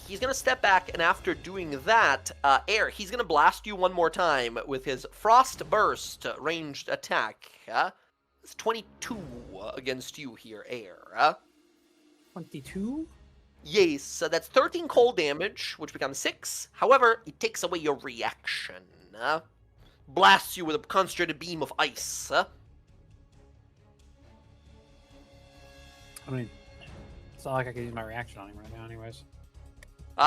He's going to step back, and after doing that, Air, he's going to blast you one more time with his Frost Burst ranged attack. It's 22 against you here, Air. 22? Yes, that's 13 cold damage, which becomes 6. However, it takes away your reaction. Blasts you with a concentrated beam of ice. I mean, it's not like I can use my reaction on him right now anyways.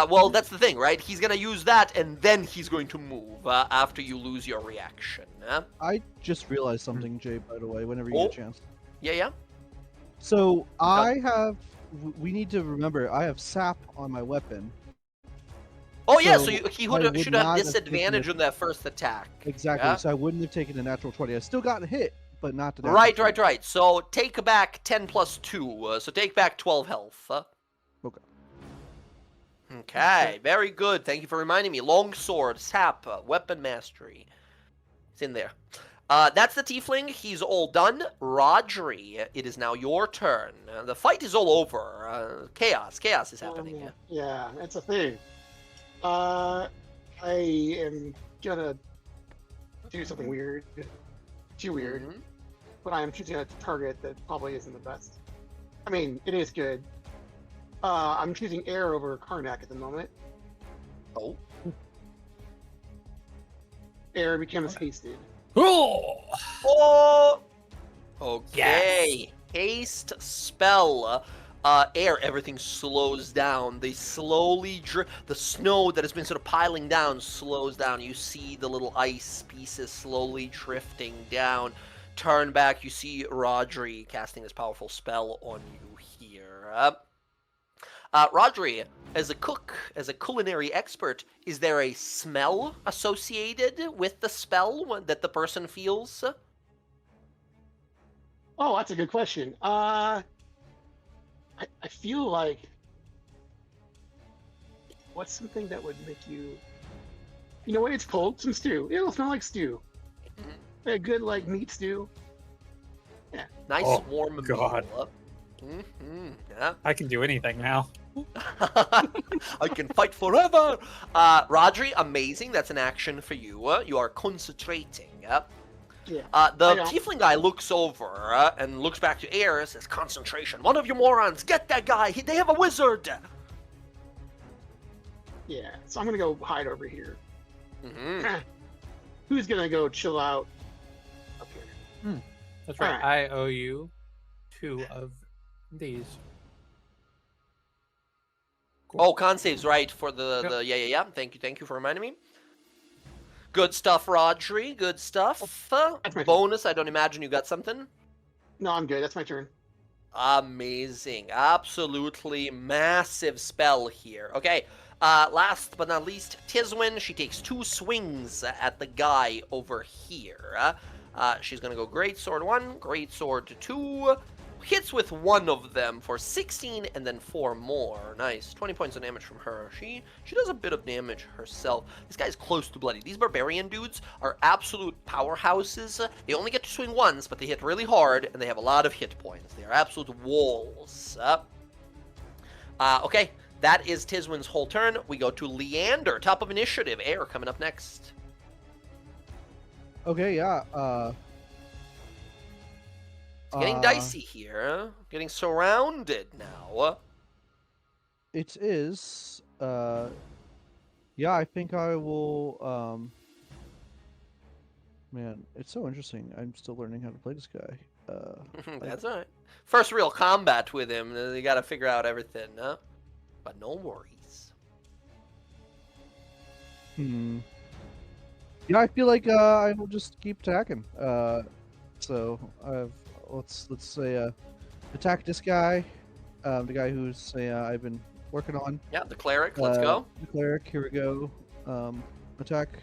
Well, that's the thing, right? He's gonna use that, and then he's going to move after you lose your reaction. I just realized something, Jay, by the way, whenever you get a chance. Yeah? So, we need to remember, I have sap on my weapon. Oh, yeah, so So he I should would have not have disadvantage taken on that first attack. Exactly, Yeah? so I wouldn't have taken a natural 20. I still got hit, but not the natural 20. Right. So take back 10 plus 2. So take back 12 health. Okay. Okay, very good. Thank you for reminding me. Longsword, sap, weapon mastery. It's in there. That's the tiefling. He's all done. Rodri, it is now your turn. The fight is all over. Chaos is happening. Yeah, that's a thing. I am gonna do something weird. Too weird. Mhm. But I am choosing a target that probably isn't the best. I mean, it is good. I'm choosing air over Karnak at the moment. Oh. Air becomes hasted. Oh! Okay. Haste spell. Air, everything slows down. They slowly the snow that has been sort of piling down slows down. You see the little ice pieces slowly drifting down. Turn back, you see Rodri casting this powerful spell on you here. Rodri, as a cook, as a culinary expert, is there a smell associated with the spell that the person feels? Oh, that's a good question. I feel like what's something that would make you? You know what? It's cold. Some stew. It'll smell like stew. Mm-hmm. A good like meat stew. Yeah. Nice Oh, warm God. meal. Mm-hmm. Yeah. I can do anything now. I can fight forever. Rodri, amazing. That's an action for you. You are concentrating. Yeah. The I know. tiefling guy looks over and looks back to Air and says, "Concentration. One of you morons, get that guy. They have a wizard." Yeah. So I'm gonna go hide over here. Mm-hmm. Who's gonna go chill out up here? That's right. Alright. I owe you 2 of these. Oh, con saves right for the Yep. yeah. Thank you for reminding me. Good stuff, Rodri. Good stuff. That's my turn. Bonus, I don't imagine you got something. No, I'm good. That's my turn. Amazing. Absolutely massive spell here. Okay, last but not least, Tiswin. She takes 2 swings at the guy over here. She's going to go Great Sword 1, Great Sword 2. Hits with 1 of them for 16 and then 4 more. Nice. 20 points of damage from her. She does a bit of damage herself. This guy's close to bloody. These barbarian dudes are absolute powerhouses. They only get to swing once, but they hit really hard and they have a lot of hit points. They are absolute walls. Okay, that is Tiswin's whole turn. We go to Leander, top of initiative. Air coming up next. Okay, yeah. It's getting dicey here. Getting surrounded now. It is. Yeah, I think I will. Man, it's so interesting. I'm still learning how to play this guy. That's all right. First real combat with him. You got to figure out everything, huh? But no worries. Yeah, I feel like I will just keep attacking. So let's say attack this guy, the guy who's I've been working on. Yeah, the cleric. Let's go. The cleric. Here we go. Attack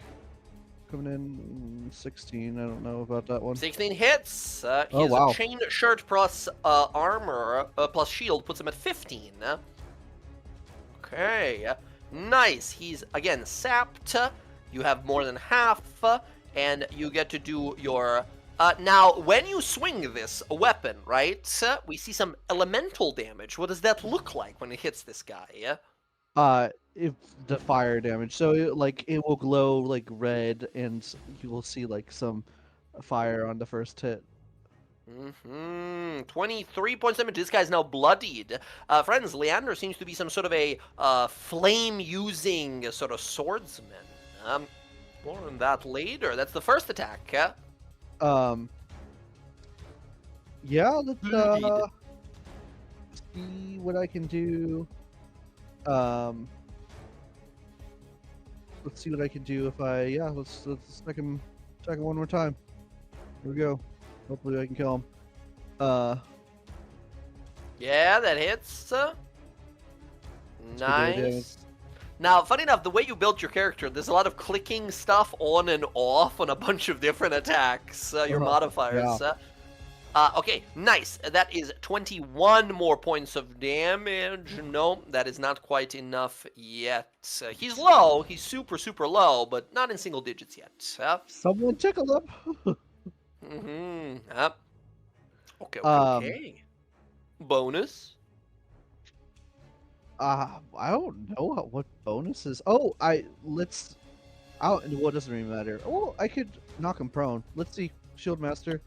coming in 16. I don't know about that one. 16 hits. Oh, His wow. chain shirt plus armor plus shield puts him at 15. Okay. Nice. He's again sapped. You have more than half, and you get to do your. Now, when you swing this weapon, right, we see some elemental damage. What does that look like when it hits this guy? If the fire damage, so it will glow like red, and you will see like some fire on the first hit. 23 points damage. This guy's now bloodied. Friends, Leander seems to be some sort of a flame-using sort of swordsman. More on that later. That's the first attack. Yeah, let's see what I can do. Let's see what I can do if let's attack him one more time. Here we go. Hopefully I can kill him. Yeah, that hits. Let's do Nice. Now, funny enough, the way you built your character, there's a lot of clicking stuff on and off on a bunch of different attacks, your modifiers. Okay, nice. That is 21 more points of damage. No, that is not quite enough yet. He's low. He's super, super low, but not in single digits yet. Someone tickle him. Okay, okay. Bonus. I don't know what bonuses. Oh, well, it doesn't really matter. Oh, I could knock him prone. Let's see, Shield Master.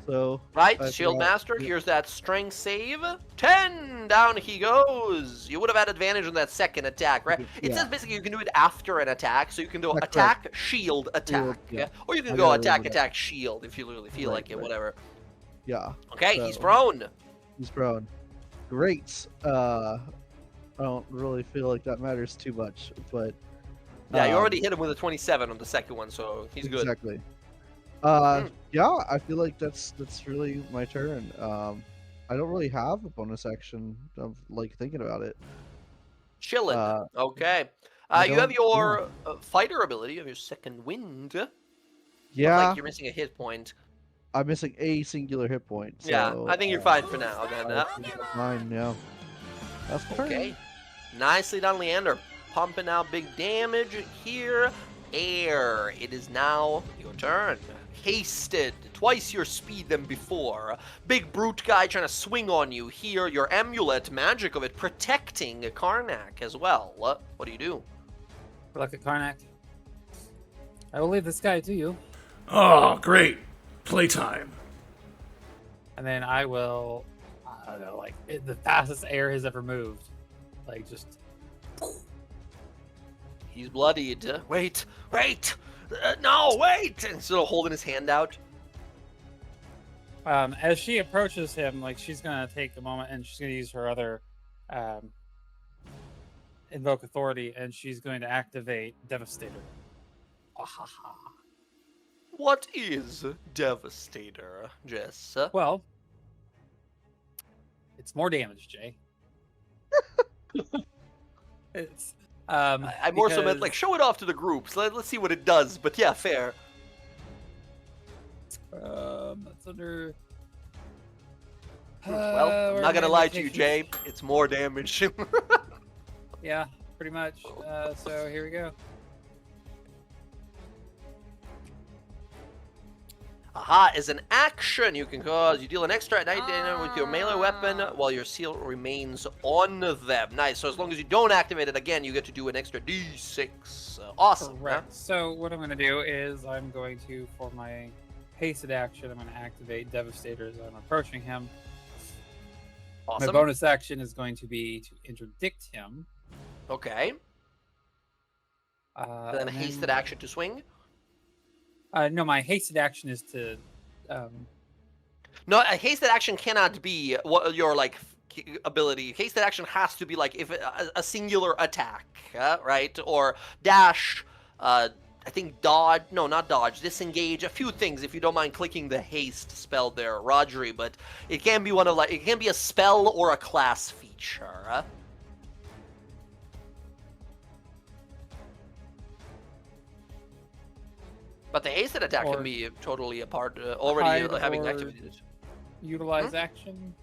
So Right, Shield Master. Here's that strength save. 10. Down he goes. You would have had advantage on that second attack, right? It says basically you can do it after an attack, so you can do attack, shield, attack, or you can go attack, attack, shield if you really feel like it. Whatever. Yeah. Okay, so, he's prone. He's prone. Great. I don't really feel like that matters too much, but yeah, you already hit him with a 27 on the second one, so he's good. Exactly. Yeah, I feel like that's really my turn. I don't really have a bonus action of like thinking about it. Chillin'. Okay. You have your fighter ability. You have your second wind. Yeah. But, like you're missing a hit point. I'm missing a singular hit point. So, Yeah, I think you're fine for now. Then. Fine. Yeah. That's okay. Nicely done, Leander. Pumping out big damage here. Air. It is now your turn. Hasted. Twice your speed than before. Big brute guy trying to swing on you. Here, your amulet, magic of it, protecting Karnak as well. What do you do? Look at Karnak. I will leave this guy to you. Oh, great. Playtime. And then I will, I don't know, the fastest air has ever moved. Just. He's bloodied. Wait. No, wait! Instead of holding his hand out. As she approaches him, she's gonna take a moment and she's gonna use her other invoke authority, and she's going to activate Devastator What is Devastator, Jess? Well, it's more damage, Jay. It's I more so meant like show it off to the groups. Let's see what it does. But yeah, fair. that's under. Well, I'm not gonna lie to you, Jay. It's more damage. Yeah, pretty much. So here we go. Aha, as an action, you deal an extra 9 damage with your melee weapon while your seal remains on them. Nice. So as long as you don't activate it again, you get to do an extra d6. Awesome. Correct. So what I'm going to do is I'm going to, for my hasted action, I'm going to activate Devastator as I'm approaching him. Awesome. My bonus action is going to be to interdict him. Okay. Then a hasted action to swing. No, my hasted action is to. No, a hasted action cannot be what your like ability. Hasted action has to be like if a singular attack, right? Or dash. I think dodge. No, not dodge. Disengage. A few things. If you don't mind clicking the haste spell there, Rodri. But it can be one of like it can be a spell or a class feature. But the hasted attack Or can be totally a part already hide having or activated. utilize action.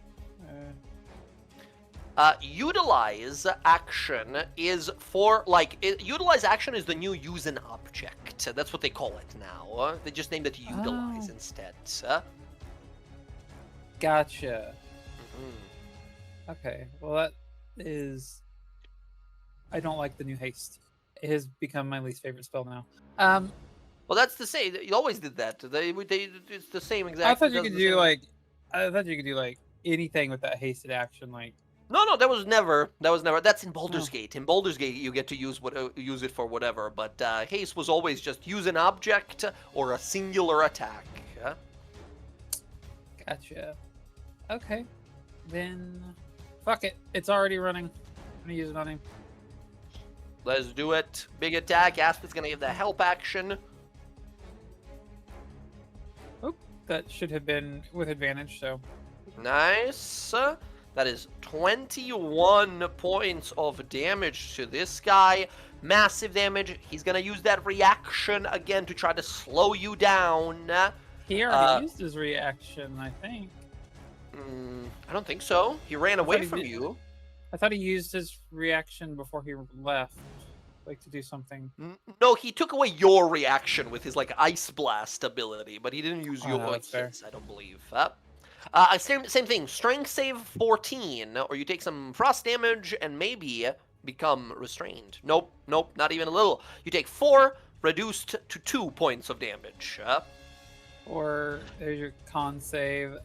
Utilize action is for like utilize action is the new use an object. That's what they call it now. They just named it utilize Oh. instead. Gotcha. Mhm. Okay. Well, that is. I don't like the new haste. It has become my least favorite spell now. Well, that's the same. You always did that. It's the same exact. I thought you does could the do same- like. I thought you could do like anything with that hasted action, like. No, that was never. That's in Baldur's Oh. Gate. In Baldur's Gate, you get to use use it for whatever. But haste was always just use an object or a singular attack. Gotcha. Okay. Then. Fuck it. It's already running. I'm gonna use it on him. Let's do it. Big attack. Aspid's gonna give the help action. That should have been with advantage, so. Nice. That is 21 points of damage to this guy. Massive damage. He's gonna use that reaction again to try to slow you down. He already used his reaction, I think. I don't think so. He ran thought away he from did. you. I thought he used his reaction before he left, like to do something. No, he took away your reaction with his like ice blast ability, but he didn't use Oh, your no, that's fair. his, I don't believe. Same thing. Strength save 14, or you take some frost damage and maybe become restrained. Nope, not even a little. You take 4, reduced to 2 points of damage. Or there's your con save,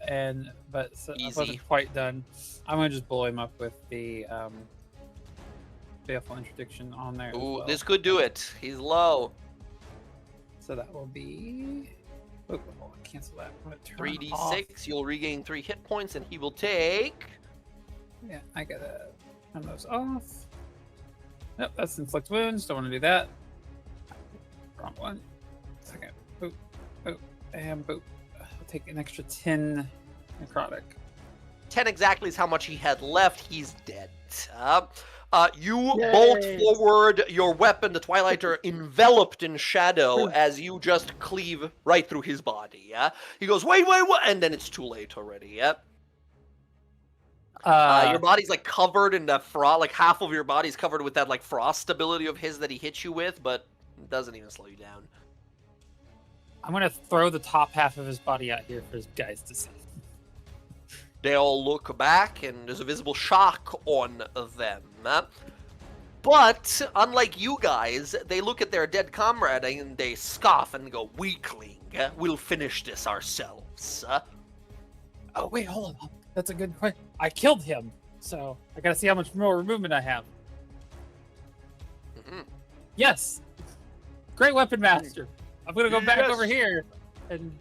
but I Easy. wasn't quite done. I'm gonna just blow him up with the baleful interdiction on there. as Ooh, well. this could do it. He's low. So that will be. Oh, cancel that. I'm gonna turn off. 3d6. You'll regain 3 hit points, and he will take. Yeah, I gotta turn those off. Nope, that's inflict wounds. Don't want to do that. Wrong one. Second. Boop. Boop. And boop. I'll take an extra 10 necrotic. 10 exactly is how much he had left. He's dead. You Yay. bolt forward your weapon, the Twilighter, enveloped in shadow as you just cleave right through his body. Yeah, he goes, wait, what? And then it's too late already. Yep. Your body's like covered in the frost. Like half of your body's covered with that like frost ability of his that he hit you with, but it doesn't even slow you down. I'm gonna throw the top half of his body out here for his guys to see. They all look back, and there's a visible shock on them. But, unlike you guys, they look at their dead comrade and they scoff and go, weakling, we'll finish this ourselves. Oh wait, hold on. That's a good question. I killed him, so I gotta see how much more movement I have. Mhm. Yes, great weapon master. I'm gonna go back Yes. over here and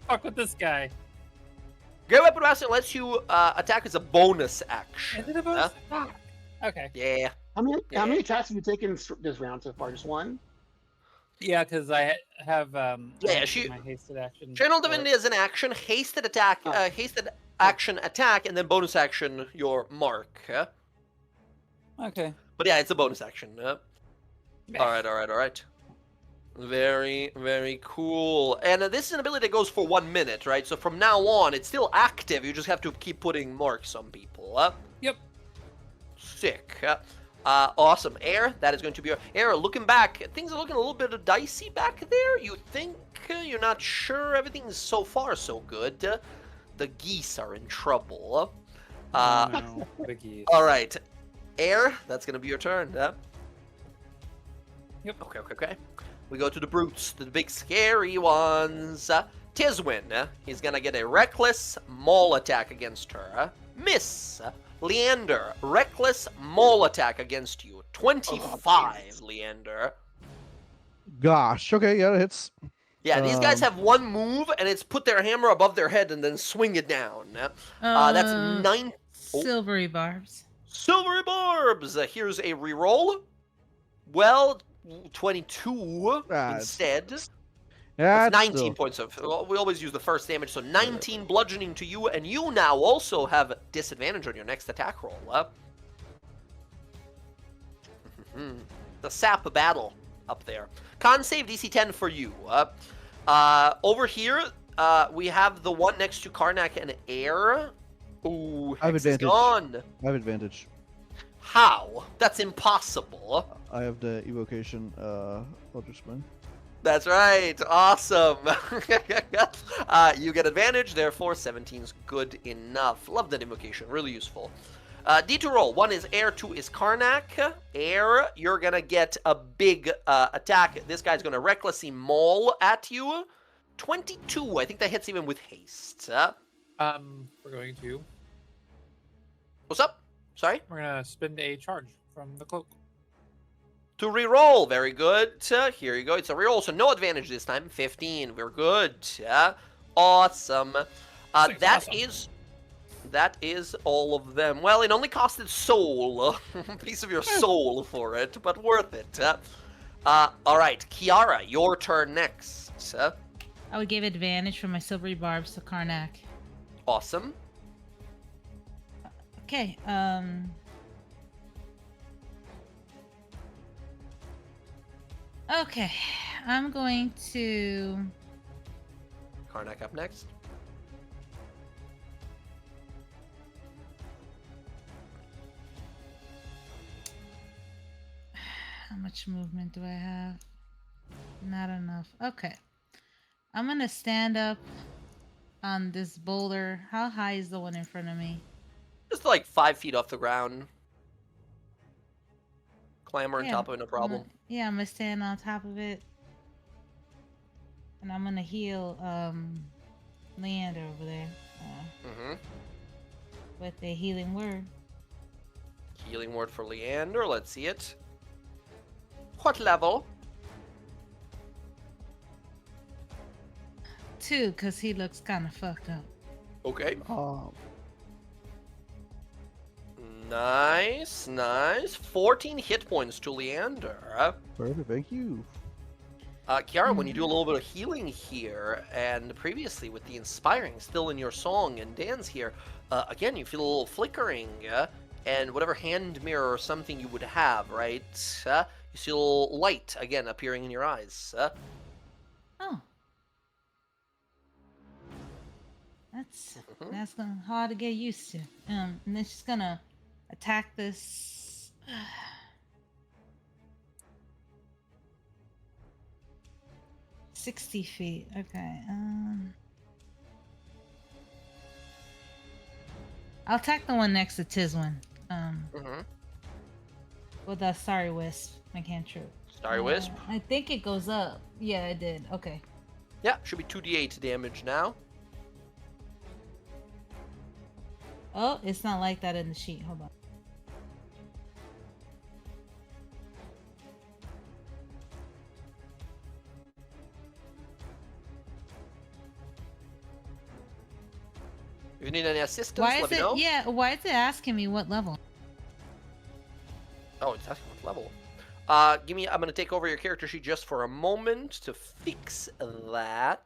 fuck with this guy. Great Weapon Master lets you attack as a bonus action. Is it a bonus? Fuck. Okay. Yeah. How many attacks have you taken this round so far? Just one? Yeah, because I have I Yeah, haven't she- did my hasted action. Channel for it. Divinity is an action, hasted attack, Oh. hasted action attack, and then bonus action your mark. Okay. But yeah, it's a bonus action. All right. Very, very cool. And this is an ability that goes for 1 minute, right? So from now on, it's still active. You just have to keep putting marks on people. Yep. Sick. Awesome. Air, that is going to be your Air. Looking back, things are looking a little bit dicey back there. You think you're not sure. Everything's so far so good. The geese are in trouble. Oh, no. The geese. All right. Air, that's going to be your turn. Yep. Okay. We go to the brutes, the big scary ones. Tiswin, he's going to get a reckless maul attack against her. Miss. Leander, reckless maul attack against you. 25, Leander. Gosh. Okay, yeah, it hits. Yeah, these guys have one move, and it's put their hammer above their head and then swing it down. That's 9. Silvery barbs. Silvery barbs. Here's a reroll. Well, 22 instead. Yeah, That's 19 points of. We always use the first damage, so 19 bludgeoning to you, and you now also have disadvantage on your next attack roll. The sap battle up there. Con save DC 10 for you. Over here, we have the one next to Karnak and Air. Ooh, I have Hex is advantage. gone. I have advantage. How? That's impossible. I have the evocation. Eldritch Spine. That's right. Awesome. You get advantage, therefore 17's good enough. Love that invocation. Really useful. D2 roll. 1 is Air, 2 is Karnak. Air, you're going to get a big attack. This guy's going to recklessly maul at you. 22. I think that hits even with haste. We're going to What's up? Sorry? spend a charge from the cloak. To reroll. Very good. Here you go. It's a reroll, so no advantage this time. 15. We're good. Awesome. That is all of them. Well, it only costed soul. A piece of your soul for it, but worth it. All right. Kiara, your turn next. I would give advantage for my silvery barbs to Karnak. Awesome. Okay, Okay, I'm going to... Karnak up next. How much movement do I have? Not enough. Okay. I'm gonna stand up on this boulder. How high is the one in front of me? Just like 5 feet off the ground. Clamber on Yeah, top of it, no problem. I'm gonna stand on top of it. And I'm gonna heal Leander over there with a healing word. Healing word for Leander. Let's see it. What level? 2, because he looks kind of fucked up. Okay. Um, Nice. 14 hit points to Leander. perfect. Thank you. Kiara, when you do a little bit of healing here, and previously with the inspiring still in your song and dance here, again, you feel a little flickering, and whatever hand mirror or something you would have, right? You see a little light, again, appearing in your eyes. Oh. That's gonna hard to get used to. And then she's gonna attack this. 60 feet. Okay. I'll attack the one next to Tiswin. With a Starry Wisp. I can't trip. Starry Wisp? I think it goes up. Yeah, it did. Okay. Yeah, should be 2d8 damage now. Oh, it's not like that in the sheet. Hold on. If you need any assistance, Why let is me it? know. Yeah. Why is it asking me what level? Oh, it's asking what level. I'm gonna take over your character sheet just for a moment to fix that.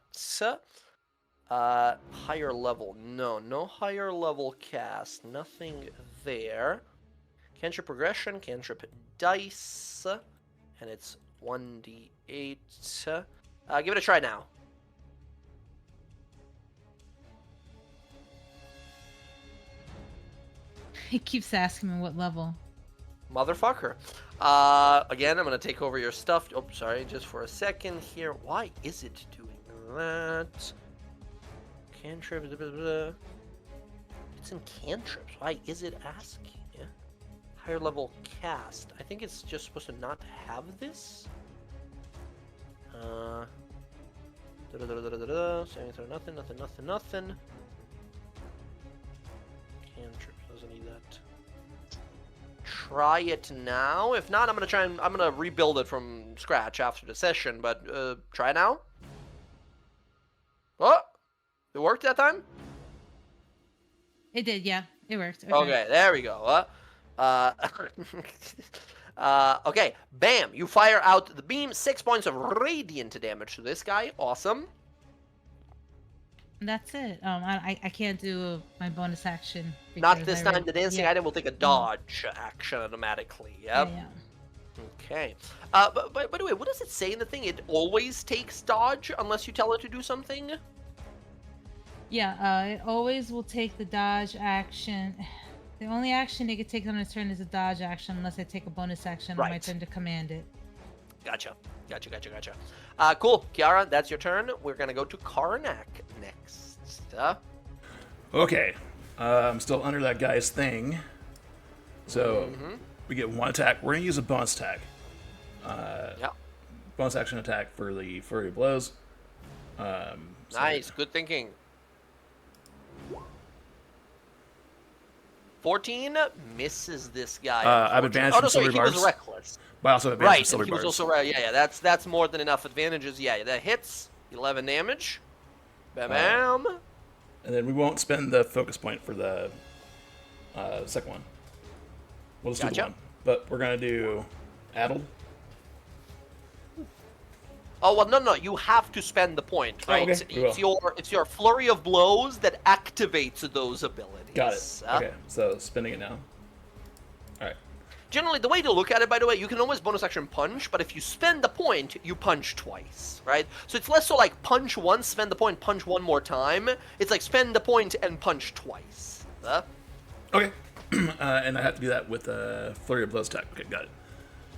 Higher level. No higher level cast. Nothing there. Cantrip progression, cantrip dice, and it's 1d8. Give it a try now. He keeps asking me what level. Motherfucker. Again, I'm gonna take over your stuff. Oh, sorry, just for a second here. Why is it doing that? Cantrip. Blah, blah, blah. It's in cantrips. Why is it asking? Higher level cast. I think it's just supposed to not have this. Saving throw, nothing. Cantrip doesn't need that. Try it now. If not, I'm gonna rebuild it from scratch after the session. But try it now. Oh, it worked that time. It did, yeah. It worked. Okay, there we go. Okay, bam! You fire out the beam. 6 points of radiant damage to this guy. Awesome. That's it. I can't do my bonus action. Not because this I time. already- The dancing yeah. item will take a dodge action automatically. Yep. Yeah. Okay. But by the way, what does it say in the thing? It always takes dodge unless you tell it to do something? Yeah, it always will take the dodge action. The only action it can take on its turn is a dodge action unless I take a bonus action on my Right. turn to command it. Gotcha. Cool. Kiara, that's your turn. We're gonna go to Karnak next. Okay. I'm still under that guy's thing. So we get one attack. We're gonna use a bonus attack. Yeah. Bonus action attack for the flurry of blows. Nice. Good thinking. 14 misses this guy. I have advantage Oh, from no, sorry, silver he was bars. reckless. But I also have advantage Right, from silver he was bars. also right. Yeah, that's more than enough advantages. Yeah, that hits. 11 damage. Bam, bam. And then we won't spend the focus point for the second one. We'll just do the Gotcha. one. But we're gonna do addled. Oh well, no. You have to spend the point, right? okay, we will. It's your flurry of blows that activates those abilities. Got it. Okay, so spending it now. All right. Generally, the way to look at it, by the way, you can always bonus action punch, but if you spend the point, you punch twice, right? So it's less so like punch once, spend the point, punch one more time. It's like spend the point and punch twice. Okay. And I have to do that with a flurry of blows attack. Okay, got it.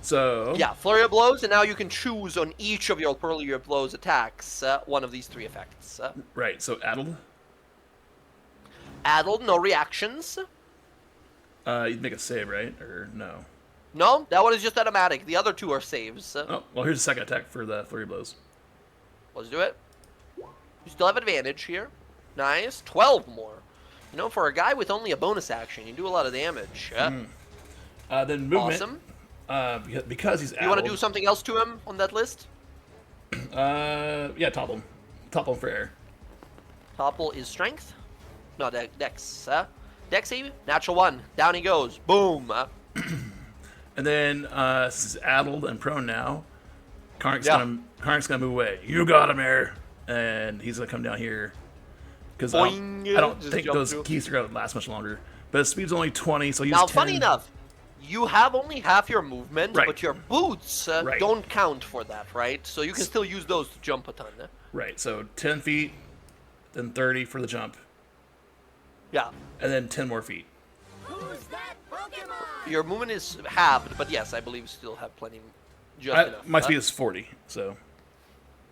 So Yeah, flurry of blows, and now you can choose on each of your flurry of blows attacks one of these 3 effects. right. So addled. Addled, no reactions. You'd make a save, right? Or no? No, that one is just automatic. The other 2 are saves. Oh, well, here's a second attack for the flurry of blows. Let's do it. You still have advantage here. Nice. 12 more. You know, for a guy with only a bonus action, you do a lot of damage. Then movement. Awesome. Because he's addled. You want to do something else to him on that list? Yeah, topple him. Topple him for air. Topple is strength. No, dex. Dex save, natural 1. Down he goes. Boom. And then since he's addled and prone now, Karnak's gonna move away. You got him, air, and he's gonna come down here because I don't Just think jump those through. keys are gonna last much longer. But his speed's only 20, so he's Now, 10. funny enough, you have only half your movement, Right. but your boots Right. don't count for that, right? So you can still use those to jump a ton. Right, so 10 feet, then 30 for the jump, Yeah. and then 10 more feet. Who's that Pokemon? Your movement is halved, but yes, I believe you still have plenty, just enough. My speed is 40, so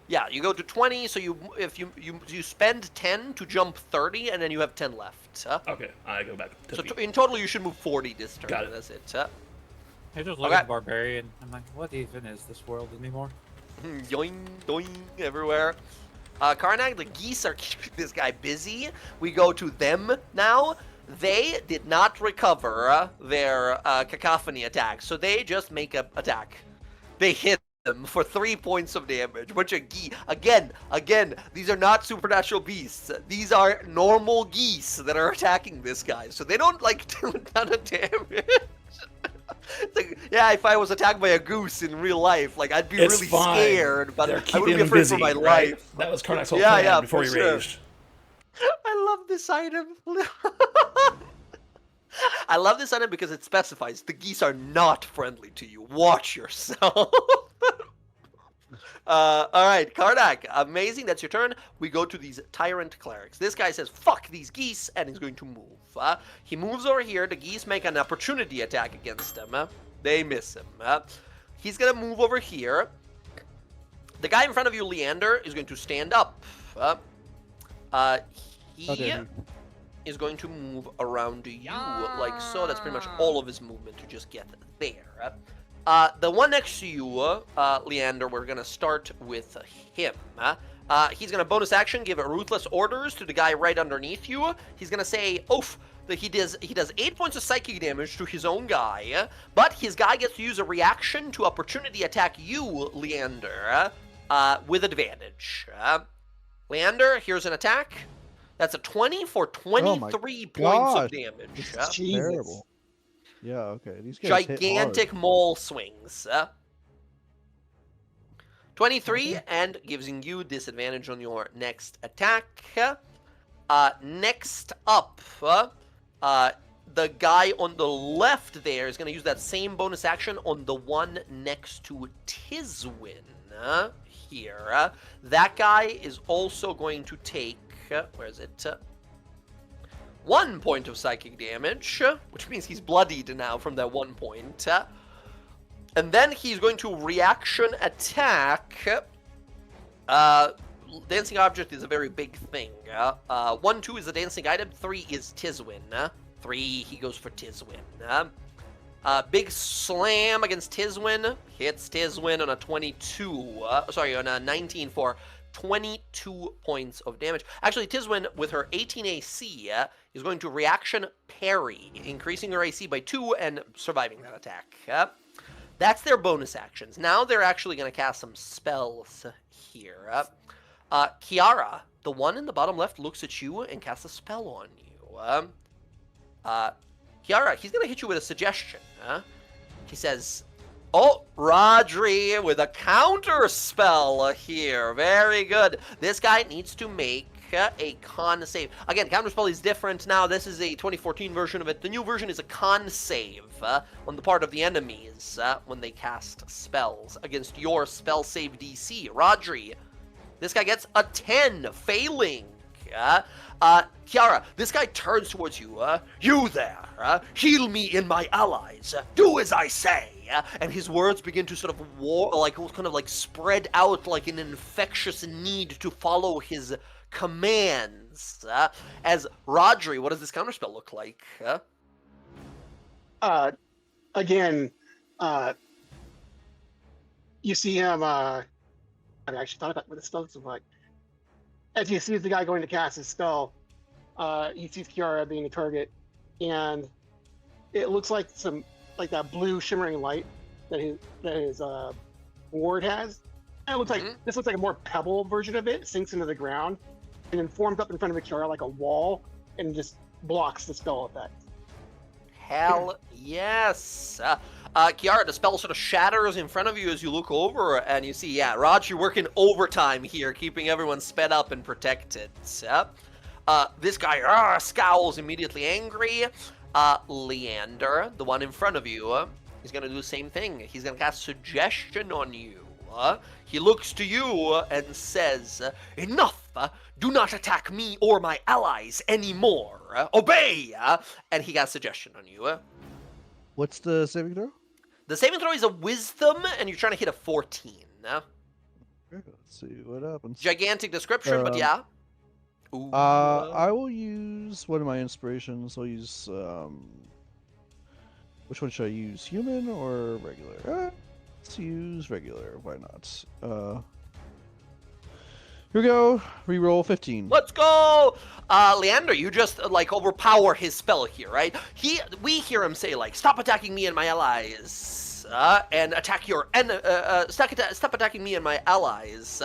Yeah, you go to 20, so if you spend 10 to jump 30, and then you have 10 left. okay, I go back 10 So feet. in total, you should move 40 this turn. Got it. That's it. I just look Okay. at the barbarian. I'm like, what even is this world anymore? Yoing, doing everywhere. Karnak, the geese are keeping this guy busy. We go to them now. They did not recover their cacophony attack, so they just make a attack. They hit them for 3 points of damage. Bunch of geese. Again, these are not supernatural beasts. These are normal geese that are attacking this guy, so they don't like do a ton of damage. Yeah, if I was attacked by a goose in real life, like I'd be It's really fine. scared, but They're I keeping wouldn't be him afraid busy, for my right? life. That was Karnak's whole Yeah, plan yeah, before for he sure. raged. I love this item. I love this item because it specifies the geese are not friendly to you. Watch yourself. All right, Karnak, amazing. That's your turn. We go to these tyrant clerics. This guy says, fuck these geese, and he's going to move. He moves over here. The geese make an opportunity attack against him. They miss him. He's going to move over here. The guy in front of you, Leander, is going to stand up. He is going to move around you like so. That's pretty much all of his movement to just get there. The one next to you, Leander, we're going to start with him. He's going to bonus action, give ruthless orders to the guy right underneath you. He's going to say, oof, that he does 8 points of psychic damage to his own guy, but his guy gets to use a reaction to opportunity attack you, Leander, with advantage. Leander, here's an attack. That's a 20 for 23 points of damage. This is terrible. Yeah, okay. These guys Gigantic mole swings. 23 and gives you disadvantage on your next attack. Next up, the guy on the left there is going to use that same bonus action on the one next to Tizwin here. That guy is also going to take, where is it? 1 point of psychic damage, which means he's bloodied now from that 1 point. And then he's going to reaction attack. Dancing object is a very big thing. 1, 2 is a dancing item. 3 is Tizwin. 3, he goes for Tizwin. Big slam against Tizwin. Hits Tizwin on a 22. On a 19 for 22 points of damage. Actually, Tizwin, with her 18 AC, is going to reaction parry, increasing her AC by 2 and surviving that attack. That's their bonus actions. Now they're actually going to cast some spells here. Kiara, the one in the bottom left, looks at you and casts a spell on you. Kiara, he's going to hit you with a suggestion. He says, oh, Rodri with a counter spell here. Very good. This guy needs to make a con save. Again, counter spell is different now. This is a 2014 version of it. The new version is a con save on the part of the enemies when they cast spells against your spell save DC. Rodri, this guy gets a 10, failing. Kiara, this guy turns towards you. You there, heal me and my allies. Do as I say. And his words begin to sort of spread out like an infectious need to follow his commands. As Rodri, what does this counterspell look like? Again, you see him. I actually thought about what the spell looks like. As he sees the guy going to cast his spell, he sees Kiara being a target, and it looks like that blue shimmering light that his ward has. And it looks like this looks like a more pebble version of it. Sinks into the ground, and then forms up in front of Kiara like a wall, and just blocks the spell effect. Hell yes. Kiara, the spell sort of shatters in front of you as you look over, and you see, Raj, you're working overtime here, keeping everyone sped up and protected. This guy scowls, immediately angry. Leander, the one in front of you, he's going to do the same thing. He's going to cast Suggestion on you. He looks to you and says, enough! Do not attack me or my allies anymore. Obey! And he got Suggestion on you. What's the saving throw? The saving throw is a Wisdom, and you're trying to hit a 14. Okay, let's see what happens. Gigantic description, but yeah. Ooh. I will use one of my inspirations. I'll use which one should I use? Human or regular? Let's use regular. Why not? Here we go. Reroll 15. Let's go! Leander, you just, overpower his spell here, right? We hear him say, stop attacking me and my allies, and attack your... stop attacking me and my allies.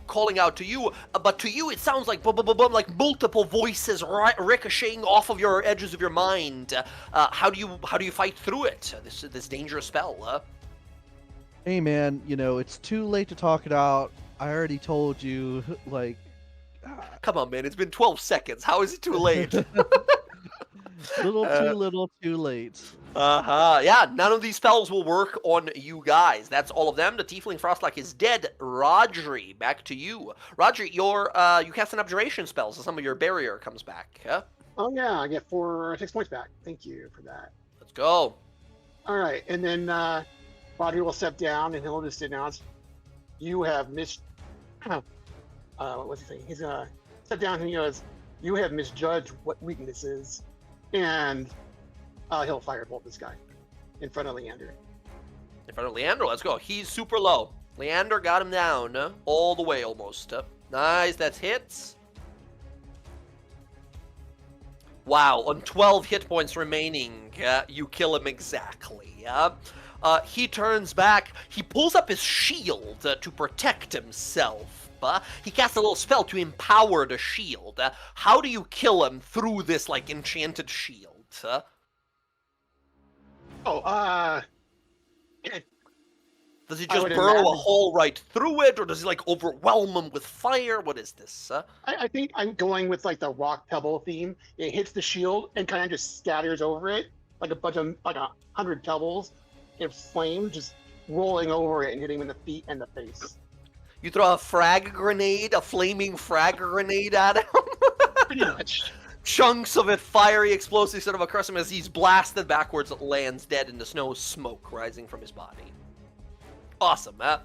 calling out to you, but to you it sounds like like multiple voices ricocheting off of your edges of your mind. How do you fight through it? This dangerous spell. Hey man, it's too late to talk it out. I already told you, like. Come on, man! It's been 12 seconds. How is it too late? little too late. Yeah, none of these spells will work on you guys. That's all of them. The Tiefling Frostlock is dead. Rodri, back to you. Rodri, you cast an abjuration spell, so some of your barrier comes back. Huh? Oh yeah, I get 6 points back. Thank you for that. Let's go. All right, and then Rodri will step down and he'll just announce, "You have missed." What's he saying? He's gonna step down and he goes, "You have misjudged what weakness is," and he'll firebolt this guy in front of Leander. In front of Leander, let's go. He's super low. Leander got him down all the way almost. Nice, that's hits. Wow, on 12 hit points remaining, you kill him exactly. He turns back. He pulls up his shield to protect himself. He casts a little spell to empower the shield. How do you kill him through this, like, enchanted shield? Does he just burrow a hole right through it, or does he, like, overwhelm him with fire? What is this? I think I'm going with, like, the rock pebble theme. It hits the shield and kind of just scatters over it, like a bunch of, like, 100 pebbles in flame, just rolling over it and hitting him in the feet and the face. You throw a flaming frag grenade at him? Pretty much. Chunks of it, fiery, explosive, sort of across him as he's blasted backwards, lands dead in the snow, smoke rising from his body. Awesome, huh?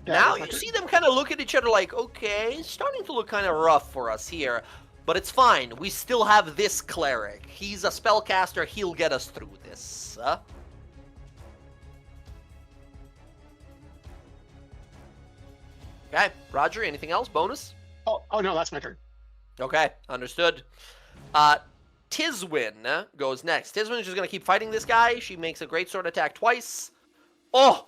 Now you see them kind of look at each other like, okay, it's starting to look kind of rough for us here, but it's fine. We still have this cleric. He's a spellcaster. He'll get us through this. Okay, Roger, anything else? Bonus? Oh no, that's my turn. Okay, understood. Tizwin goes next. Tizwin is just going to keep fighting this guy. She makes a great sword attack twice. Oh,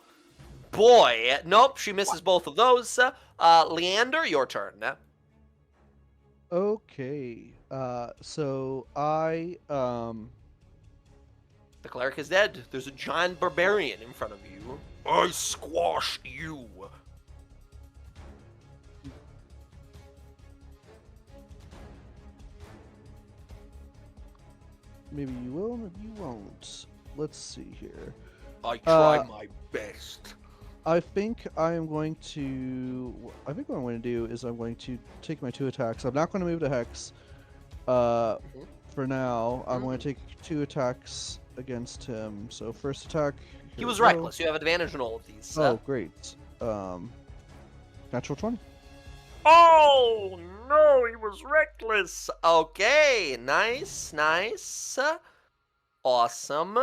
boy. Nope, she misses both of those. Leander, your turn. Okay. So I The cleric is dead. There's a giant barbarian in front of you. I squash you. maybe you will, maybe you won't. Let's see here. I try my best. I think what I'm going to do is I'm going to take my 2 attacks. I'm not going to move to Hex. For now, I'm going to take 2 attacks against him. So first attack. He was reckless. You have advantage on all of these. Oh, great. Natural 20. Oh, no, he was reckless. Okay, nice. Awesome.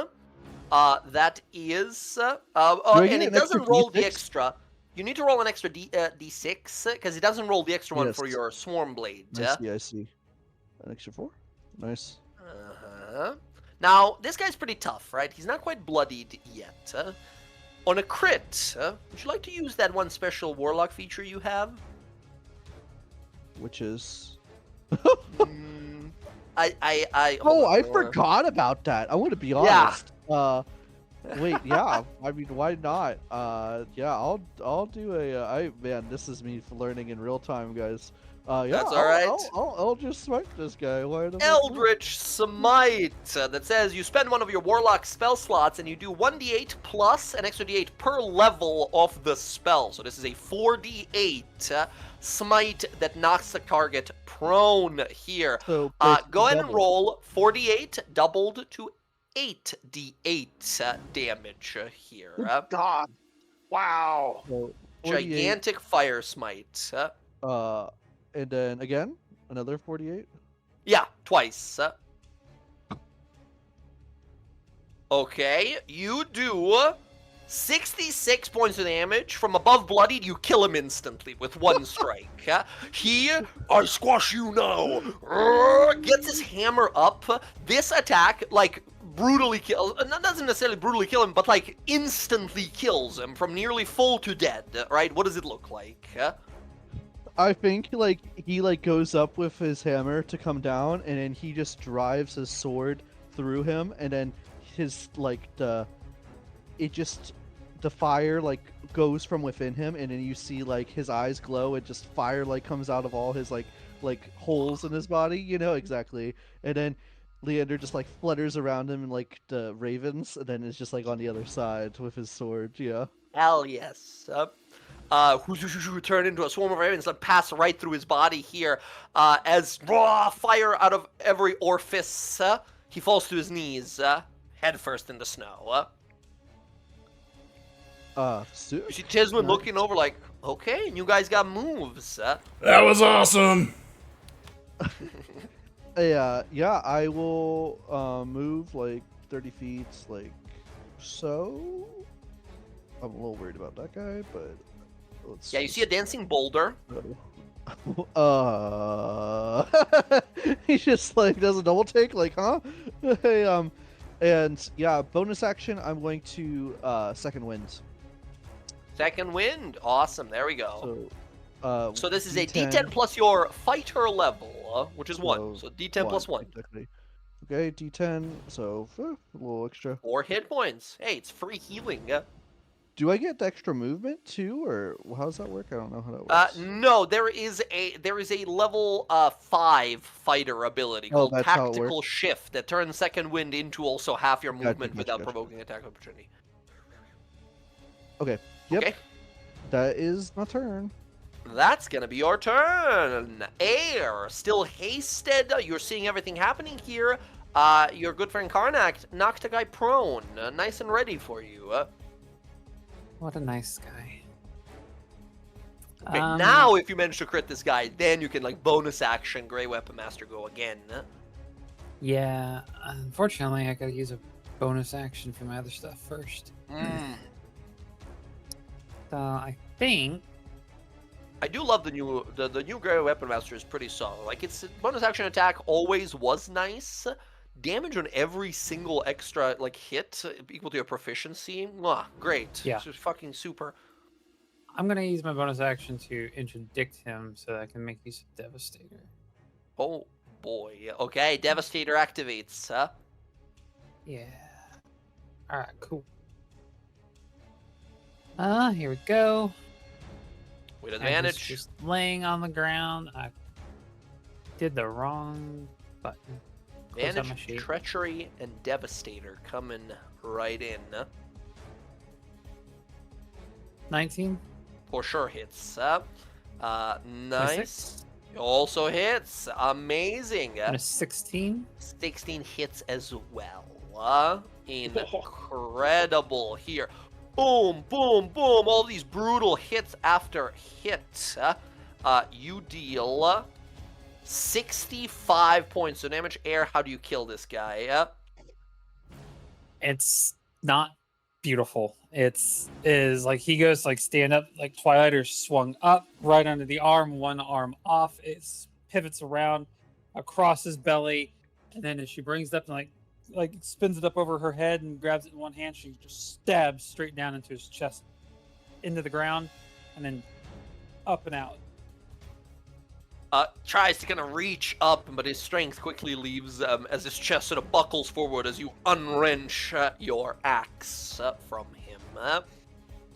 That is... and it doesn't roll the extra. You need to roll an extra D6, because it doesn't roll the extra one for your Swarm Blade. I see. An extra 4. Nice. Now, this guy's pretty tough, right? He's not quite bloodied yet. On a crit, would you like to use that one special Warlock feature you have? Which is... I forgot about that. I want to be honest. Yeah. Wait, yeah. I mean, why not? Yeah, I'll do a. Man, this is me learning in real time, guys. Yeah, that's all right. I'll just smite this guy. Eldritch Smite that says you spend one of your Warlock spell slots and you do 1d8 plus an extra d8 per level of the spell. So this is a 4d8 smite that knocks the target prone here. So go ahead and roll 4d8 doubled to 8d8 damage here. God. Wow. So gigantic fire smite. And then again, another 48? Yeah, twice. Okay, you do 66 points of damage. From above bloodied, you kill him instantly with one strike. I squash you now, gets his hammer up. This attack, like, brutally kill, doesn't necessarily brutally kill him, but like instantly kills him from nearly full to dead, right? What does it look like? I think like he like goes up with his hammer to come down, and then he just drives his sword through him, and then his like the fire like goes from within him, and then you see like his eyes glow, and just fire like comes out of all his like holes in his body, you know, exactly. And then Leander just like flutters around him and like the ravens, and then is just like on the other side with his sword. Yeah. Hell yes. Who turn into a swarm of ravens that pass right through his body here. As raw fire out of every orifice, he falls to his knees, head first in the snow. You see Tisman looking over like, okay, and you guys got moves. That was awesome. Yeah, I will move like 30 feet, like so. I'm a little worried about that guy, but let's. Yeah, you see a dancing boulder. He just like does a double take, like, huh? Hey, and yeah, bonus action. I'm going to second wind. Second wind, awesome. There we go. So this is a D10 D10 plus your fighter level, which is 1. So D10 plus 1. Exactly. Okay, D10. So a little extra. 4 hit points. Hey, it's free healing. Do I get the extra movement too, or how does that work? I don't know how that works. No, there is a level 5 fighter ability called that's how it Tactical works. Shift that turns second wind into also half your movement Gotcha. without provoking attack opportunity. Okay. Yep. Okay. That is my turn. That's gonna be your turn. Air, still hasted. You're seeing everything happening here. Your good friend Karnak knocked a guy prone, nice and ready for you. What a nice guy. Okay, now if you manage to crit this guy, then you can like bonus action Grey Weapon Master go again. Yeah, unfortunately, I gotta use a bonus action for my other stuff first. So I think I do love the new Grey Weapon Master is pretty solid. Like its bonus action attack always was nice. Damage on every single extra like hit equal to your proficiency. Mwah, great. Yeah. It's just fucking super. I'm gonna use my bonus action to interdict him so that I can make use of Devastator. Oh boy. Okay, Devastator activates. Yeah. All right. Cool. Here we go. With And advantage. he's just laying on the ground. I did the wrong button. Close out my Advantage, sheet. treachery, and Devastator coming right in. 19. For sure hits. Nice. 26. Also hits. Amazing. And a 16. 16 hits as well. Incredible here. Boom, boom, boom. All these brutal hits after hit. You deal 65 points of damage. Air, how do you kill this guy? It's not beautiful. Is like he goes like stand up, like Twilighter swung up right under the arm, one arm off. It pivots around across his belly, and then as she brings it up and like spins it up over her head and grabs it in one hand, she just stabs straight down into his chest, into the ground, and then up and out. Tries to kind of reach up, but his strength quickly leaves as his chest sort of buckles forward as you unwrench your axe from him.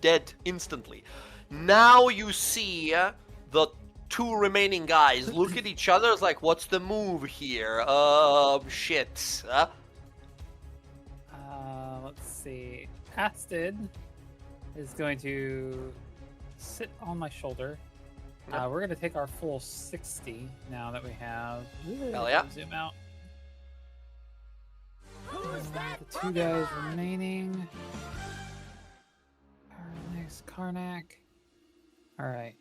Dead instantly. Now you see the 2 remaining guys look at each other. It's like, what's the move here? Shit. Let's see. Astid is going to sit on my shoulder. We're going to take our full 60 now that we have. Hell yeah. Zoom out. Who's that The 2 guys Pokemon? remaining. Our next Karnak. All right.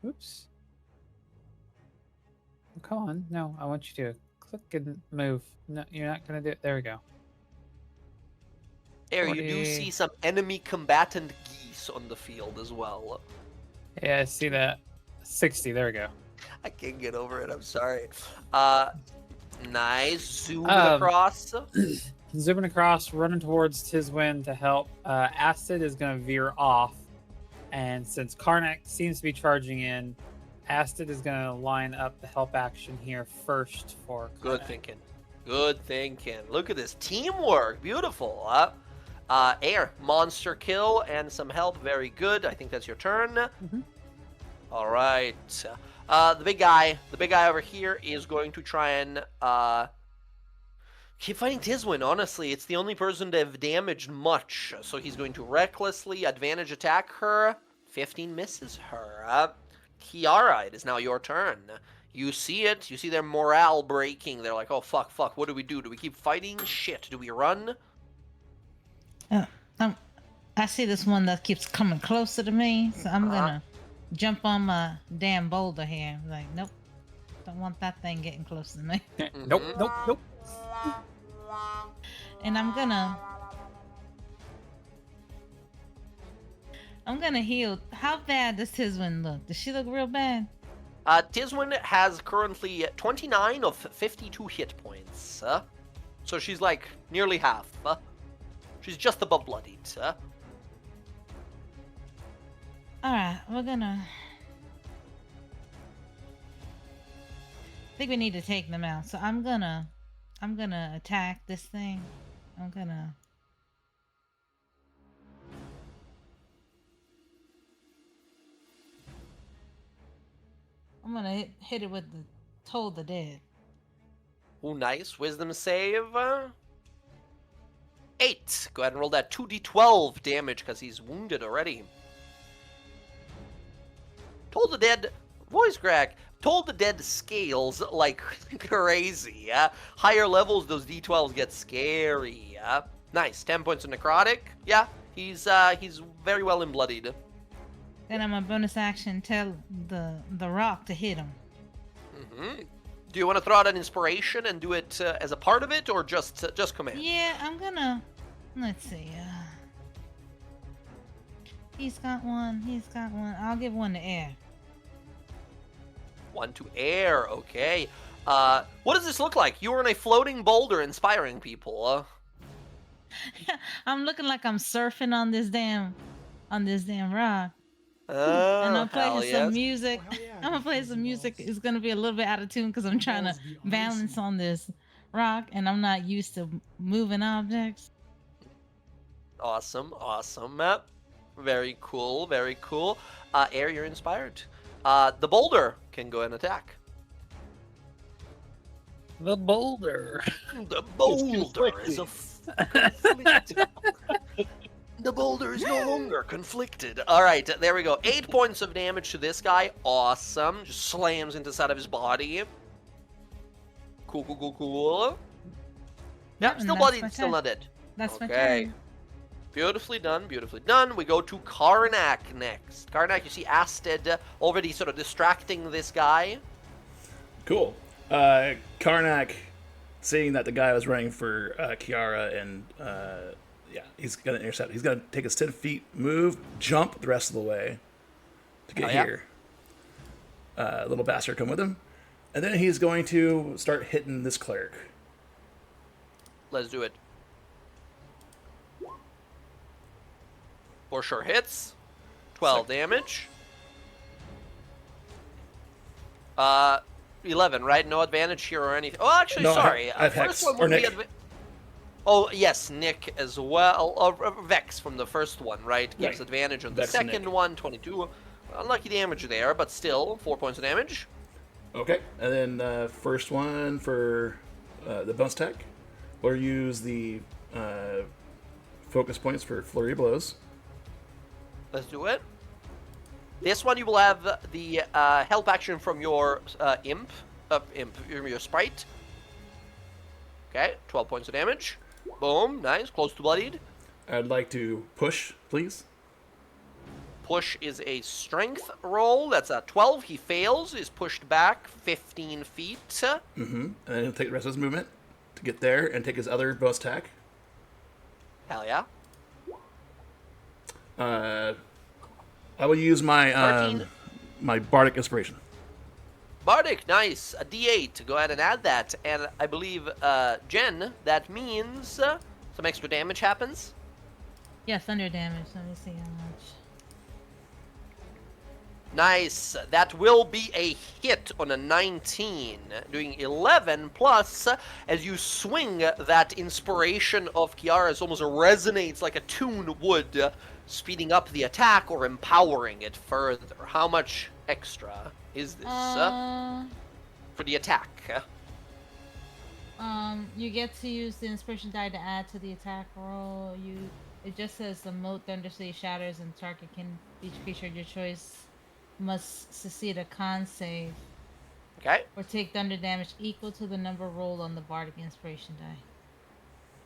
Oops. Oh, come on. No, I want you to click and move. No, you're not going to do it. There we go. There, you do 40. see some enemy combatant geese on the field as well. Yeah, I see that. 60. There we go. I can't get over it. I'm sorry. Nice. Zooming Um, across. Zooming across, running towards Tizwin to help. Acid is going to veer off. And since Karnak seems to be charging in, Acid is going to line up the help action here first for Karnak. Good thinking. Good thinking. Look at this teamwork. Beautiful. Air, monster kill, and some help. Very good. I think that's your turn. Mhm. All right. The big guy over here is going to try and keep fighting Tizwin. Honestly, it's the only person to have damaged much. So he's going to recklessly advantage attack her. 15 misses her. Kiara, it is now your turn. You see it. You see their morale breaking. They're like, oh, fuck. What do we do? Do we keep fighting? Shit. Do we run? I see this one that keeps coming closer to me, so I'm gonna jump on my damn boulder here. Like, nope, don't want that thing getting close to me. Nope. And I'm gonna heal. How bad does Tizwin look? Does she look real bad? Tizwin has currently 29 of 52 hit points. So she's like nearly half. She's just above bloodied. Alright, we're gonna... I think we need to take them out. So I'm gonna attack this thing. I'm gonna hit it with the Toll the Dead. Ooh, nice. Wisdom save. 8. Go ahead and roll that 2d12 damage because he's wounded already. Toll the Dead, voice crack. Toll the Dead scales like crazy. Higher levels, those d12s get scary. Nice. 10 points of necrotic. Yeah, he's very well embloodied. Then I'm a bonus action tell the rock to hit him. Do you want to throw out an inspiration and do it as a part of it, or just command? Yeah, I'm gonna. Let's see. He's got one. I'll give one to Air. 1 to Air. Okay. What does this look like? You are in a floating boulder, inspiring people. I'm looking like I'm surfing on this damn rock. And I'm Hell playing some yes. music. Oh, hell yeah, I'm gonna play some music. It's gonna be a little bit out of tune because I'm trying to balance on this rock, and I'm not used to moving objects. Awesome. Very cool. Air, you're inspired. The boulder can go and attack. The boulder. The boulder conflicted. is conflicted. The boulder is no longer conflicted. All right, there we go. 8 points of damage to this guy. Awesome. Just slams into the side of his body. Cool. Yeah, And still that's bloodied, my still turn. not dead. That's my Okay. turn. Beautifully done. We go to Karnak next. Karnak, you see Asted already sort of distracting this guy. Cool. Karnak, seeing that the guy was running for Kiara, and he's gonna intercept. He's gonna take his 10 feet, move, jump the rest of the way to get here. Little bastard come with him, and then he's going to start hitting this cleric. Let's do it. For sure hits. 12 damage. 11, right? No advantage here or anything. Oh, actually, No, sorry. I have First Hex. one Or would be Nick. Oh, yes, Nick as well. Vex from the first one, right? Gives Right. advantage on the Vex and second Nick. one, 22. Unlucky damage there, but still, 4 points of damage. Okay, and then first one for the bonus attack. We'll use the focus points for flurry of blows. Let's do it. This one you will have the help action from your your sprite. Okay, 12 points of damage. Boom, nice, close to bloodied. I'd like to push, please. Push is a strength roll. That's a 12. He fails. Is pushed back 15 feet. And then he'll take the rest of his movement to get there and take his other bonus attack. Hell yeah. I will use my 13. my bardic inspiration. Bardic, nice. A D8. Go ahead and add that. And I believe, Jen, that means some extra damage happens. Yeah, thunder damage. Let me see how much. Nice. That will be a hit on a 19, doing 11 plus. As you swing, that inspiration of Kiara's almost resonates like a tune would, speeding up the attack or empowering it further. How much extra is this for the attack? You get to use the inspiration die to add to the attack roll. It just says the moat thunder sea shatters and target can each creature of your choice must succeed a con save. Okay. Or take thunder damage equal to the number rolled on the bardic inspiration die.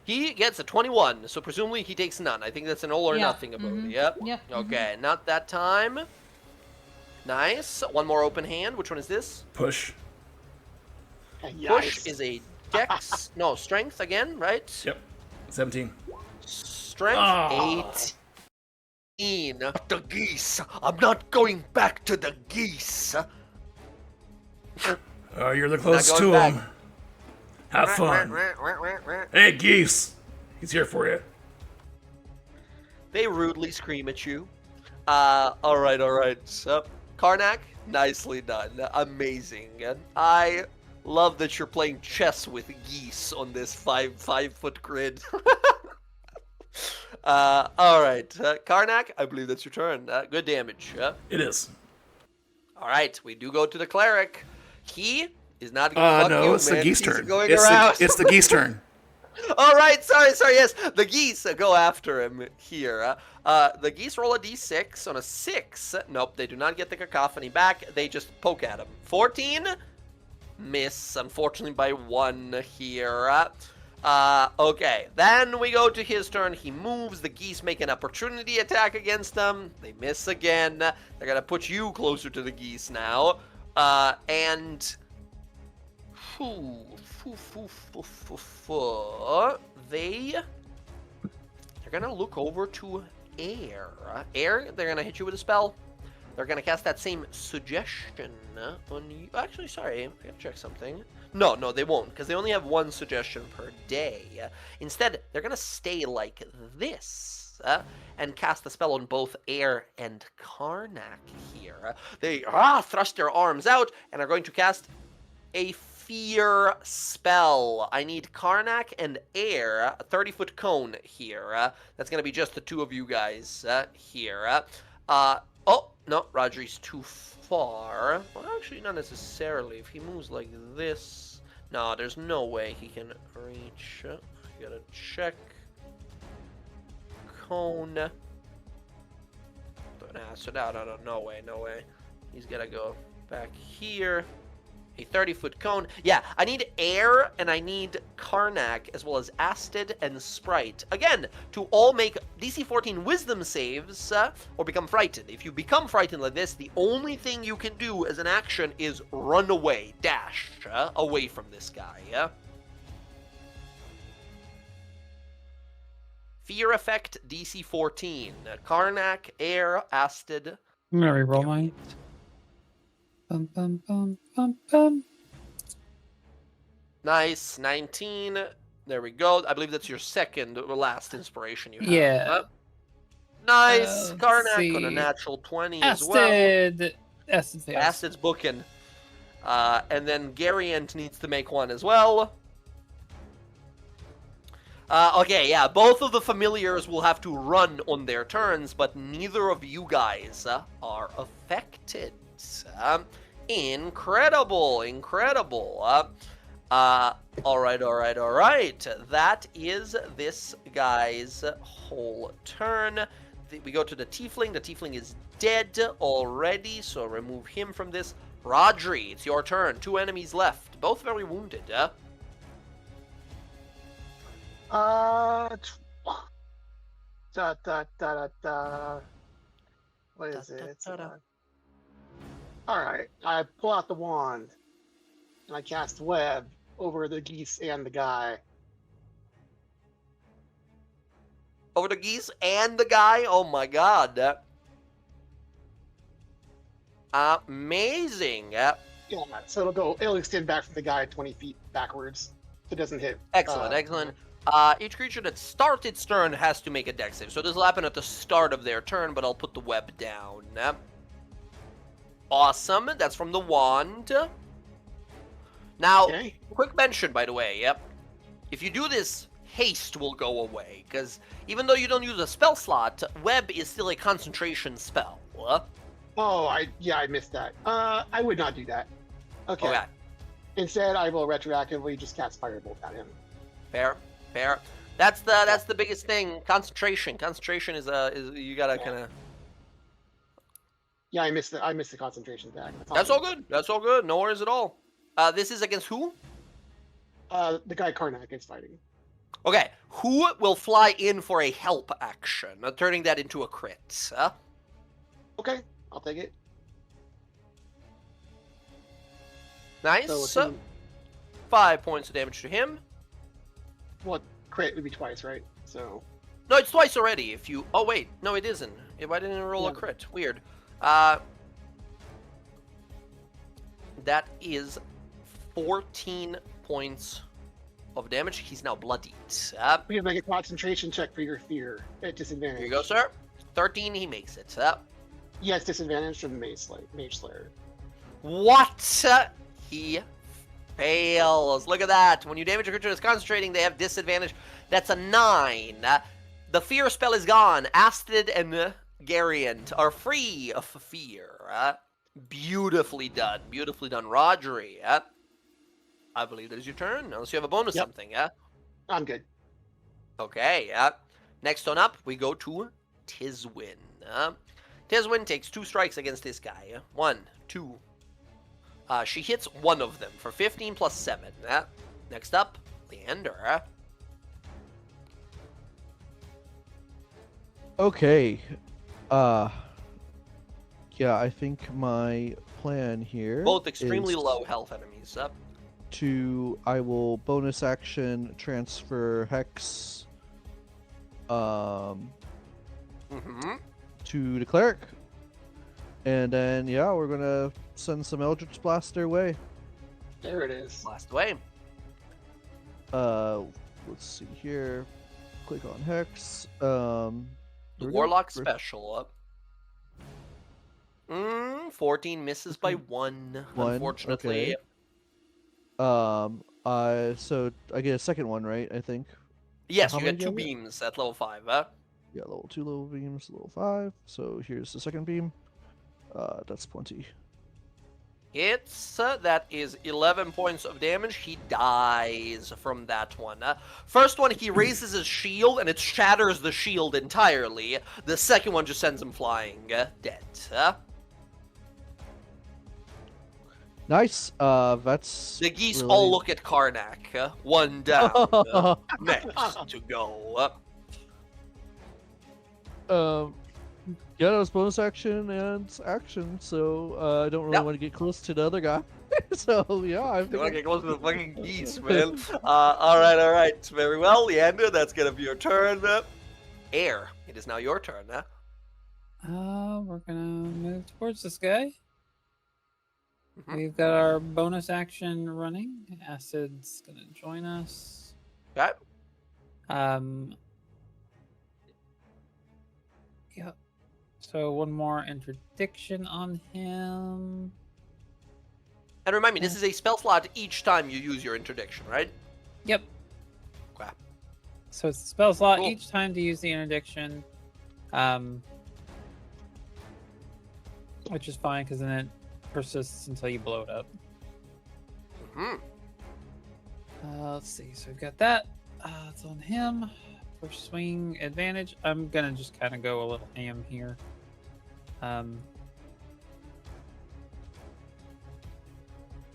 He gets a 21, so presumably he takes none. I think that's an all or nothing ability. Yep. Yep. Okay, not that time. Nice. One more open hand. Which one is this? Push. Push is a dex. No, strength again, right? Yep. 17. Strength. Oh. 18. The geese. I'm not going back to the geese. Oh, you're the closest Not to going him. Have fun. Hey, geese. He's here for you. They rudely scream at you. All right. So, Karnak, nicely done. Amazing. And I love that you're playing chess with geese on this five foot grid. All right, Karnak, I believe that's your turn. Good damage. It is. All right, we do go to the cleric. He is not going to fuck no, you, it's man. the geese He's turn. going It's around. the geese turn. All right, sorry, yes. The geese go after him here. The geese roll a d6 on a 6. Nope, they do not get the cacophony back. They just poke at him. 14? Miss, unfortunately, by 1 here. Okay, then we go to his turn. He moves. The geese make an opportunity attack against them. They miss again. They're going to put you closer to the geese now. And... They're gonna look over to Air. Air, they're gonna hit you with a spell. They're gonna cast that same suggestion on you. Actually, sorry, I gotta check something. No, they won't, because they only have 1 suggestion per day. Instead, they're gonna stay like this and cast the spell on both Air and Karnak here. They thrust their arms out and are going to cast a fear spell. I need Karnak and Air, a 30-foot cone here. That's going to be just the 2 of you guys here. Oh, no, Rodri's too far. Well, actually, not necessarily. If he moves like this... No, there's no way he can reach. I gotta check. Cone. No way. He's gotta go back here. A 30-foot cone. Yeah, I need Air and I need Karnak as well as Astid and Sprite. Again, to all make DC 14 wisdom saves or become frightened. If you become frightened like this, the only thing you can do as an action is run away, dash away from this guy. Fear effect DC 14. Karnak, Air, Astid. I'm gonna reroll mine. Bum, bum, bum, bum, bum. Nice, 19. There we go. I believe that's your second or last inspiration you have. Yeah. Nice. Let's Karnak on a see. natural 20 as well. Astid fails. Astid's booking. And then Gariant needs to make one as well. Okay, yeah, both of the familiars will have to run on their turns, but neither of you guys are affected. Incredible. All right. That is this guy's whole turn. We go to the tiefling. The tiefling is dead already, so remove him from this. Rodri, it's your turn. 2 enemies left, both very wounded. What is it? All right, I pull out the wand and I cast web over the geese and the guy. Over the geese and the guy? Oh my god. Amazing. Yeah, so it'll extend back from the guy 20 feet backwards. So it doesn't hit. Excellent, excellent. Each creature that starts its turn has to make a dex save. So this will happen at the start of their turn, but I'll put the web down. Awesome. That's from the wand. Now, Okay. quick mention, by the way, yep. If you do this, haste will go away, because even though you don't use a spell slot, web is still a concentration spell. Oh, I missed that. I would not do that. Okay. Okay. Instead, I will retroactively just cast Firebolt at him. Fair, fair. That's the biggest thing. Concentration. Concentration is you gotta kind of. Yeah, I missed the concentration attack. That's all good. That's all good. No worries at all. This is against who? The guy Karnak is fighting. Okay, who will fly in for a help action, turning that into a crit? Okay, I'll take it. Nice. So 5 points of damage to him. well, crit would be twice, right? So No, it's twice already. If you. Oh wait, no, it isn't. If I didn't roll a Yeah. crit, weird. That is 14 points of damage. He's now bloodied. we can make a concentration check for your fear at disadvantage. Here you go, sir. 13, he makes it. Yes, disadvantage from Mage Slayer. What? He fails. Look at that. When you damage a creature that's concentrating, they have disadvantage. That's a 9. The fear spell is gone. Astrid and Gariant are free of fear. Beautifully done. Beautifully done. Rodri, I believe that is your turn, unless you have a bonus Yep. something, yeah? I'm good. Okay, next on up, we go to Tizwin. Tizwin takes 2 strikes against this guy. 1, 2. She hits one of them for 15 plus 7. Next up, Leander. Okay. Yeah, I think my plan here Both extremely is low health enemies. I will bonus action transfer Hex Mm-hmm. to the cleric. And then yeah, we're gonna send some Eldritch Blast their way. There it is. Blast away. Let's see here. Click on Hex. The here we go. Warlock First- special up. 14 misses by 1, One, unfortunately. okay. So I get a second one, right? I think. Yes, How you many get 2 do I get? beams at level 5. Yeah, level 2 level beams, level 5. So here's the second beam. That's 20. Hits. That is 11 points of damage. He dies from that one. First one, he raises his shield, and it shatters the shield entirely. The second one just sends him flying dead. Nice. That's The geese really- all look at Karnak. One down. Next to go. Yeah, that was bonus action and action, so I don't really Yep. want to get close to the other guy. So yeah, I You think want to get close to the fucking geese, man. Alright. Very well, Leander, that's going to be your turn. Air, it is now your turn. We're gonna move towards this guy. Mhm. We've got our bonus action running. Acid's gonna join us. Okay. Yep. So one more interdiction on him. And remind me, this is a spell slot each time you use your interdiction, right? Yep. Okay. So it's a spell slot Cool. each time to use the interdiction. Which is fine because then it persists until you blow it up. Mhm. Let's see. So we've got that. It's on him. First swing advantage. I'm gonna just kind of go a little ham here.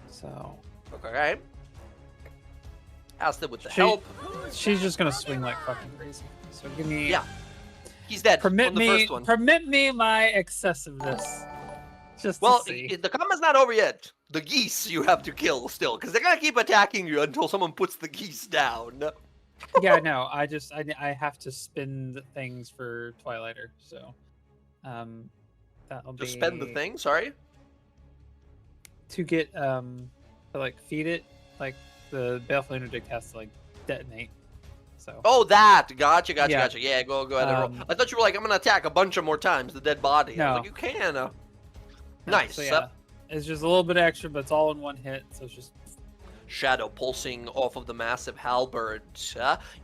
So Okay. Asked it with the She- help. she's just gonna swing like fucking crazy. So give me. Yeah. He's dead Permit from the me. first one. Permit me my excessiveness. Just Well, to see. the combat's not over yet. The geese you have to kill still, because they're gonna keep attacking you until someone puts the geese down. Yeah, no. I have to spin the things for Twilighter. So, that'll be. Just spend the thing. Sorry. to get to like feed it, like the Baleful Interdict has to like detonate. So Oh, that! Gotcha. Yeah. Gotcha. Yeah, go ahead and roll. I thought you were like, I'm gonna attack a bunch of more times the dead body. I was No. like, you can. No, Nice. So yeah, it's just a little bit extra, but it's all in one hit. So it's just Shadow pulsing off of the massive halberd.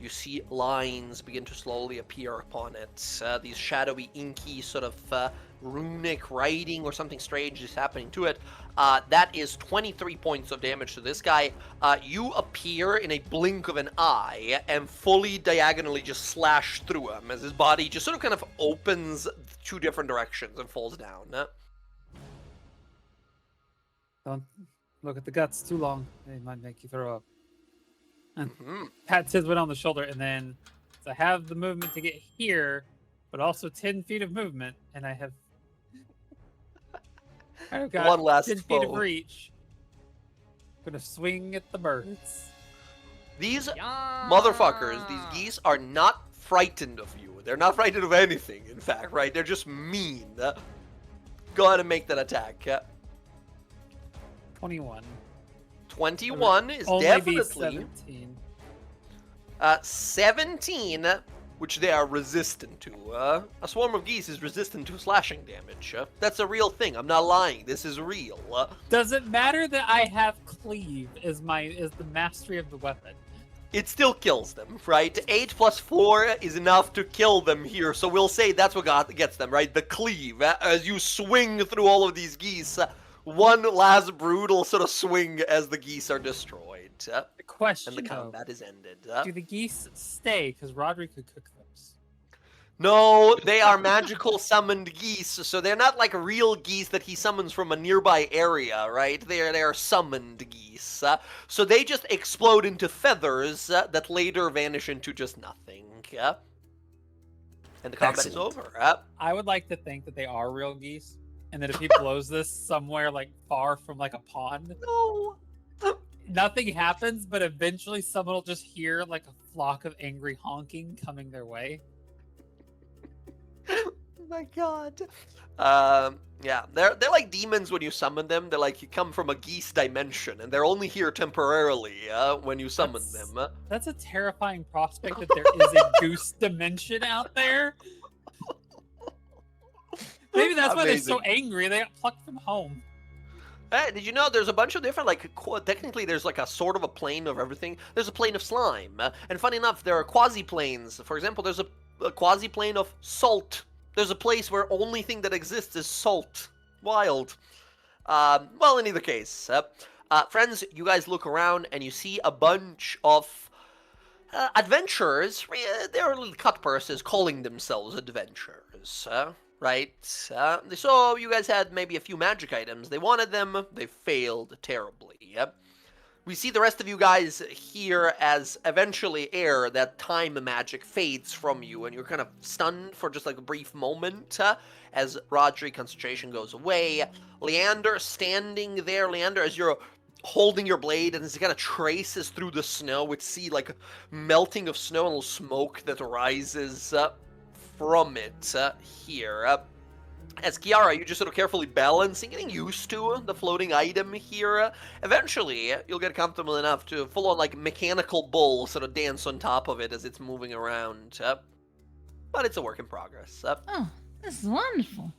You see lines begin to slowly appear upon it. These shadowy, inky sort of runic writing or something strange is happening to it. That is 23 points of damage to this guy. You appear in a blink of an eye and fully diagonally just slash through him as his body just sort of kind of opens two different directions and falls down. don't look at the guts too long; they might make you throw up. And Mhm. pat Tiswin on the shoulder, and then so I have the movement to get here, but also 10 feet of movement, and I've got One last 10 feet of foe. reach. Gonna swing at the birds. These Yeah. motherfuckers, these geese are not frightened of you. They're not frightened of anything, in fact, right? They're just mean. Go ahead and make that attack. 21. 21 is Only be definitely 17. 17, which they are resistant to. A swarm of geese is resistant to slashing damage. That's a real thing. I'm not lying. This is real. Does it matter that I have cleave is the mastery of the weapon? It still kills them, right? 8 plus 4 is enough to kill them here, so we'll say that's what gets them, right? The cleave. As you swing through all of these geese, one last brutal sort of swing as the geese are destroyed. The question, And the though, combat is ended. do the geese stay? Because Rodri could cook those. No, they are magical summoned geese, so they're not like real geese that he summons from a nearby area, right? They are summoned geese. So they just explode into feathers that later vanish into just nothing. And the combat is Excellent. over. I would like to think that they are real geese, and that if he blows this somewhere like far from like a pond, No. nothing happens, but eventually someone will just hear like a flock of angry honking coming their way. Oh my god. Yeah, they're like demons when you summon them. They're like you come from a geese dimension, and they're only here temporarily when you summon That's- them. That's a terrifying prospect that there is a goose dimension out there. Maybe that's why they're so angry. They got plucked from home. Hey, did you know there's a bunch of different, like, technically there's like a sort of a plane of everything. There's a plane of slime. And funny enough, there are quasi-planes. For example, there's a quasi-plane of salt. There's a place where only thing that exists is salt. Wild. Well, in either case, friends, you guys look around and you see a bunch of adventurers. They're little cut purses calling themselves adventurers. Right? So you guys had maybe a few magic items. They wanted them. They failed terribly. We see the rest of you guys here as eventually that time magic fades from you, and you're kind of stunned for just like a brief moment as Rodri concentration goes away. Leander standing there. Leander, as you're holding your blade and as it kind of traces through the snow, we see like melting of snow and a little smoke that rises from it here. As Kiara, you just sort of carefully balancing, getting used to the floating item here. Eventually, you'll get comfortable enough to full-on like mechanical bull sort of dance on top of it as it's moving around. But it's a work in progress. Oh, this is wonderful.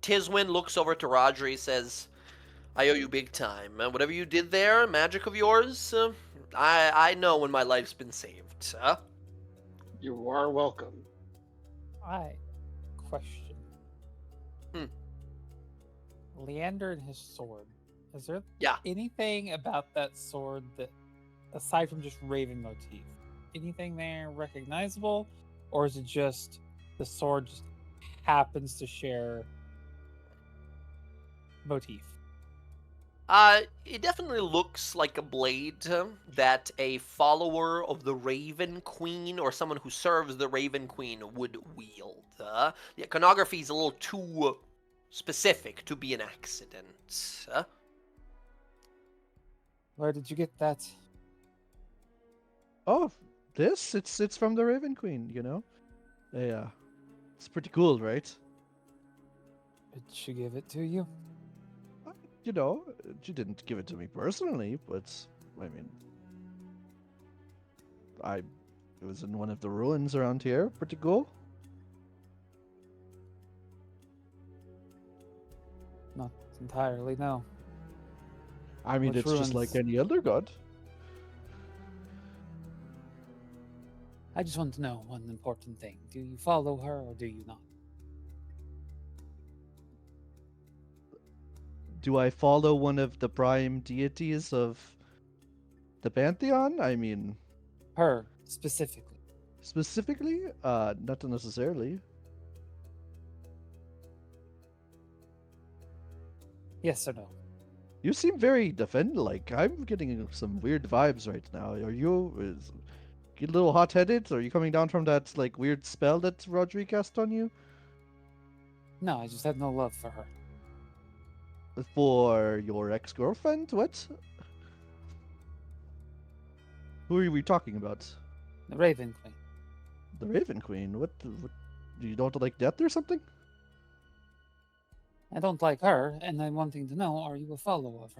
Tiswin looks over to Rodri, says, I owe you big time. Whatever you did there, magic of yours, I know when my life's been saved. You are welcome. Question. Hmm. Leander and his sword. Is there Yeah. anything about that sword that, aside from just Raven motif, anything there recognizable? Or is it just the sword just happens to share motif? It definitely looks like a blade that a follower of the Raven Queen or someone who serves the Raven Queen would wield. The iconography is a little too specific to be an accident. Where did you get that? Oh, this? It's from the Raven Queen, you know? Yeah. It's pretty cool, right? Did she give it to you? You know, she didn't give it to me personally, but I mean, it was in one of the ruins around here. Pretty cool. Not entirely, no. I mean, Which it's just like ruins? any other god. I just want to know one important thing. Do you follow her or do you not? Do I follow one of the prime deities of the pantheon? I mean, Her, specifically. specifically, not necessarily. Yes or no? You seem very defend-like. I'm getting some weird vibes right now. Are you get a little hot-headed? Are you coming down from that like weird spell that Rodri cast on you? No, I just have no love for her. For your ex-girlfriend? What? Who are we talking about? The Raven Queen. The Raven Queen? What you don't like death or something? I don't like her, and I'm wanting to know, are you a follower of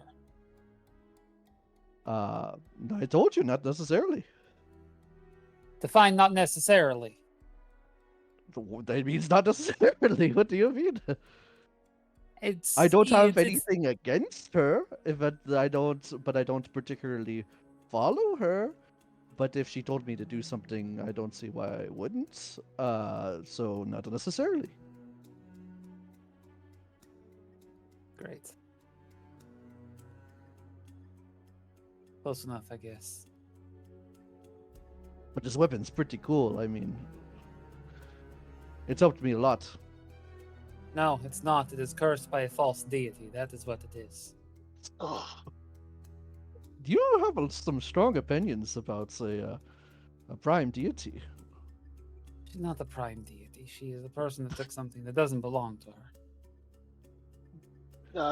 her? I told you, not necessarily. Define not necessarily. That means not necessarily. What do you mean? It's I don't have it's- anything against her, but I don't particularly follow her. But if she told me to do something, I don't see why I wouldn't. So not necessarily. Great. Close enough, I guess. But this weapon's pretty cool. I mean, it's helped me a lot. No, it's not. It is cursed by a false deity. That is what it is. Ugh. You have some strong opinions about, say, a prime deity. She's not the prime deity. She is a person that took something that doesn't belong to her.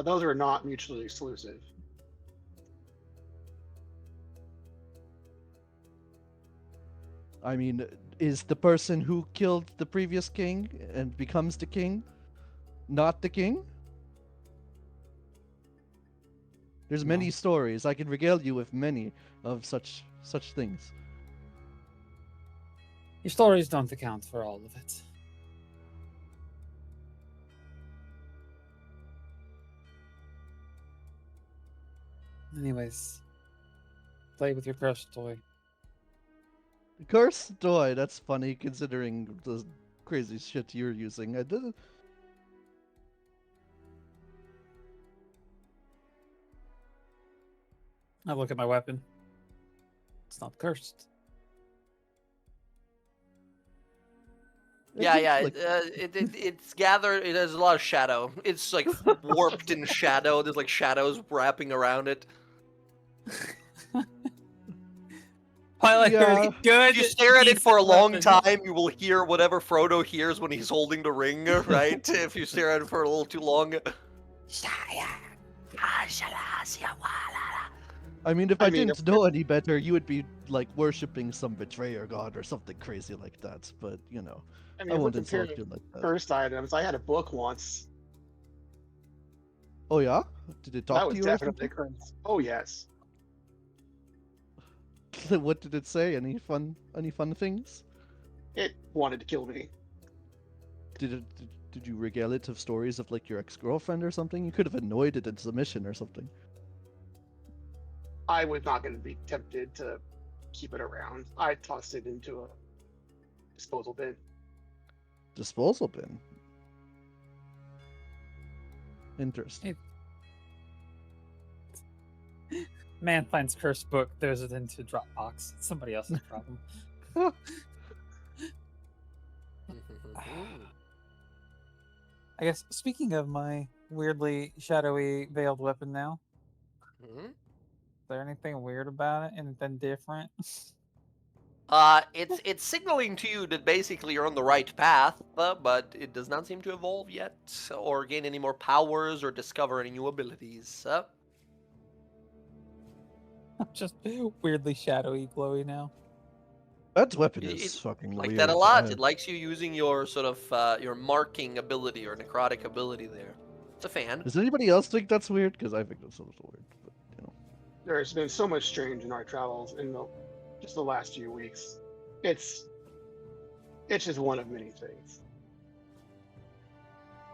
Those are not mutually exclusive. I mean, is the person who killed the previous king and becomes the king not the king? There's many No. stories. I can regale you with many of such things. Your stories don't account for all of it. Anyways, play with your cursed toy. Cursed toy. That's funny considering the crazy shit you're using. I did. I look at my weapon. It's not cursed. Yeah, yeah. Like, It's gathered. It has a lot of shadow. It's like warped in shadow. There's like shadows wrapping around it. Pilot, Yeah. good. If you stare at it for a decent long weapon. time, you will hear whatever Frodo hears when he's holding the ring, right? If you stare at it for a little too long. I mean, if I I mean, didn't know any better, you would be like worshipping some betrayer god or something crazy like that. But you know, I I mean, if we're won't insult comparing you like that. cursed items, I had a book once. Oh yeah? Did it That talk to was you or definitely something? cursed. Oh yes. What did it say? Any fun things? It wanted to kill me. Did you regale it of stories of like your ex-girlfriend or something? You could have annoyed it in submission or something. I was not going to be tempted to keep it around. I tossed it into a disposal bin. Disposal bin. Interesting. Man finds cursed book, throws it into Dropbox. It's somebody else's problem. I guess speaking of my weirdly shadowy veiled weapon now, Mhm. is there anything weird about it? Anything different? It's signaling to you that basically you're on the right path, but it does not seem to evolve yet, or gain any more powers, or discover any new abilities. I'm just weirdly shadowy, glowy now. That weapon It is fucking like weird. that a lot. It likes you using your sort of your marking ability or necrotic ability there. It's a fan. Does anybody else think that's weird? Because I think that's a little weird. But, you know. There's been so much strange in our travels in just the last few weeks. It's just one of many things.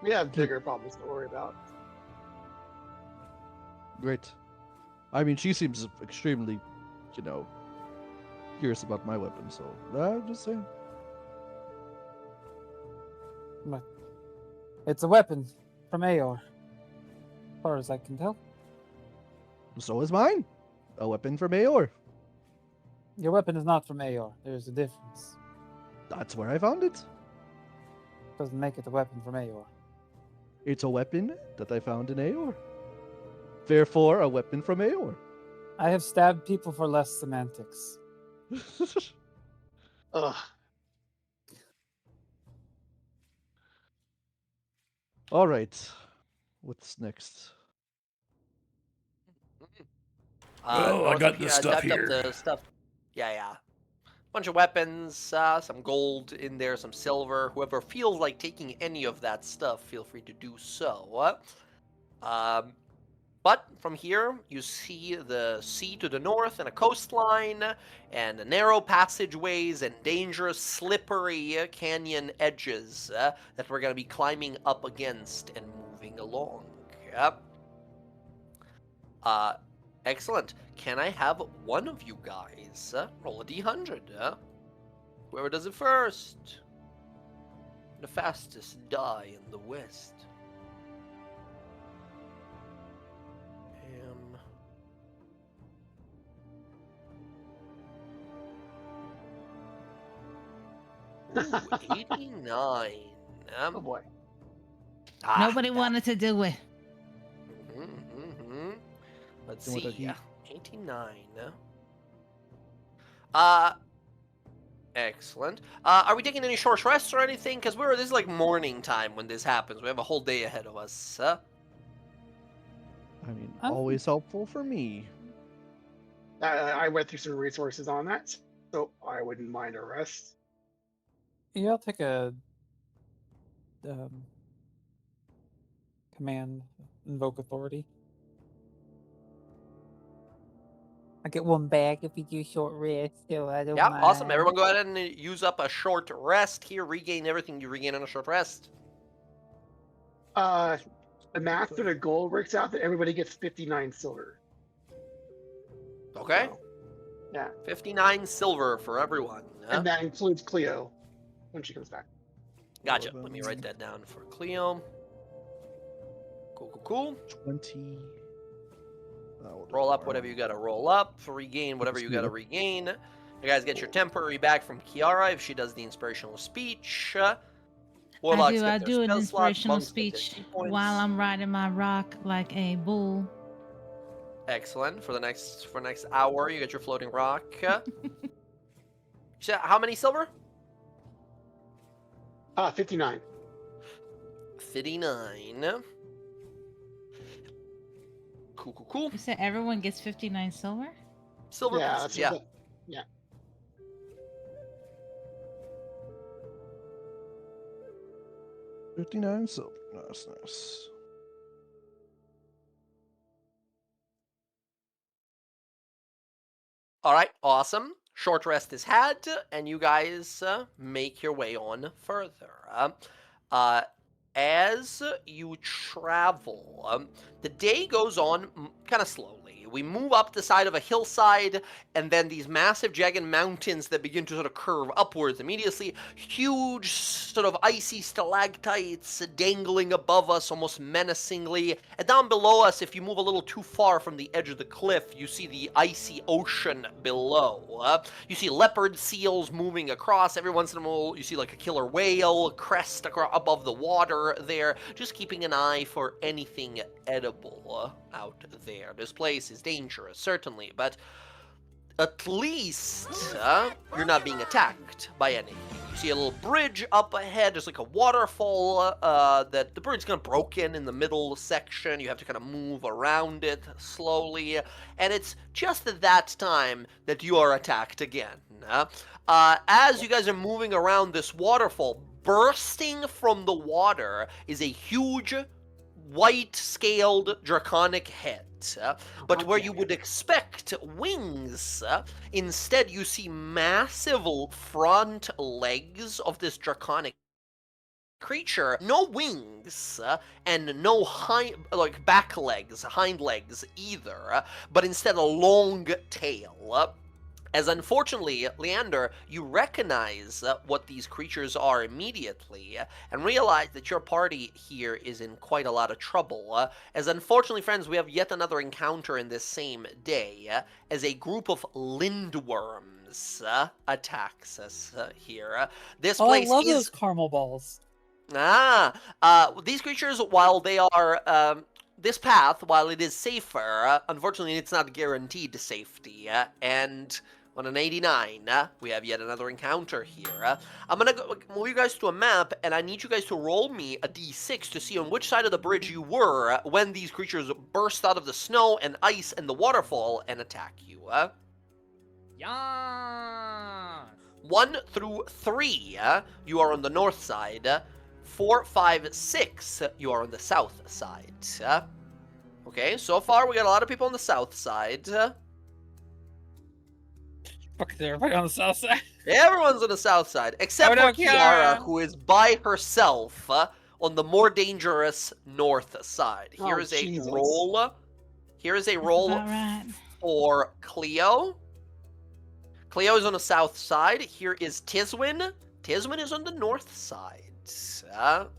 We have bigger problems to worry about. Great. I mean, she seems extremely, you know, curious about my weapon. So I'm just saying. But it's a weapon from Aor, as far as I can tell. So is mine. A weapon from Aor. Your weapon is not from Aor. There's a difference. That's where I found it. Doesn't make it a weapon from Aor. It's a weapon that I found in Aor. Therefore, a weapon from Aor. I have stabbed people for less semantics. Ugh. All right. What's next? Oh, I got the stuff typed here. Up the stuff. Yeah. Bunch of weapons, some gold in there, some silver. Whoever feels like taking any of that stuff, feel free to do so. But from here, you see the sea to the north and a coastline, and narrow passageways and dangerous, slippery canyon edges that we're going to be climbing up against and moving along. Yep. Excellent. Can I have one of you guys roll a d100? Whoever does it first. The fastest die in the west. Ooh, 89. Oh boy. Nobody wanted to do it. Let's And what see. did he- 89. Excellent. Are we taking any short rests or anything? Because this is like morning time when this happens. We have a whole day ahead of us. I mean, always helpful for me. I went through some resources on that, so I wouldn't mind a rest. Yeah, I'll take a command, invoke authority. I get one back if we do short rest, so I don't Yeah, mind. awesome. Everyone go ahead and use up a short rest here. Regain everything you regain on a short rest. The math for the gold works out that everybody gets 59 silver. Okay. So, yeah. 59 silver for everyone. And that includes Cleo when she comes back. Gotcha. Let me write that down for Cleo. Cool. 20. Roll up whatever you gotta roll up. Regain whatever you gotta regain. You guys get your temporary back from Kiara if she does the inspirational speech. Warlocks I get do their an spell slots, inspirational monks get their speech key points. while I'm riding my rock like a bull. Excellent. For next hour, you get your floating rock. So how many silver? 59. 59. Cool. You said everyone gets 59 silver? Silver Yeah, pieces, that's yeah. yeah. 59 silver. Nice. All right, awesome. Short rest is had, and you guys make your way on further. As you travel, the day goes on kind of slowly. We move up the side of a hillside, and then these massive, jagged mountains that begin to sort of curve upwards immediately. Huge, sort of icy stalactites dangling above us almost menacingly. And down below us, if you move a little too far from the edge of the cliff, you see the icy ocean below. You see leopard seals moving across. Every once in a while, you see like a killer whale crest above the water there. Just keeping an eye for anything edible out there. This place is dangerous, certainly, but at least you're not being attacked by anything. You see a little bridge up ahead. There's like a waterfall that the bridge's kind of broken in the middle section. You have to kind of move around it slowly, and it's just at that time that you are attacked again. As you guys are moving around this waterfall, bursting from the water is a huge, white-scaled draconic head. But where you would expect wings, instead you see massive front legs of this draconic creature, no wings, and no back legs, hind legs either, but instead a long tail. As unfortunately, Leander, you recognize what these creatures are immediately, and realize that your party here is in quite a lot of trouble. As unfortunately, friends, we have yet another encounter in this same day, as a group of lindworms attacks us here. This Oh, I place love is... those caramel balls. These creatures, while they are... this path, while it is safer, unfortunately it's not guaranteed safety, and on an 89, we have yet another encounter here. I'm gonna move you guys to a map, and I need you guys to roll me a d6 to see on which side of the bridge you were when these creatures burst out of the snow and ice and the waterfall and attack you. Yeah. 1 through 3, you are on the north side. 4, 5, 6, you are on the south side. Okay, so far we got a lot of people on the south side. Fuck, is everybody on the south side? Everyone's on the south side, except Oh, no, for Kiara, Kiara. who is by herself on the more dangerous north side. Here Oh, is a Jesus. roll. Here is a That's roll about right. for Cleo. Cleo is on the south side. Here is Tiswin. Tiswin is on the north side.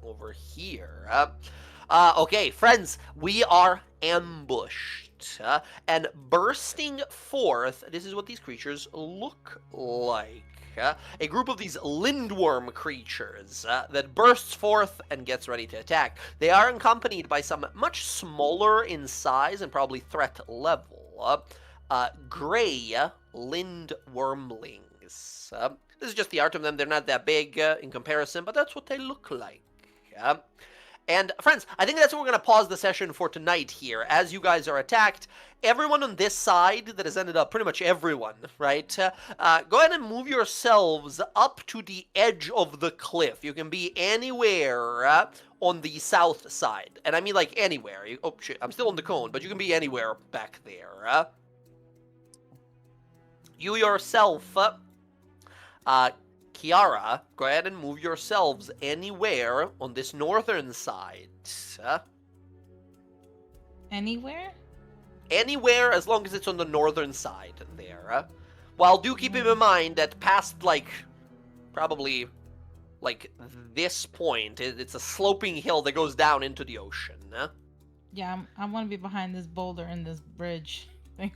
Over here. Okay, friends, we are ambushed. And bursting forth, this is what these creatures look like. A group of these lindworm creatures that bursts forth and gets ready to attack. They are accompanied by some much smaller in size and probably threat level. Gray lindwormlings. This is just the art of them. They're not that big in comparison, but that's what they look like. And friends, I think that's where we're going to pause the session for tonight here. As you guys are attacked, everyone on this side that has ended up, pretty much everyone, right? Go ahead and move yourselves up to the edge of the cliff. You can be anywhere on the south side. And I mean like anywhere. Oh shit, I'm still on the cone, but you can be anywhere back there. You yourself... Kiara, go ahead and move yourselves anywhere on this northern side. Anywhere? Anywhere as long as it's on the northern side there. While do keep in mind that past, probably, this point, it's a sloping hill that goes down into the ocean. Yeah, I want to be behind this boulder and this bridge.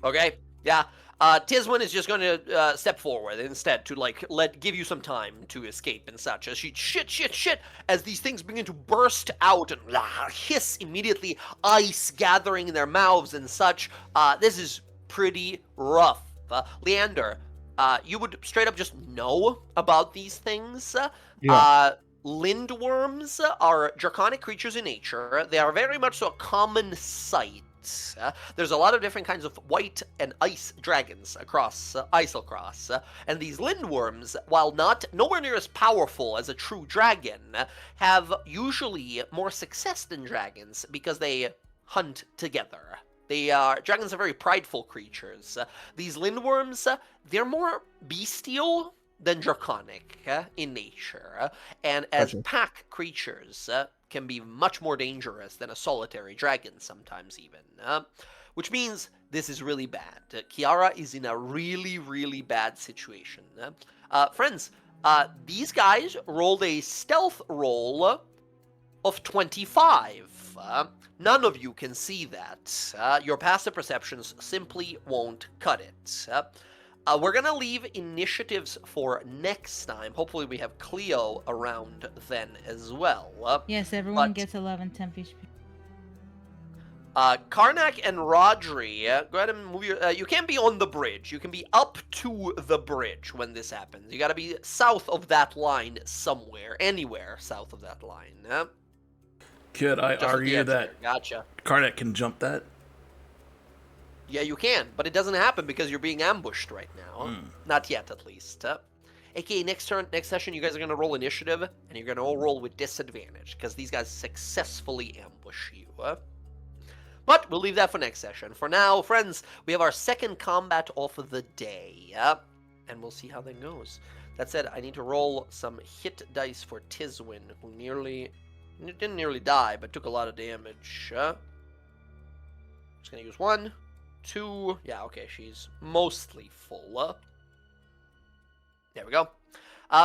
Okay, yeah. Tiswin is just going to step forward instead to give you some time to escape and such. As she shit as these things begin to burst out and hiss immediately, ice gathering in their mouths and such. This is pretty rough. Leander, you would straight up just know about these things. Yeah. Lindworms are draconic creatures in nature. They are very much so a common sight. There's a lot of different kinds of white and ice dragons across Islecross, and these lindworms, while nowhere near as powerful as a true dragon, have usually more success than dragons because they hunt together. Dragons are very prideful creatures. These lindworms, they're more bestial than draconic in nature, and as Gotcha. pack creatures can be much more dangerous than a solitary dragon sometimes even, which means this is really bad. Kiara is in a really, really bad situation. Friends, these guys rolled a stealth roll of 25. None of you can see that. Your passive perceptions simply won't cut it. We're going to leave initiatives for next time. Hopefully we have Cleo around then as well. Yes, everyone but- gets 11 temp HP. Karnak and Rodri, go ahead and move you can't be on the bridge. You can be up to the bridge when this happens. You gotta be south of that line somewhere. Anywhere south of that line. Could I Just at the argue edge that there. Gotcha. Karnak can jump that? Yeah, you can, but it doesn't happen because you're being ambushed right now. Not yet, at least. AKA, next session, you guys are going to roll initiative, and you're going to all roll with disadvantage, because these guys successfully ambush you. But we'll leave that for next session. For now, friends, we have our second combat off of the day, and we'll see how that goes. That said, I need to roll some hit dice for Tiswin, who didn't nearly die, but took a lot of damage. Just going to use 1, 2, yeah, okay, she's mostly full. There we go.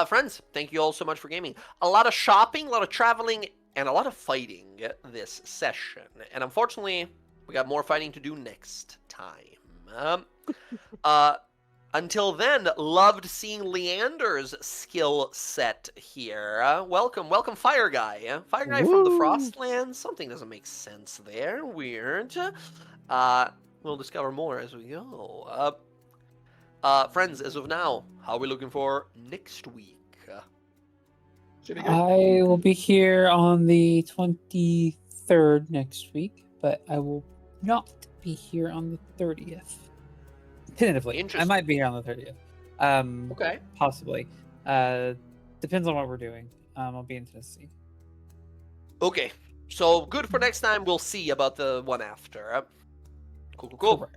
Friends, thank you all so much for gaming. A lot of shopping, a lot of traveling, and a lot of fighting this session. And unfortunately, we got more fighting to do next time. Until then, loved seeing Leander's skill set here. Welcome, Fire Guy. Fire Guy from the Woo! Frostlands. Something doesn't make sense there. Weird. We'll discover more as we go. Friends, as of now, how are we looking for next week? Should be good. I will be here on the 23rd next week, but I will not be here on the 30th. Tentatively. I Interesting. might be here on the 30th. Okay. Possibly. Depends on what we're doing. I'll be in Tennessee. Okay. So, good for next time. We'll see about the one after. Cool. Correct.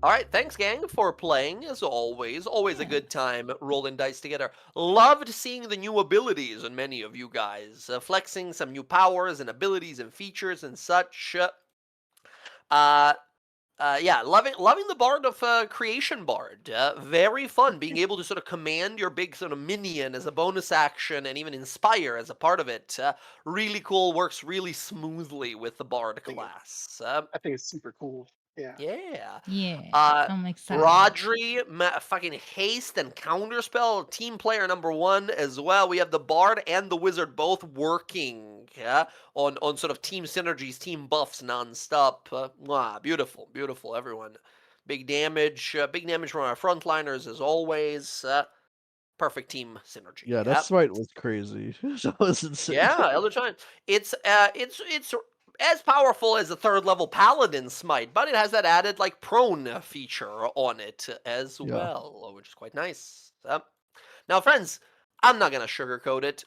All right, thanks, gang, for playing, as always. Always a good time rolling dice together. Loved seeing the new abilities in many of you guys. Flexing some new powers and abilities and features and such. Yeah, loving the Bard of Creation Bard. Very fun, being able to sort of command your big sort of minion as a bonus action and even inspire as a part of it. Really cool, works really smoothly with the Bard class. I think it's super cool. Yeah. Yeah. Yeah, Uh, I'm excited. Rodri, fucking haste and counterspell, team player number 1 as well. We have the Bard and the Wizard both working on sort of team synergies, team buffs nonstop. Wow, beautiful, everyone. Big damage from our frontliners as always. Perfect team synergy. Yeah, that smite was crazy. That was insane. Yeah, Elder Giant. It's as powerful as a 3rd level paladin smite, but it has that added like prone feature on it as Yeah. well, which is quite nice. Now, friends, I'm not gonna sugarcoat it.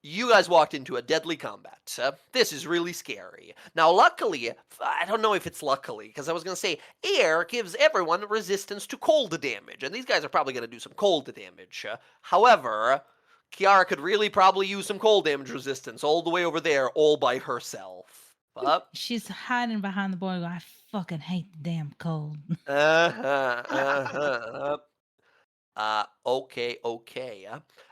You guys walked into a deadly combat. This is really scary. Now, luckily, I don't know if it's luckily, because I was going to say, air gives everyone resistance to cold damage, and these guys are probably going to do some cold damage. However, Kiara could really probably use some cold damage resistance all the way over there, all by herself. She's hiding behind the boy. Going, I fucking hate the damn cold. Okay.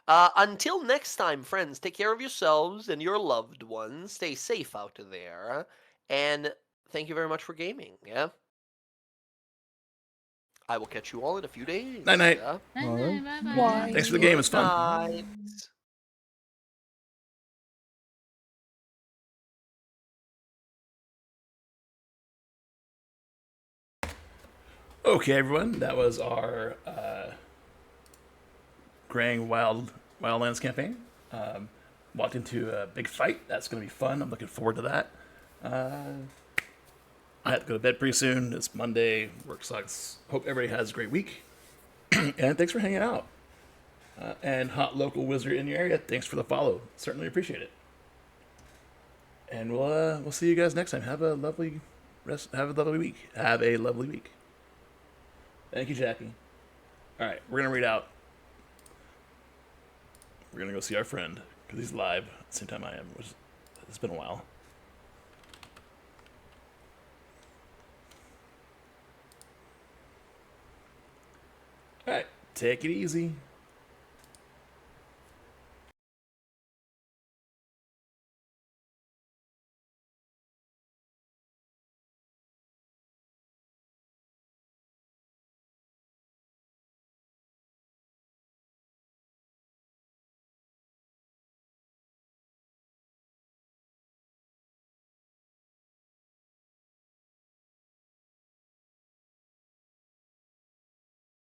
Until next time, friends, take care of yourselves and your loved ones. Stay safe out there. And thank you very much for gaming. Yeah. I will catch you all in a few days. Night-night. Alright. Bye-bye. Thanks for the game. It's fun. Night. Okay, everyone. That was our Graying WildLands campaign. Walked into a big fight. That's going to be fun. I'm looking forward to that. I have to go to bed pretty soon. It's Monday. Work sucks. Hope everybody has a great week. And thanks for hanging out. And hot local wizard in your area, thanks for the follow. Certainly appreciate it. And we'll see you guys next time. Have a lovely week. Have a lovely week. Thank you, Jackie. All right, we're gonna read out. We're gonna go see our friend because he's live at the same time I am. It's been a while. All right, take it easy.